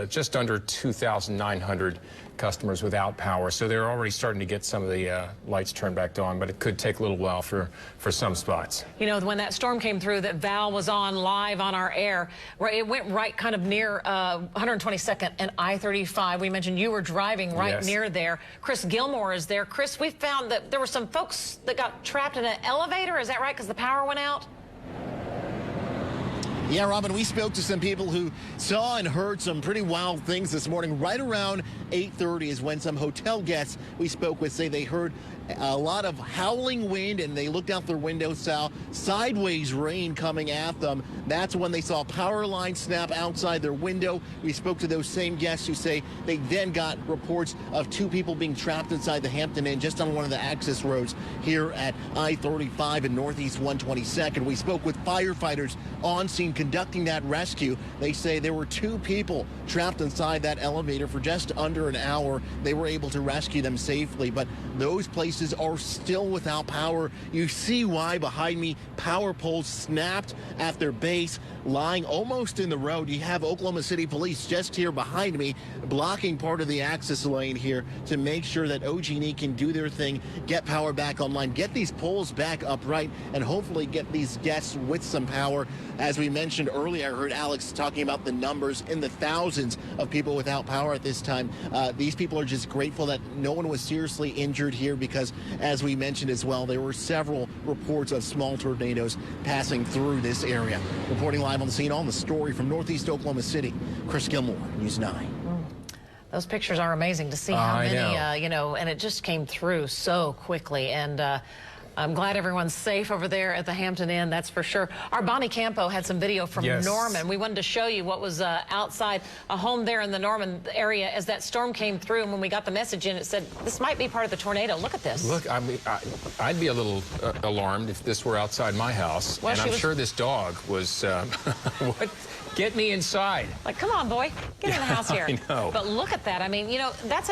just under 2,900 customers without power. So they're already starting to get some of the lights turned back on, but it could take a little while for some spots. You know, when that storm came through that Val was on live on our air, it went right kind of near 122nd and I-35. We mentioned you were driving right near there. Chris Gilmore is there. Chris, we found that there were some folks that got trapped in an elevator. Is that right? Because the power went out? Yeah, Robin, we spoke to some people who saw and heard some pretty wild things this morning. Right around 8:30 is when some hotel guests we spoke with say they heard a lot of howling wind, and they looked out their window, saw sideways rain coming at them. That's when they saw power lines snap outside their window. We spoke to those same guests who say they then got reports of 2 people being trapped inside the Hampton Inn just on one of the access roads here at I-35 and Northeast 122nd. We spoke with firefighters on scene conducting that rescue. They say there were 2 people trapped inside that elevator for just under an hour. They were able to rescue them safely, but those places are still without power. You see why behind me. Power poles snapped at their base, lying almost in the road. You have Oklahoma City Police just here behind me, blocking part of the access lane here to make sure that OG&E can do their thing, get power back online, get these poles back upright, and hopefully get these guests with some power. As we mentioned earlier, I heard Alex talking about the numbers in the thousands of people without power at this time. These people are just grateful that no one was seriously injured here because, as we mentioned as well, there were several reports of small tornadoes passing through this area. Reporting live on the scene on the story from Northeast Oklahoma City, Chris Gilmore, News 9. Those pictures are amazing to see how many, you know, and it just came through so quickly. And I'm glad everyone's safe over there at the Hampton Inn, that's for sure. Our Bonnie Campo had some video from Norman. We wanted to show you what was outside a home there in the Norman area as that storm came through. And when we got the message in, it said, this might be part of the tornado. Look at this. Look, I mean, I'd be a little alarmed if this were outside my house. Well, and I'm sure this dog was, what? Get me inside. Like, come on, boy. Get in the house here. I know. But look at that. I mean, you know, that's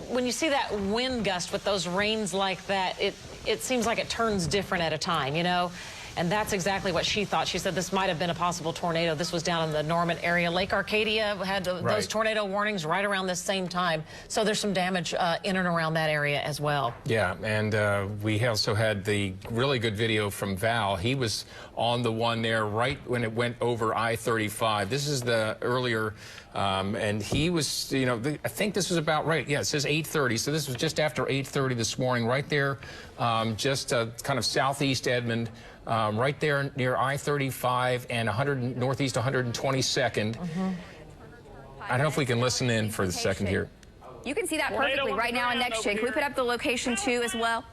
when you see that wind gust with those rains like that, it seems like it turns different at a time, you know? And that's exactly what she thought. She said this might have been a possible tornado. This was down in the Norman area. Lake Arcadia had those tornado warnings right around this same time. So there's some damage in and around that area as well. Yeah, and we also had the really good video from Val. He was on the one there right when it went over I-35. This is the earlier, and he was, you know, I think this was about right. Yeah, it says 8:30. So this was just after 8:30 this morning, right there, just kind of southeast Edmond. Right there near I-35 and Northeast 122nd. I don't know if we can listen in for a second here. You can see that perfectly right now in next chain. Can we put up the location too as well?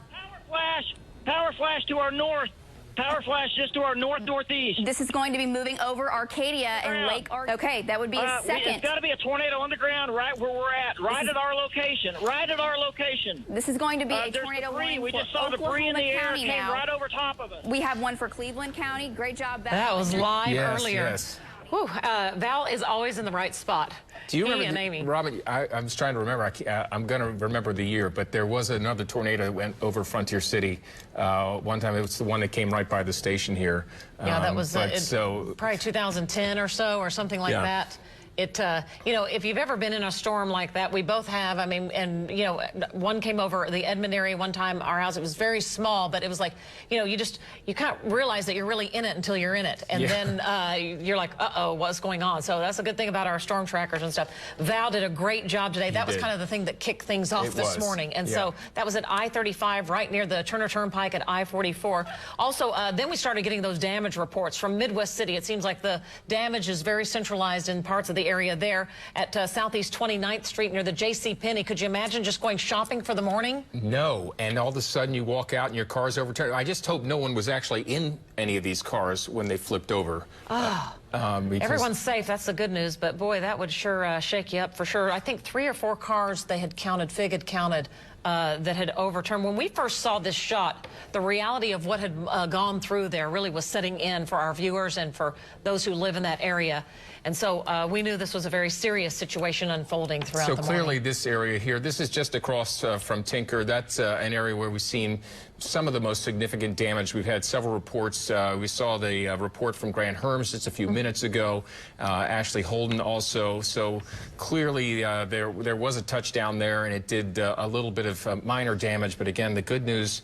Power flash to our north. Power flash just to our northeast. This is going to be moving over Arcadia and Lake Arcadia. Okay, that would be a second. It's got to be a tornado on the ground right where we're at, right at our location, right at our location. This is going to be a tornado warning. We just saw debris in the air, came right over top of us. We have one for Cleveland County. Great job, Val. That was live earlier. Yes. Whew, Val is always in the right spot. Do you remember, and Amy. Robin, I'm just trying to remember, I'm going to remember the year, but there was another tornado that went over Frontier City. One time it was the one that came right by the station here. Yeah, that was probably 2010 or so, or something like that. You know, if you've ever been in a storm like that, we both have. I mean, and, you know, one came over the Edmond area one time, our house. It was very small, but it was like, you know, you can't realize that you're really in it until you're in it. And then you're like, uh-oh, what's going on? So that's a good thing about our storm trackers and stuff. Val did a great job today. That was kind of the thing that kicked things off this morning. And so that was at I-35, right near the Turner Turnpike at I-44. Also, then we started getting those damage reports from Midwest City. It seems like the damage is very centralized in parts of the area there at Southeast 29th Street near the J.C. Penney. Could you imagine just going shopping for the morning? No, and all of a sudden you walk out and your car's overturned. I just hope no one was actually in any of these cars when they flipped over. Everyone's safe. That's the good news. But boy, that would sure shake you up for sure. I think 3 or 4 cars they had counted, Fig had counted, that had overturned. When we first saw this shot, the reality of what had gone through there really was setting in for our viewers and for those who live in that area. And so we knew this was a very serious situation unfolding throughout the morning. So clearly this area here, this is just across from Tinker. That's an area where we've seen some of the most significant damage. We've had several reports. We saw the report from Grand Herms just a few minutes ago. Ashley Holden also. So clearly there was a touchdown there, and it did a little bit of minor damage. But again, the good news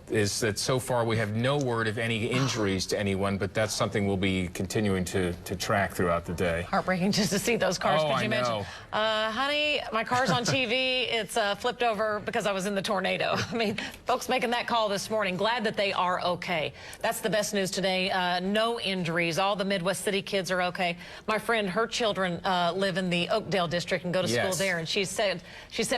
is that so far we have no word of any injuries to anyone, but that's something we'll be continuing to track throughout the day. Heartbreaking just to see those cars. Could you imagine? Honey, my car's on TV. It's flipped over because I was in the tornado. I mean, folks making that call this morning. Glad that they are okay. That's the best news today. No injuries. All the Midwest City kids are okay. My friend, her children live in the Oakdale district and go to school there, and she sent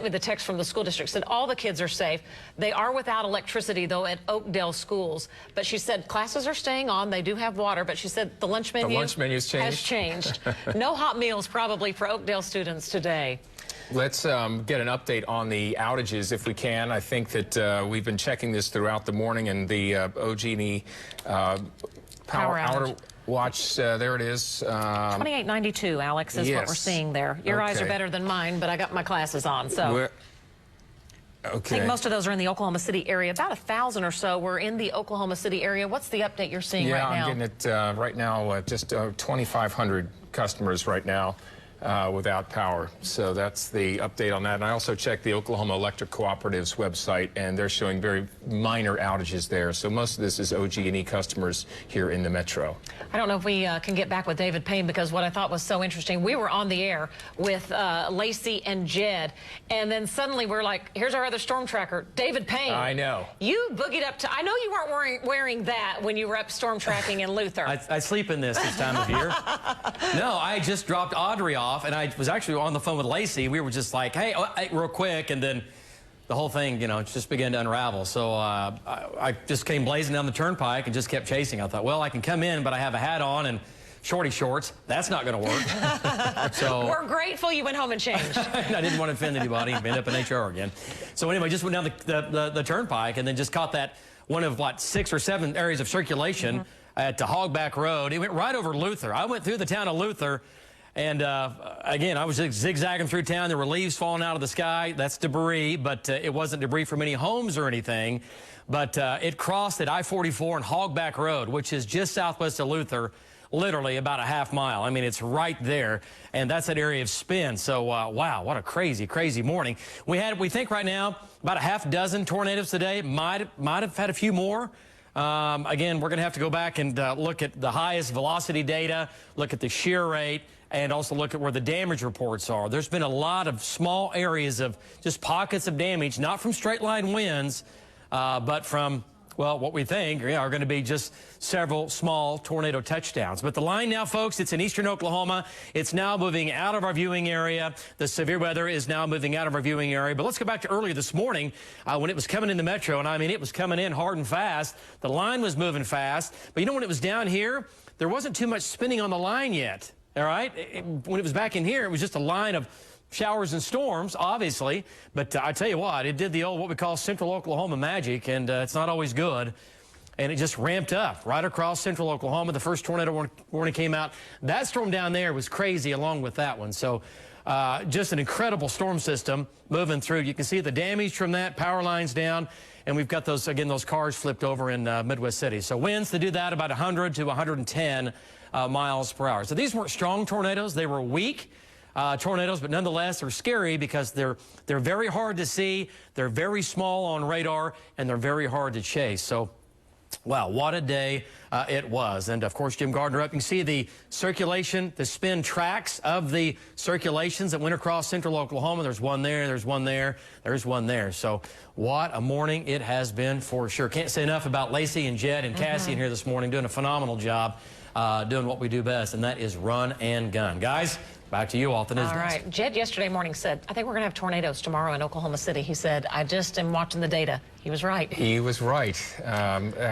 me the text from the school district. Said all the kids are safe. They are without electricity, though, at Oakdale schools. But she said classes are staying on. They do have water, but she said the lunch menu has changed. No hot meals probably for Oakdale students today. Let's get an update on the outages if we can. I think that we've been checking this throughout the morning, and the OG&E power outage watch, there it is. 2892, Alex, is what we're seeing there. Your eyes are better than mine, but I got my glasses on, so. I think most of those are in the Oklahoma City area. About 1,000 or so were in the Oklahoma City area. What's the update you're seeing right now? Yeah, I'm getting it right now, just 2,500 customers right now without power. So that's the update on that. And I also checked the Oklahoma Electric Cooperative's website, and they're showing very minor outages there. So most of this is OG&E customers here in the metro. I don't know if we can get back with David Payne, because what I thought was so interesting, we were on the air with Lacey and Jed, and then suddenly we're like, here's our other storm tracker, David Payne. I know. You boogied up to, I know you weren't wearing that when you were up storm tracking in Luther. I sleep in this time of year. No, I just dropped Audrey off, and I was actually on the phone with Lacey. We were just like, hey, real quick, and then the whole thing, you know, just began to unravel. So I just came blazing down the turnpike and just kept chasing. I thought, well, I can come in, but I have a hat on and shorty shorts. That's not going to work. So we're grateful you went home and changed. I didn't want to offend anybody. End up in HR again. So anyway, just went down the turnpike and then just caught that one of, what, 6 or 7 areas of circulation at Hogback Road. It went right over Luther. I went through the town of Luther. And again, I was zigzagging through town. There were leaves falling out of the sky. That's debris, but it wasn't debris from any homes or anything. But it crossed at I-44 and Hogback Road, which is just southwest of Luther, literally about a half mile. I mean, it's right there, and that's that area of spin. So, wow, what a crazy, crazy morning. We think right now, about a half dozen tornadoes today. Might have had a few more. Again, we're going to have to go back and look at the highest velocity data, look at the shear rate, and also look at where the damage reports are. There's been a lot of small areas of just pockets of damage, not from straight line winds, but from, well, what we think are going to be just several small tornado touchdowns. But the line now, folks, it's in eastern Oklahoma. It's now moving out of our viewing area. The severe weather is now moving out of our viewing area. But let's go back to earlier this morning when it was coming in the metro. And I mean, it was coming in hard and fast. The line was moving fast. But you know, when it was down here, there wasn't too much spinning on the line yet. All right? When it was back in here, it was just a line of showers and storms, obviously. But I tell you what, it did the old, what we call central Oklahoma magic, and it's not always good. And it just ramped up right across central Oklahoma. The first tornado warning came out. That storm down there was crazy along with that one. So just an incredible storm system moving through. You can see the damage from that, power lines down. And we've got those, again, those cars flipped over in Midwest City. So winds to do that about 100 to 110 miles per hour. So these weren't strong tornadoes. They were weak. tornadoes, but nonetheless they're scary because they're very hard to see, they're very small on radar, and they're very hard to chase. So, wow, what a day it was. And, of course, Jim Gardner up. You can see the circulation, the spin tracks of the circulations that went across central Oklahoma. There's one there, there's one there, there's one there. So what a morning it has been for sure. Can't say enough about Lacey and Jed and Cassie in here this morning doing a phenomenal job doing what we do best, and that is run and gun. Guys, back to you all. All right. Jed yesterday morning said, I think we're going to have tornadoes tomorrow in Oklahoma City. He said, I just am watching the data. He was right. He was right.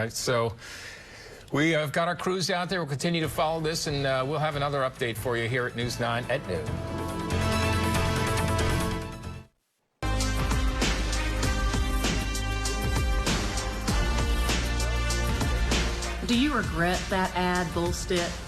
So we have got our crews out there. We'll continue to follow this, and we'll have another update for you here at News 9 at noon. Do you regret that ad, Bullstick?